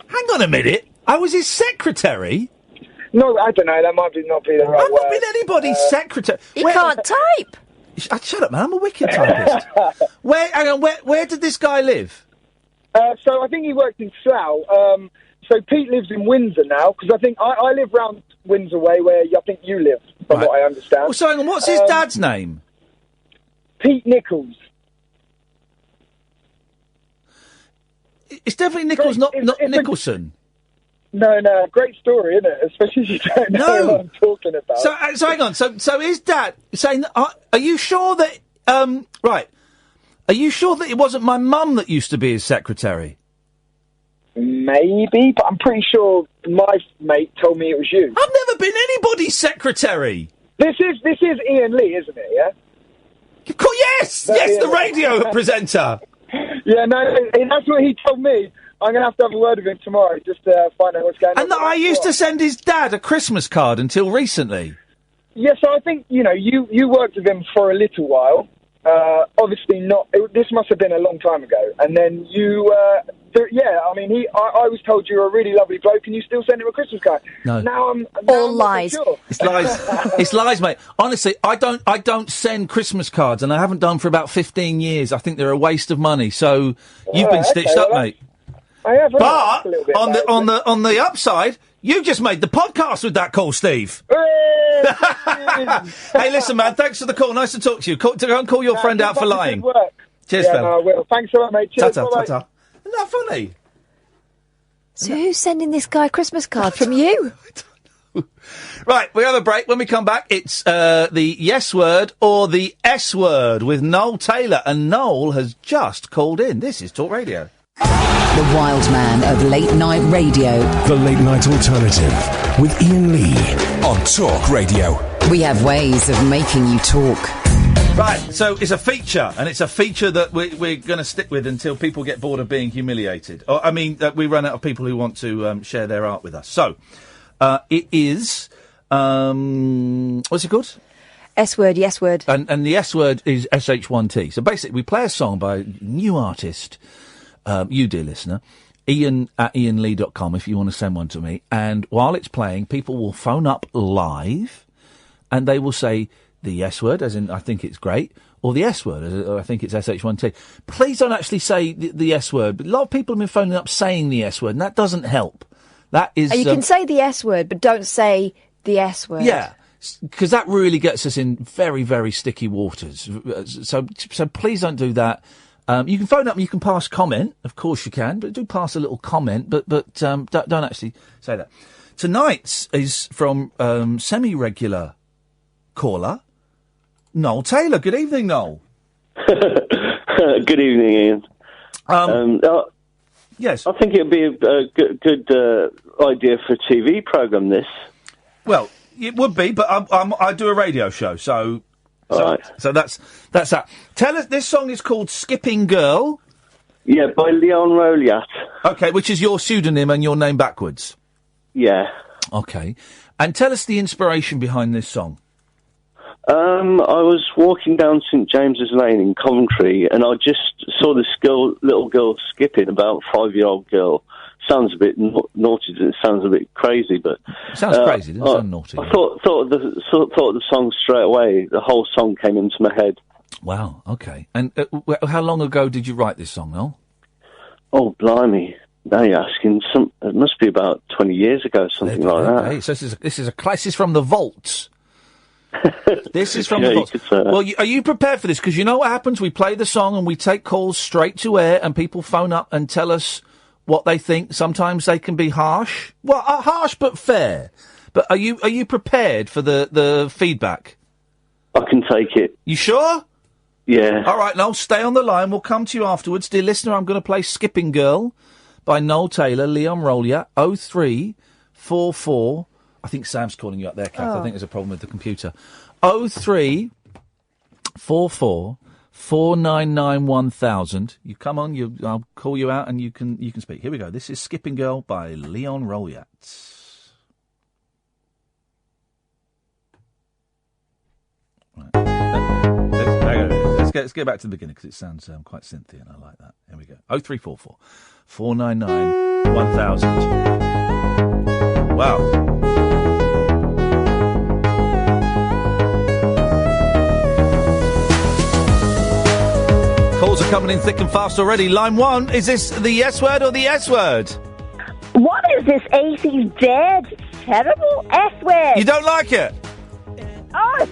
Hang on a minute. I was his secretary? No, I don't know. That might not be the right word. I've not been anybody's secretary. He can't type. Shut up, man. I'm a wicked typist. Where did this guy live? So I think he worked in Slough. So Pete lives in Windsor now, because I think I live round Windsor way, where I think you live, from what I understand. Well, so hang on, what's his dad's name? Pete Nichols. It's definitely Nichols, not Nicholson. No, great story, isn't it? Especially if you don't know what I'm talking about. So hang on. So his dad saying, "Are you sure that right? Are you sure that it wasn't my mum that used to be his secretary?" Maybe, but I'm pretty sure my mate told me it was you. I've never been anybody's secretary. This is Iain Lee, isn't it? Yeah. Yes, the radio presenter. Yeah, no, that's what he told me. I'm going to have a word with him tomorrow just to find out what's going on. And that I used to send his dad a Christmas card until recently. Yeah, so I think, you worked with him for a little while. Obviously not. This must have been a long time ago. And then I was told you were a really lovely bloke and you still send him a Christmas card. No. Now I'm lies. Sure. It's lies. It's lies, mate. Honestly, I don't send Christmas cards, and I haven't done for about 15 years. I think they're a waste of money. So you've been stitched up, mate. I have. But on the upside, you just made the podcast with that call, Steve. Hey, listen, man. Thanks for the call. Nice to talk to you. Go and call your friend out for lying. Cheers, fella. I will. Thanks a lot, mate. Cheers. Ta-ta, bye-bye. ta-ta. Isn't that funny? So who's sending this guy a Christmas card from you? Right, we have a break. When we come back, it's the yes word or the S word with Noel Taylor. And Noel has just called in. This is Talk Radio. The wild man of late night radio. The Late Night Alternative with Iain Lee on Talk Radio. We have ways of making you talk. Right, so it's a feature, and it's a feature that we're going to stick with until people get bored of being humiliated. We run out of people who want to share their art with us. So, it is, what's it called? S word, yes word. And the S word is SH1T. So basically, we play a song by a new artist, you, dear listener, Ian at iainlee.com if you want to send one to me. And while it's playing, people will phone up live, and they will say the S word, as in, I think it's great, or the S word, as in, I think it's SH1T. Please don't actually say the S word. But a lot of people have been phoning up saying the S word, and that doesn't help. That is... You can say the S word, but don't say the S word. Yeah, because that really gets us in very, very sticky waters. So please don't do that. You can phone up and you can pass comment. Of course you can, but do pass a little comment, but don't actually say that. Tonight's is from semi-regular caller, Noel Taylor. Good evening, Noel. Good evening, Ian. Yes. I think it would be a good idea for a TV programme, this. Well, it would be, but I do a radio show, so that's that. Tell us, this song is called Skipping Girl. Yeah, by Leon Roliat. Okay, which is your pseudonym and your name backwards. Yeah. Okay. And tell us the inspiration behind this song. I was walking down St James's Lane in Coventry, and I just saw this little girl skipping, about 5-year-old girl. Sounds a bit naughty. It sounds a bit crazy, but it sounds crazy. It doesn't sound naughty. I thought of the song straight away. The whole song came into my head. Wow. Okay. And how long ago did you write this song, Noel? Oh, blimey! Now you're asking. It must be about 20 years ago, something like that. Okay. So this is from the vaults. This is from the vaults. Well, are you prepared for this? Because you know what happens? We play the song and we take calls straight to air, and people phone up and tell us what they think. Sometimes they can be harsh. Well, harsh but fair. But are you prepared for the feedback? I can take it. You sure? Yeah. All right, Noel, stay on the line. We'll come to you afterwards. Dear listener, I'm going to play Skipping Girl by Noel Taylor, Leon Rolia, 0344. I think Sam's calling you up there, Kath. I think there's a problem with the computer. 0344 499 1000. You come on, I'll call you out and you can speak. Here we go. This is Skipping Girl by Leon Rolia. Let's get back to the beginning because it sounds quite synthy and I like that. Here we go. 0344 499 1000. Wow. Calls are coming in thick and fast already. Line 1, is this the yes word or the S word? What is this 80s dead, terrible S word? You don't like it? Oh,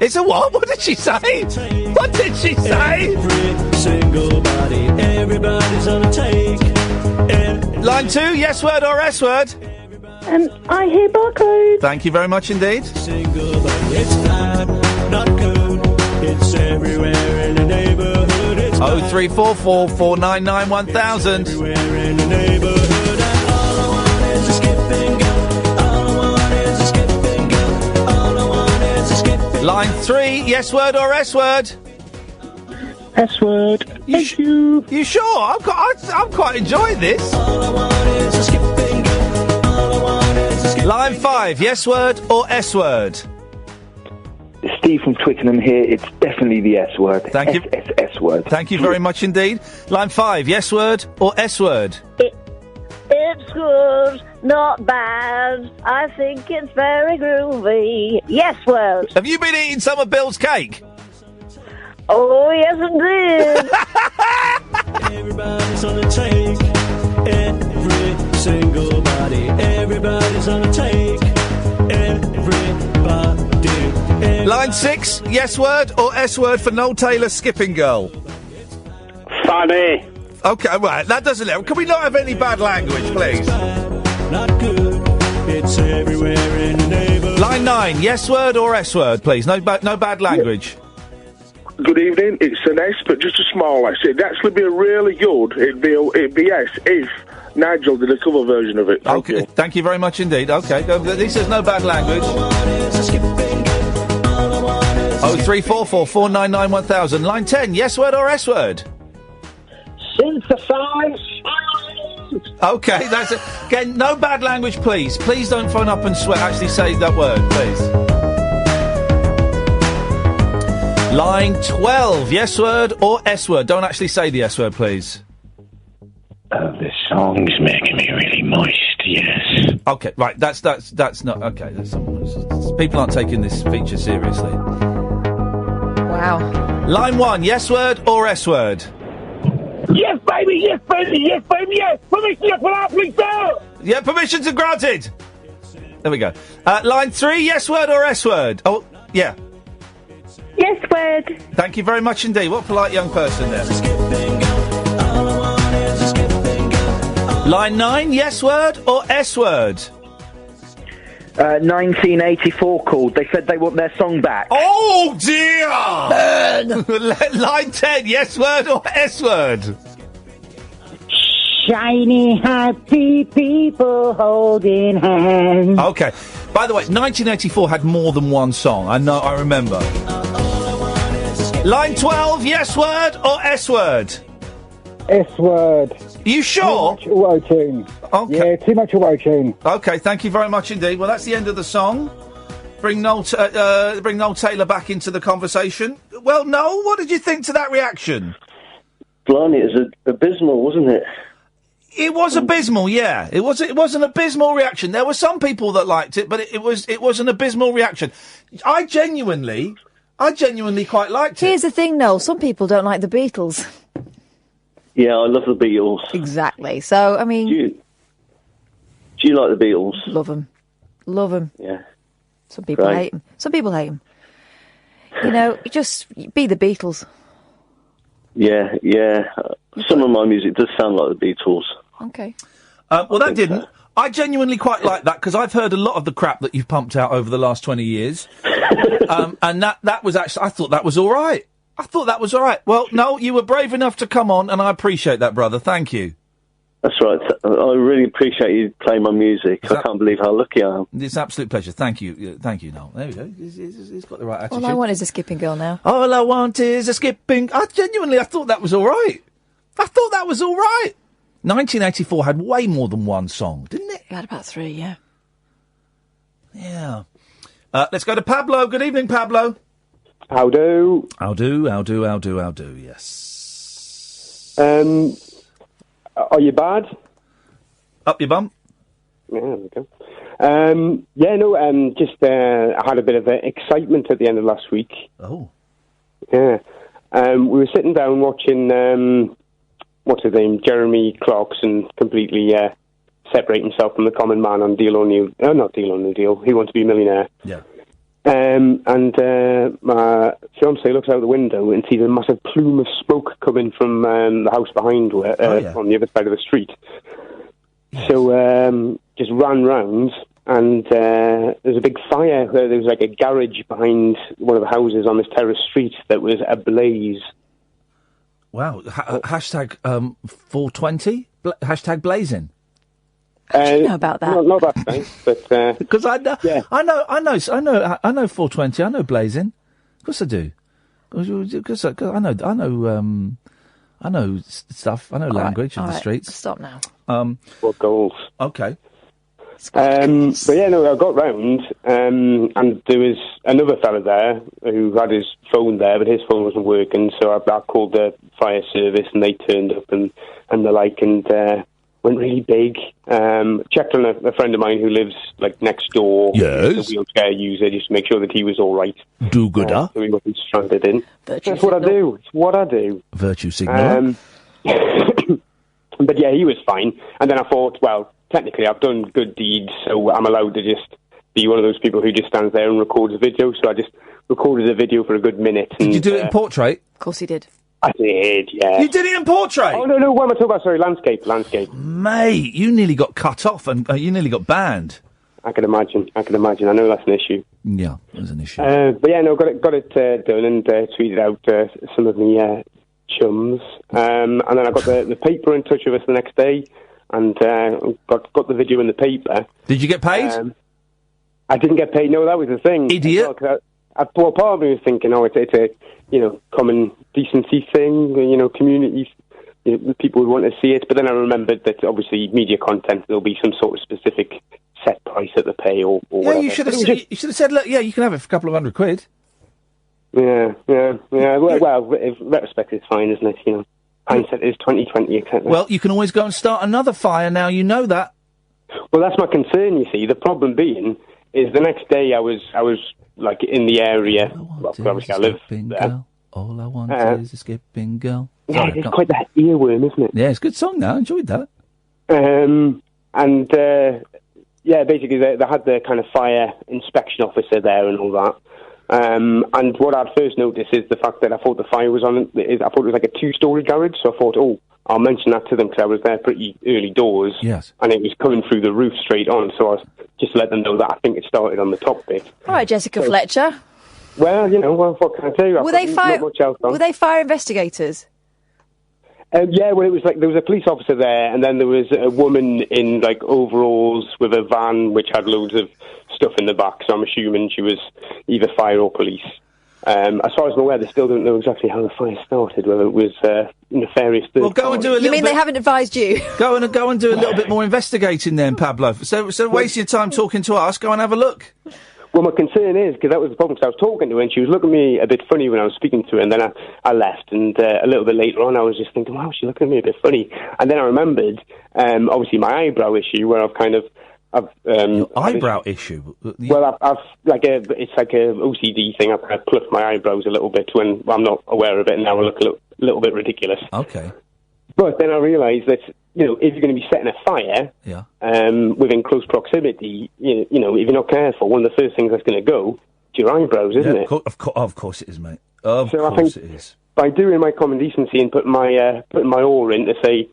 it's a what? What did she say? What did she say? Every single body, everybody's on a take. Line 2, yes word or S word? I hear barcode. Thank you very much indeed. Single body, it's bad, not good. It's everywhere in the neighborhood. It's 0344 499 1000. everywhere in the neighborhood. And all I want is a skipping girl. All I want is a skipping girl. All I want is a skipping. Line 3, yes word or S word? S word. Thank you. You sure? I'm quite enjoying this. All I want is a skipping girl. All I want is a skipping. Line 5, yes word or S word? Steve from Twickenham here. It's definitely the S word. Thank you. S word. Thank you very much indeed. Line 5, yes word or S word? It's good, not bad. I think it's very groovy. Yes word. Have you been eating some of Bill's cake? Oh, yes indeed. Everybody's on a take. Every single body. Everybody's on a take. Everybody. Line 6, yes word or S word for Noel Taylor, Skipping Girl? Funny. Okay, right, that doesn't help. Can we not have any bad language, please? Not good. It's everywhere in the neighborhood. Line 9, yes word or S word, please? No bad language. Good evening. It's an S, but just a small S. It'd actually be a really good. It'd be S if Nigel did a cover version of it. Thank you. Thank you very much indeed. Okay, he says no bad language. 0344 499 1000. Line 10, yes word or S word? Synthesize. Okay, that's it. Again, no bad language, please. Please don't phone up and actually say that word, please. Line 12, yes word or S word? Don't actually say the S word, please. The song's making me really moist, yes. Okay, right, that's not, okay, people aren't taking this feature seriously. Wow. Line 1, yes word or S word? Yes, baby, yes, baby, yes, baby, yes. Permission to pull out, please, sir. Yeah, permissions are granted. There we go. Line 3, yes word or S word? Oh, yeah. Yes word. Thank you very much indeed. What a polite young person there. Line 9, yes word or S word? 1984 called. They said they want their song back. Oh dear! Line 10, yes word or S word? Shiny, happy people holding hands. Okay. By the way, 1984 had more than one song. I know, I remember. Line 12, yes word or S word? S word. Are you sure? Too much auto-tune. Okay. Yeah, too much auto-tune. Okay, thank you very much indeed. Well, that's the end of the song. Bring Noel Taylor back into the conversation. Well, Noel, what did you think to that reaction? Blimey, it was abysmal, wasn't it? It was abysmal, yeah. It was an abysmal reaction. There were some people that liked it, but it was an abysmal reaction. I genuinely quite liked it. Here's the thing, Noel. Some people don't like the Beatles. Yeah, I love the Beatles. Exactly. So, I mean... Do you like the Beatles? Love them. Love them. Yeah. Some people hate them. Some people hate them. You know, just be the Beatles. Yeah, yeah. Some of my music does sound like the Beatles. Okay. Well, that didn't. I genuinely quite like that, because I've heard a lot of the crap that you've pumped out over the last 20 years. And that was actually... I thought that was all right. I thought that was all right. Well, no, you were brave enough to come on, and I appreciate that, brother. Thank you. That's right. I really appreciate you playing my music. I can't believe how lucky I am. It's an absolute pleasure. Thank you. Thank you, Noel. There we go. He's got the right attitude. All I want is a skipping girl now. All I want is a skipping... I thought that was all right. 1984 had way more than one song, didn't it? It had about 3, yeah. Yeah. Let's go to Pablo. Good evening, Pablo. How do? Yes. Are you bad? Up your bum. Yeah, there we go. I had a bit of excitement at the end of last week. Oh. Yeah. We were sitting down watching, what's his name, Jeremy Clarkson completely separate himself from the common man on Deal or No Deal. He Wants to Be a Millionaire. Yeah. And my fiancée looks out the window and sees a massive plume of smoke coming from the house behind her, on the other side of the street. Yes. So just ran round, and there's a big fire. There was like a garage behind one of the houses on this terrace street that was ablaze. Wow. Hashtag 420? Hashtag blazing. How do you know about that? Not that thing, but because I know 420. I know blazing. Of course I do. Because I know stuff. I know language of the streets. Stop now. What goals? Okay. But yeah, no, I got round, and there was another fella there who had his phone there, but his phone wasn't working, so I called the fire service, and they turned up and the like, and went really big. Checked on a friend of mine who lives like next door. Yes. A wheelchair user, just to make sure that he was all right. Do gooder. So he wasn't stranded in. Virtue That's signal. what I do. It's what I do. Virtue signal. But yeah, he was fine. And then I thought, well, technically I've done good deeds, so I'm allowed to just be one of those people who just stands there and records a video. So I just recorded a video for a good minute. Did you do it in portrait? Of course he did. I did, yeah. You did it in portrait? Oh, no, what am I talking about? Sorry, landscape. Mate, you nearly got cut off and you nearly got banned. I can imagine. I know that's an issue. Yeah, it was an issue. But yeah, no, got it done and tweeted out some of the chums. And then I got the paper in touch with us the next day and got the video in the paper. Did you get paid? I didn't get paid. No, that was the thing. Idiot. Well, part of me was thinking, it's a common decency thing, community, people would want to see it. But then I remembered that obviously media content, there'll be some sort of specific set price at the pay or whatever. You should have said, look, yeah, you can have it for a couple of £100. Yeah. Well, in retrospect, it's fine, isn't it? Hindsight is 20/20, etc. Well, you can always go and start another fire now. You know that. Well, that's my concern. You see, the problem being is the next day I was like in the area. Obviously, I live there. All I want is a skipping girl. Yeah, it's quite that earworm, isn't it? Yeah, it's a good song now. I enjoyed that. Basically they had the kind of fire inspection officer there and all that. And what I'd first noticed is the fact that I thought the fire was on. I thought it was like a 2-story garage, so I thought, I'll mention that to them because I was there pretty early doors. Yes. And it was coming through the roof straight on, so I was just let them know that I think it started on the top bit. All right, Jessica Fletcher. Well, what can I tell you? Were they fire investigators? Yeah, well, it was like there was a police officer there, and then there was a woman in like overalls with a van which had loads of stuff in the back. So I'm assuming she was either fire or police. As far as I'm aware, they still don't know exactly how the fire started, whether it was nefarious. Well, go and do a little. You mean they haven't advised you? Go and do a little bit more investigating, then, Pablo. So waste your time talking to us. Go and have a look. Well, my concern is, because that was the problem, because I was talking to her and she was looking at me a bit funny when I was speaking to her, and then I left, and a little bit later on I was just thinking, wow, she's looking at me a bit funny. And then I remembered, obviously, my eyebrow issue, where I've kind of... Your eyebrow issue? Well, it's like a OCD thing. I pluck my eyebrows a little bit when I'm not aware of it, and now I look a little bit ridiculous. Okay. But then I realised that, if you're going to be setting a fire within close proximity, if you're not careful, one of the first things that's going to go to your eyebrows, isn't it? Of course it is, mate. Of course it is. By doing my common decency and putting my oar in to say,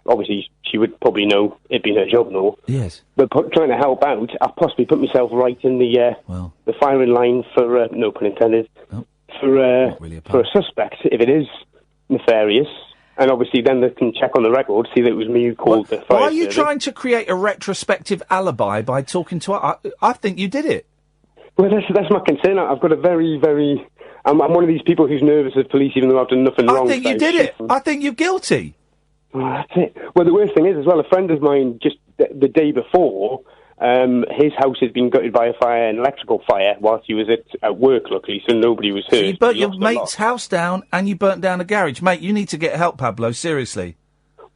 obviously she would probably know it'd been her job and all. Yes. But trying to help out, I've possibly put myself right in the firing line for, no pun intended, for a suspect if it is nefarious. And obviously then they can check on the record, see that it was me who called the fire Why are you service. trying to create a retrospective alibi by talking to her? I think you did it. Well, that's my concern. I've got a very... I'm one of these people who's nervous of police even though I've done nothing wrong. I think you did it. I think you're guilty. Well, that's it. Well, the worst thing is, as well, a friend of mine, just the day before, his house had been gutted by an electrical fire whilst he was at work, luckily, so nobody was hurt. So you burnt your mate's house down and you burnt down a garage. Mate, you need to get help, Pablo, seriously.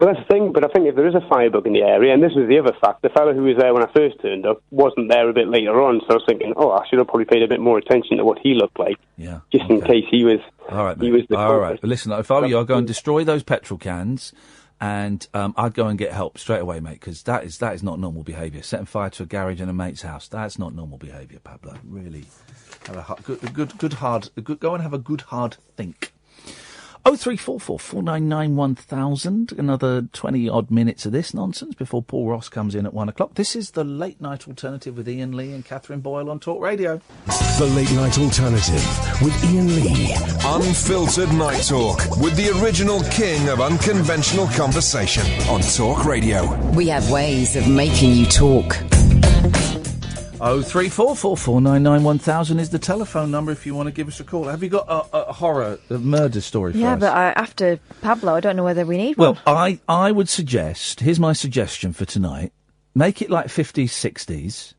Well, that's the thing, but I think if there is a firebug in the area, and this was the other fact, the fellow who was there when I first turned up wasn't there a bit later on, so I was thinking, I should have probably paid a bit more attention to what he looked like. Yeah. Just in case he was... All right, mate. He was the All right. Listen, if I were you, I'd go and destroy those petrol cans, and I'd go and get help straight away, mate, because that is not normal behaviour. Setting fire to a garage in a mate's house, that's not normal behaviour, Pablo. Really. Have go and have a good hard think. 0344 499 1000. Another 20-odd minutes of this nonsense before Paul Ross comes in at 1 o'clock. This is the Late Night Alternative with Iain Lee and Catherine Boyle on Talk Radio. The Late Night Alternative with Iain Lee. Unfiltered Night Talk with the original king of unconventional conversation on Talk Radio. We have ways of making you talk. 0344 499 1000 is the telephone number if you want to give us a call. Have you got a horror, a murder story for us? Yeah, but after Pablo, I don't know whether we need one. Well, I would suggest, here's my suggestion for tonight, make it like 50s, 60s.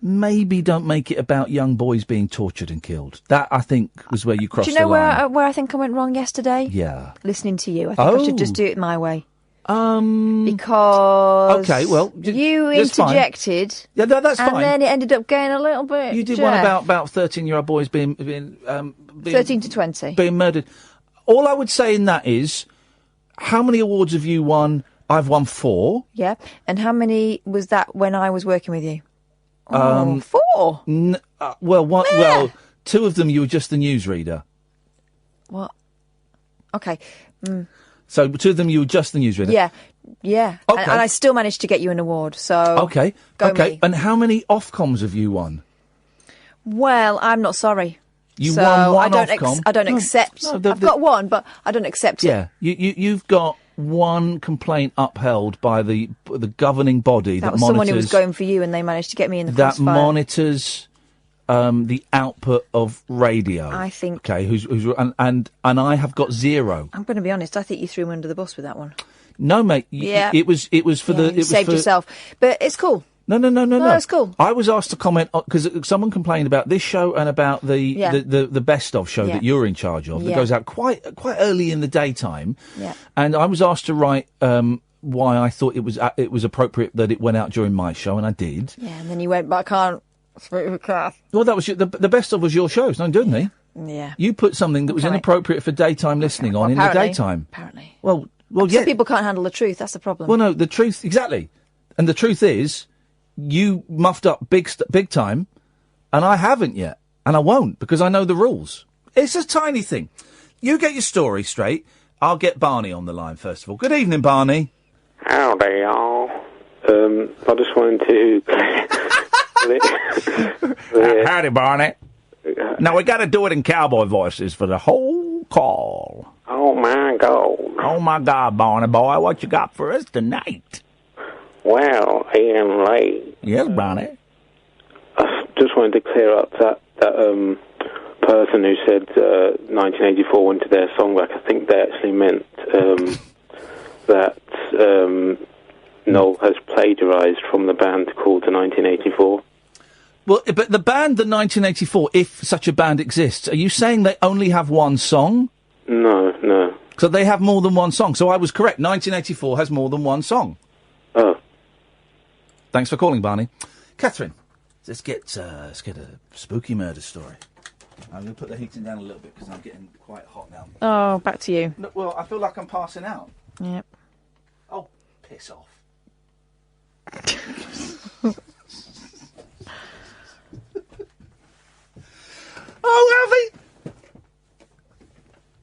Maybe don't make it about young boys being tortured and killed. That, I think, was where you crossed the line. Do you know where I think I went wrong yesterday? Yeah. Listening to you. I think I should just do it my way. Because okay, well, you interjected. Fine. Yeah, that's and fine. And then it ended up getting a little bit. You did one about 13-year-old boys being 13 to 20 being murdered. All I would say in that is, how many awards have you won? I've won 4. Yeah, and how many was that when I was working with you? 4. Well, 2 of them you were just the newsreader. What? Okay. So 2 of them you were just the newsreader. Yeah. Okay. And I still managed to get you an award. So okay. Me. And how many Ofcoms have you won? Well, I'm not sorry. You won one Ofcom. I don't accept. I've got one, but I don't accept it. Yeah, you've got one complaint upheld by the governing body that was monitors, someone who was going for you, and they managed to get me in the crossfire. That monitors the output of radio. I think. Okay, and I have got 0. I'm going to be honest. I think you threw me under the bus with that one. No, mate. Yeah. It was for the. You saved yourself, but it's cool. No. It's cool. I was asked to comment because someone complained about this show and about the best of show that you're in charge of that goes out quite early in the daytime. Yeah. And I was asked to write why I thought it was appropriate that it went out during my show, and I did. Yeah, and then you went, but I can't speak with Kath. Well, that was the best of was your show. No, didn't he? Yeah. You put something that was inappropriate for daytime listening on in the daytime. Apparently. Well, yeah. Some people can't handle the truth. That's the problem. Well, no, the truth exactly, and the truth is, you muffed up big time, and I haven't yet, and I won't because I know the rules. It's a tiny thing. You get your story straight. I'll get Barney on the line first of all. Good evening, Barney. Howdy, y'all. I just wanted to. Howdy, Barney. Now we got to do it in cowboy voices for the whole call. Oh my God. Oh my God, Barney boy, what you got for us tonight? Well, Iain Lee. Yes, Barney. I just wanted to clear up that person who said 1984 went to their songbook. I think they actually meant that Noel has plagiarised from the band called the 1984. Well, but the band, the 1984, if such a band exists, are you saying they only have one song? No. So they have more than one song. So I was correct. 1984 has more than one song. Oh. Thanks for calling, Barney. Catherine, let's get a spooky murder story. I'm going to put the heating down a little bit because I'm getting quite hot now. Oh, back to you. No, well, I feel like I'm passing out. Yep. Oh, piss off. Oh, have they?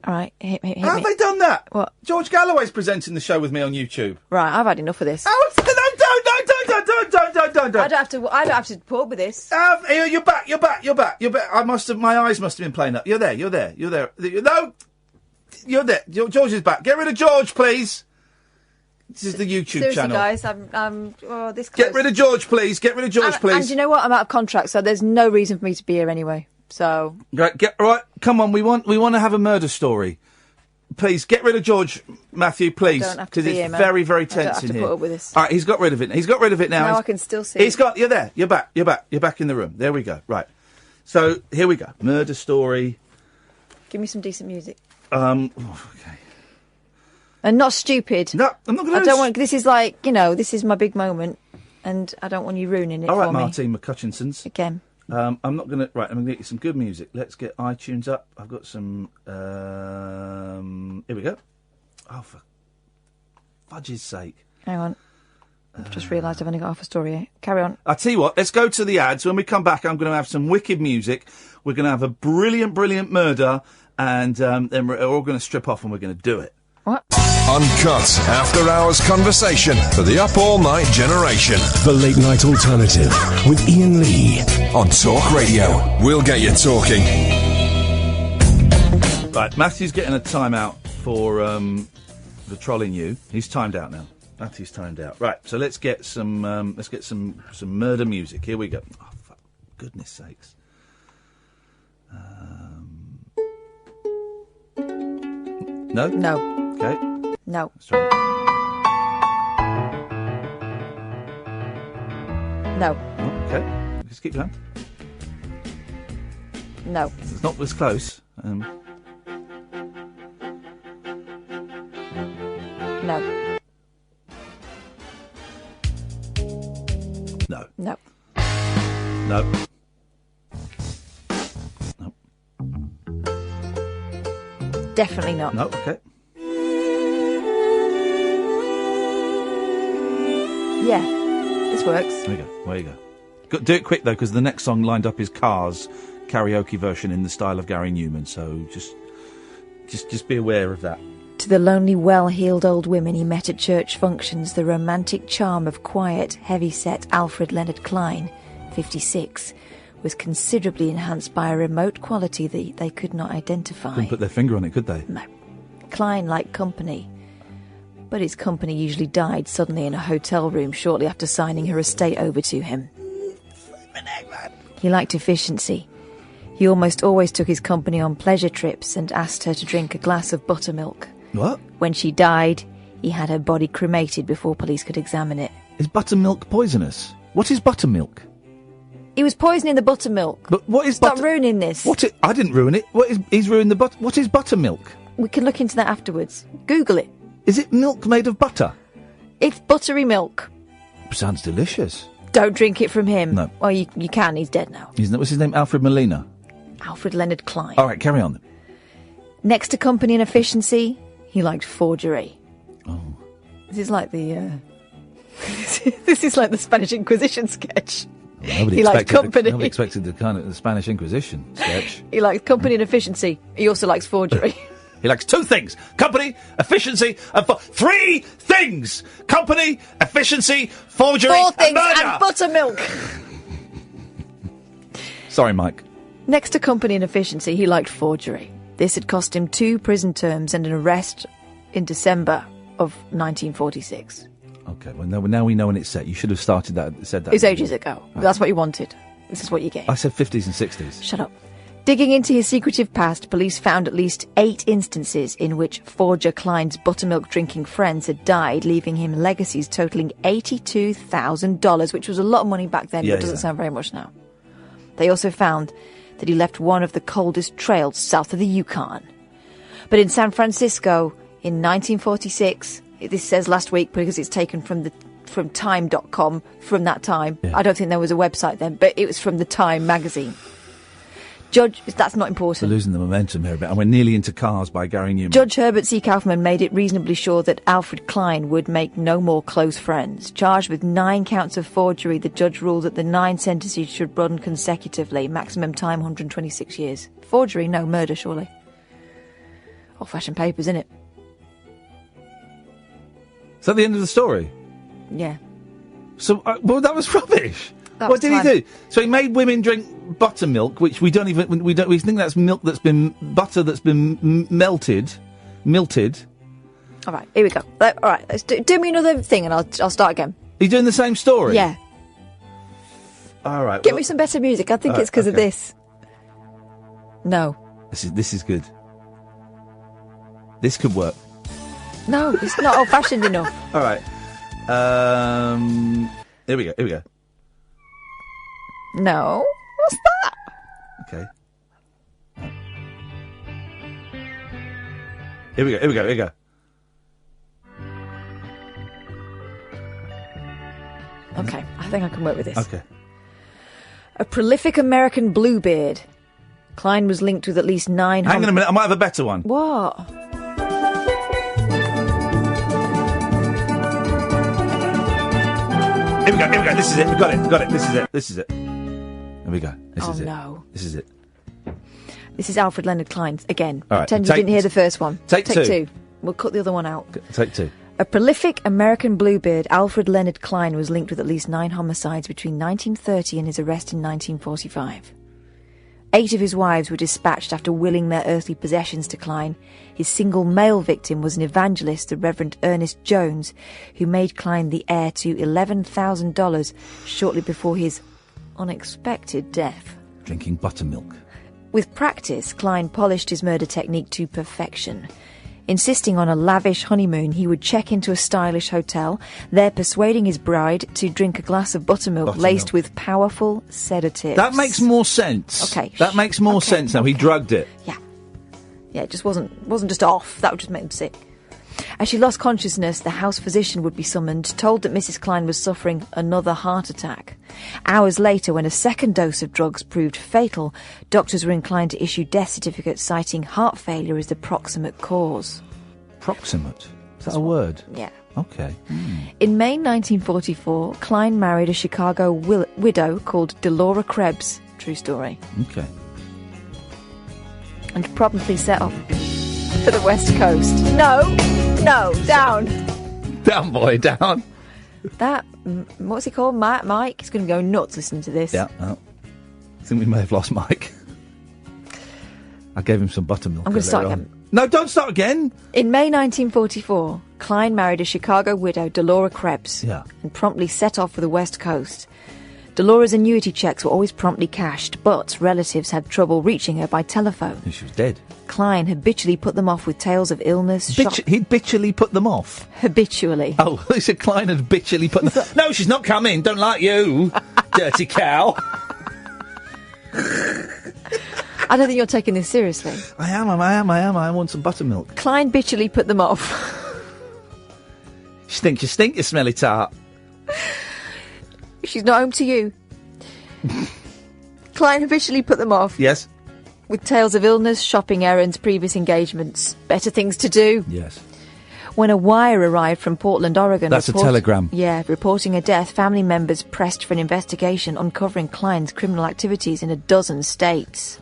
All right, hit me. Have they done that? What? George Galloway's presenting the show with me on YouTube. Right, I've had enough of this. Oh, I don't have to put up with this. You're back. I must have. My eyes must have been playing up. You're there. No, you're there. George is back. Get rid of George, please. This is the YouTube Seriously, channel. guys, I'm this close. Get rid of George, please. And you know what? I'm out of contract, so there's no reason for me to be here anyway. So Right. Come on. We want to have a murder story. Please get rid of George, Matthew. Please, because it's very, very tense in here. Put up with this. All right, he's got rid of it. He's got rid of it now. Now I can still see. You're there. You're back. You're back in the room. There we go. Right. So here we go. Murder story. Give me some decent music. Okay. And not stupid. No, I'm not going to. I don't want. This is like, this is my big moment, and I don't want you ruining it. All right, for me. Martine McCutchinsons. Again. I'm not going to... Right, I'm going to get you some good music. Let's get iTunes up. I've got some... here we go. Oh, for fudge's sake. Hang on. I've just realised I've only got half a story here. Carry on. I'll tell you what, let's go to the ads. When we come back, I'm going to have some wicked music. We're going to have a brilliant, brilliant murder, and then we're all going to strip off and we're going to do it. What? Uncut, after-hours conversation for the up-all-night generation. The Late Night Alternative with Iain Lee. On Talk Radio. We'll get you talking. Right, Matthew's getting a timeout for the trolling you. He's timed out now. Matthew's timed out. Right, so let's get some murder music. Here we go. Oh, for goodness sakes. No? No. Okay. No. No. Oh, okay. Just keep going. No. It's not as close. No. No. No. No. No. Definitely not. No, okay. Yeah, this works. There you go. Do it quick, though, because the next song lined up is Cars, karaoke version in the style of Gary Newman, so just be aware of that. To the lonely, well-heeled old women he met at church functions, the romantic charm of quiet, heavy-set Alfred Leonard Klein, 56, was considerably enhanced by a remote quality that they could not identify. Couldn't put their finger on it, could they? No. Klein liked company, but his company usually died suddenly in a hotel room shortly after signing her estate over to him. He liked efficiency. He almost always took his company on pleasure trips and asked her to drink a glass of buttermilk. What? When she died, he had her body cremated before police could examine it. Is buttermilk poisonous? What is buttermilk? He was poisoning the buttermilk. But what is Stop ruining this. I didn't ruin it. He's ruined the butter. What is buttermilk? We can look into that afterwards. Google it. Is it milk made of butter? It's buttery milk. Sounds delicious. Don't drink it from him. No. Well, you can. He's dead now. What's his name? Alfred Molina? Alfred Leonard Klein. All right, carry on. Next to company and efficiency, he liked forgery. Oh. This is like the... this is like the Spanish Inquisition sketch. Nobody expected the kind of the Spanish Inquisition sketch. He likes company and efficiency. He also likes forgery. He likes two things: company, efficiency, and three things: company, efficiency, forgery, Four things, and murder. and buttermilk. Sorry, Mike. Next to company and efficiency, he liked forgery. This had cost him 2 prison terms and an arrest in December of 1946. Okay, well, now we know when it's set. You should have said that. It's ages ago. Right. That's what you wanted. This is what you get. I said 50s and 60s. Shut up. Digging into his secretive past, police found at least 8 instances in which forger Klein's buttermilk drinking friends had died, leaving him legacies totaling $82,000, which was a lot of money back then, but doesn't sound very much now. They also found that he left one of the coldest trails south of the Yukon. But in San Francisco, in 1946, this says last week because it's taken from time.com from that time. Yeah. I don't think there was a website then, but it was from the Time magazine. Judge, that's not important. We're losing the momentum here a bit, and we're nearly into Cars by Gary Newman. Judge Herbert C. Kaufman made it reasonably sure that Alfred Klein would make no more close friends. Charged with 9 counts of forgery, the judge ruled that the 9 sentences should run consecutively, maximum time 126 years. Forgery, no. Murder, surely. Old-fashioned papers, isn't it? Is that the end of the story? Yeah. So, well, that was rubbish. What did he do? So he made women drink buttermilk, which we think that's milk that's been butter that's been melted. All right, here we go. All right, let's do me another thing, and I'll start again. Are you doing the same story? Yeah. All right. Get me some better music. I think it's because of this. No. This is good. This could work. No, it's not old-fashioned enough. All right. Here we go. No. What's that? Okay. Here we go. Okay, I think I can work with this. Okay. A prolific American bluebeard. Klein was linked with at least 9... Hang on a minute, I might have a better one. What? Here we go. This is it. We've got it. This is it. Here we go. This is it. No. This is it. This is Alfred Leonard Klein again. All right, Pretend you didn't hear the first one. Take two. We'll cut the other one out. Take two. A prolific American bluebeard, Alfred Leonard Klein, was linked with at least 9 homicides between 1930 and his arrest in 1945. 8 of his wives were dispatched after willing their earthly possessions to Klein. His single male victim was an evangelist, the Reverend Ernest Jones, who made Klein the heir to $11,000 shortly before his unexpected death. Drinking buttermilk. With practice, Klein polished his murder technique to perfection. Insisting on a lavish honeymoon, he would check into a stylish hotel, there persuading his bride to drink a glass of buttermilk laced with powerful sedatives. That makes more sense. Okay. That makes more sense now. He drugged it. Yeah, it just wasn't just off. That would just make him sick. As she lost consciousness, the house physician would be summoned, told that Mrs. Klein was suffering another heart attack. Hours later, when a second dose of drugs proved fatal, doctors were inclined to issue death certificates citing heart failure as the proximate cause. Proximate? Is that a word? Yeah. Okay. In May 1944, Klein married a Chicago widow called Delora Krebs. True story. Okay. And promptly set off for the West Coast. No, down. Down, boy, down. That, what's he called? Mike? He's going to go nuts listening to this. Yeah. Oh. I think we may have lost Mike. I gave him some buttermilk. I'm going to start again. No, don't start again. In May 1944, Klein married a Chicago widow, Delora Krebs, and promptly set off for the West Coast. Delora's annuity checks were always promptly cashed, but relatives had trouble reaching her by telephone. And she was dead. Klein habitually put them off with tales of illness. He'd habitually put them off? Habitually. Oh, he said Klein had habitually put them... No, she's not coming. Don't like you, dirty cow. I don't think you're taking this seriously. I am. I want some buttermilk. Klein bitchily put them off. You stink, you smelly tart. She's not home to you. Klein habitually put them off. Yes. With tales of illness, shopping errands, previous engagements. Better things to do. Yes. When a wire arrived from Portland, Oregon... That's a telegram. Yeah, reporting a death, family members pressed for an investigation uncovering Klein's criminal activities in a dozen states.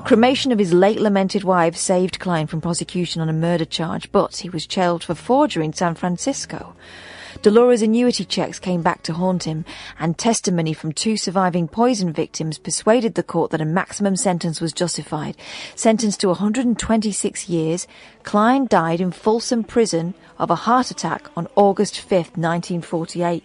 Cremation of his late lamented wife saved Klein from prosecution on a murder charge, but he was jailed for forgery in San Francisco. Delora's annuity checks came back to haunt him, and testimony from 2 surviving poison victims persuaded the court that a maximum sentence was justified. Sentenced to 126 years, Klein died in Folsom Prison of a heart attack on August 5th, 1948.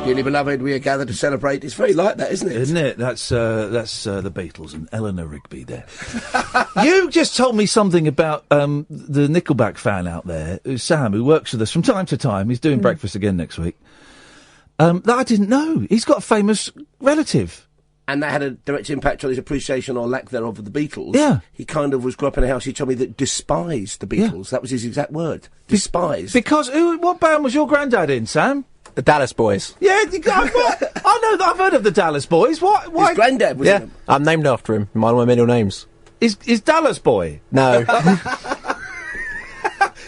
Dearly beloved, we are gathered to celebrate. It's very like that, isn't it? Isn't it? That's the Beatles and Eleanor Rigby there. You just told me something about the Nickelback fan out there, Sam, who works with us from time to time. He's doing breakfast again next week. That I didn't know. He's got a famous relative. And that had a direct impact on his appreciation or lack thereof of the Beatles. Yeah. He kind of grew up in a house, he told me, that despised the Beatles. That was his exact word. Despised. Because what band was your granddad in, Sam? The Dallas Boys. Yeah, I know that. I've heard of the Dallas Boys. Why? His granddad was in them. I'm named after him. One of my middle names. Is Dallas Boy? No.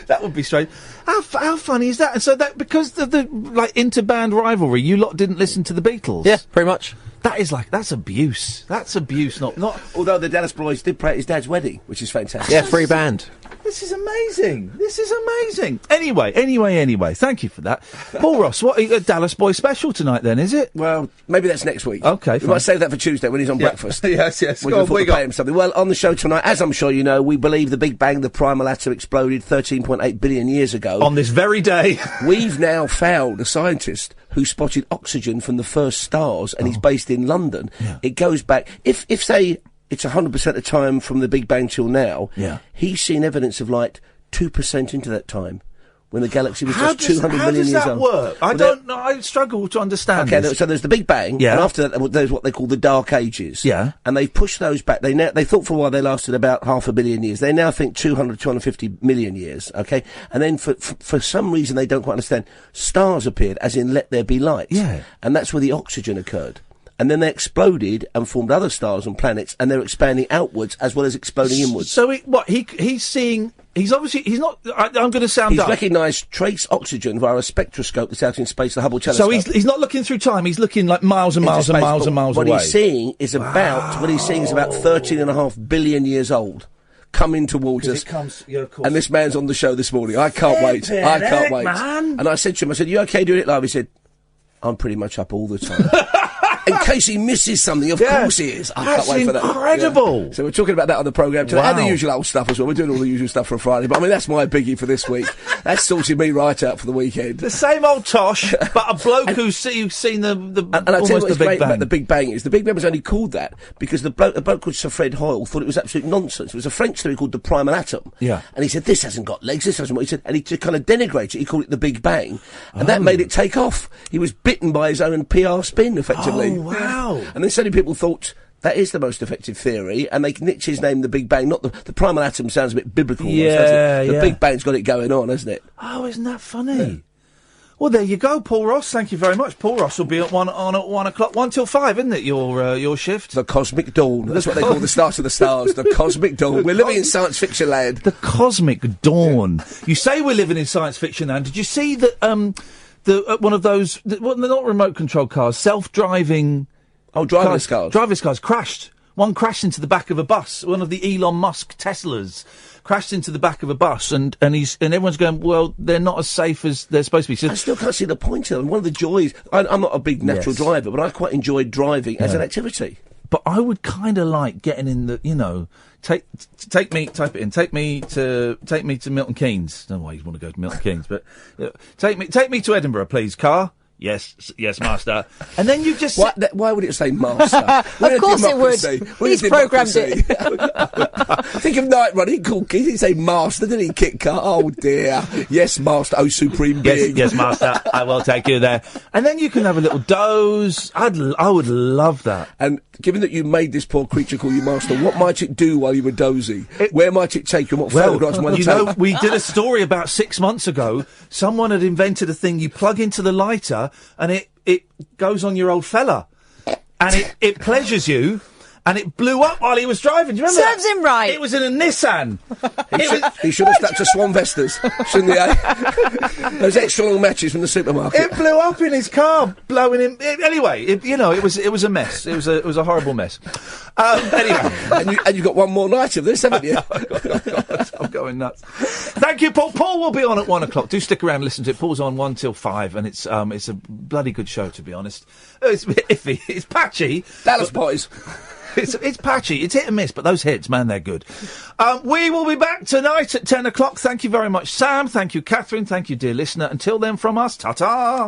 That would be strange. How funny is that? And so that because of the inter-band rivalry, you lot didn't listen to the Beatles. Yeah, pretty much. That's abuse. That's abuse. Not. Although the Dallas Boys did play at his dad's wedding, which is fantastic. Yeah, free band. This is amazing. Anyway. Thank you for that. Paul Ross, what a Dallas Boy special tonight then, is it? Well, maybe that's next week. Okay, we might save that for Tuesday when he's on breakfast. Yes. We're going to pay him something. Well, on the show tonight, as I'm sure you know, we believe the Big Bang, the primal atom, exploded 13.8 billion years ago. On this very day. We've now found a scientist who spotted oxygen from the first stars, and he's based in London. Yeah. It goes back, if say, it's 100% of time from the Big Bang till now, yeah. He's seen evidence of light 2% into that time, when the galaxy was just 200 million years old. How does that work? I don't know. I struggle to understand this. So there's the Big Bang, yeah. And after that there's what they call the Dark Ages. Yeah. And they've pushed those back. They thought for a while they lasted about 500 million years. They now think 250 million years, okay? And then for some reason they don't quite understand, stars appeared, as in let there be light. Yeah. And that's where the oxygen occurred. And then they exploded and formed other stars and planets, and they're expanding outwards as well as exploding inwards. So he's seeing... He's not... I'm going to sound He's recognised trace oxygen via a spectroscope that's out in space, the Hubble telescope. So he's not looking through time, he's looking like miles and miles and miles and miles away. What he's seeing is about 13.5 billion years old, coming towards us. And this man's on the show this morning. I can't wait. Man. And I said to him, you okay doing it live? He said, I'm pretty much up all the time. In case he misses something, of course he is. I can't wait for that. Incredible. Yeah. So we're talking about that on the programme today. Wow. And the usual old stuff as well. We're doing all the usual stuff for a Friday. But I mean, that's my biggie for this week. That's sorted me right out for the weekend. The same old tosh, but a bloke who's seen the and I tell you what's great about the Big Bang is the Big Bang was only called that because a bloke called Sir Fred Hoyle thought it was absolute nonsense. It was a French theory called the primal atom. Yeah. And he said, this hasn't got legs, this hasn't what he said. And he to kind of denigrate it, he called it the Big Bang. And that made it take off. He was bitten by his own PR spin, effectively. Oh, wow. And then so many people thought that is the most effective theory, and they nicked his name the Big Bang. Not the primal atom sounds a bit biblical. Yeah, The Big Bang's got it going on, hasn't it? Oh, isn't that funny? Yeah. Well, there you go, Paul Ross. Thank you very much. Paul Ross will be at 1 o'clock, 1 till 5, isn't it? Your shift. The Cosmic Dawn. That's what they call the start of the stars. The Cosmic Dawn. We're living in science fiction land. The Cosmic Dawn. You say we're living in science fiction land. Did you see that? One of those. They're not remote control cars. Self-driving. Oh, driverless cars. Driverless cars crashed. One crashed into the back of a bus. One of the Elon Musk Teslas crashed into the back of a bus, and everyone's going, well, they're not as safe as they're supposed to be. So I still can't see the point of them. One of the joys. I'm not a big natural driver, but I quite enjoy driving as an activity. But I would kind of like getting in the, type it in. Take me to Milton Keynes. I don't know why you'd want to go to Milton Keynes, but take me to Edinburgh, please, car. Yes, master. And then you just... Why would it say master? Of course it would. He's programmed it. Think of Night Run. He didn't say master, did he, Kit Kat? Oh, dear. Yes, master. Oh, supreme being. Yes, master. I will take you there. And then you can have a little doze. I would love that. And given that you made this poor creature call you master, what might it do while you were dozing? Where might it take you? What photographs might it take? We did a story about 6 months ago. Someone had invented a thing you plug into the lighter and it goes on your old fella. And it pleasures you. And it blew up while he was driving. Do you remember? Serves him right. It was in a Nissan. He should have stuck to Swan Vestas, shouldn't he? Those extra long matches from the supermarket. It blew up in his car, blowing him. Anyway, it was a mess. It was a horrible mess. Anyway, and you got one more night of this, haven't you? I'm going nuts. Thank you, Paul. Paul will be on at 1 o'clock. Do stick around and listen to it. Paul's on 1 till 5, and it's a bloody good show, to be honest. It's a bit iffy. It's patchy. Dallas boys. It's patchy. It's hit and miss, but those hits, man, they're good. We will be back tonight at 10 o'clock. Thank you very much, Sam. Thank you, Catherine. Thank you, dear listener. Until then, from us, ta-ta!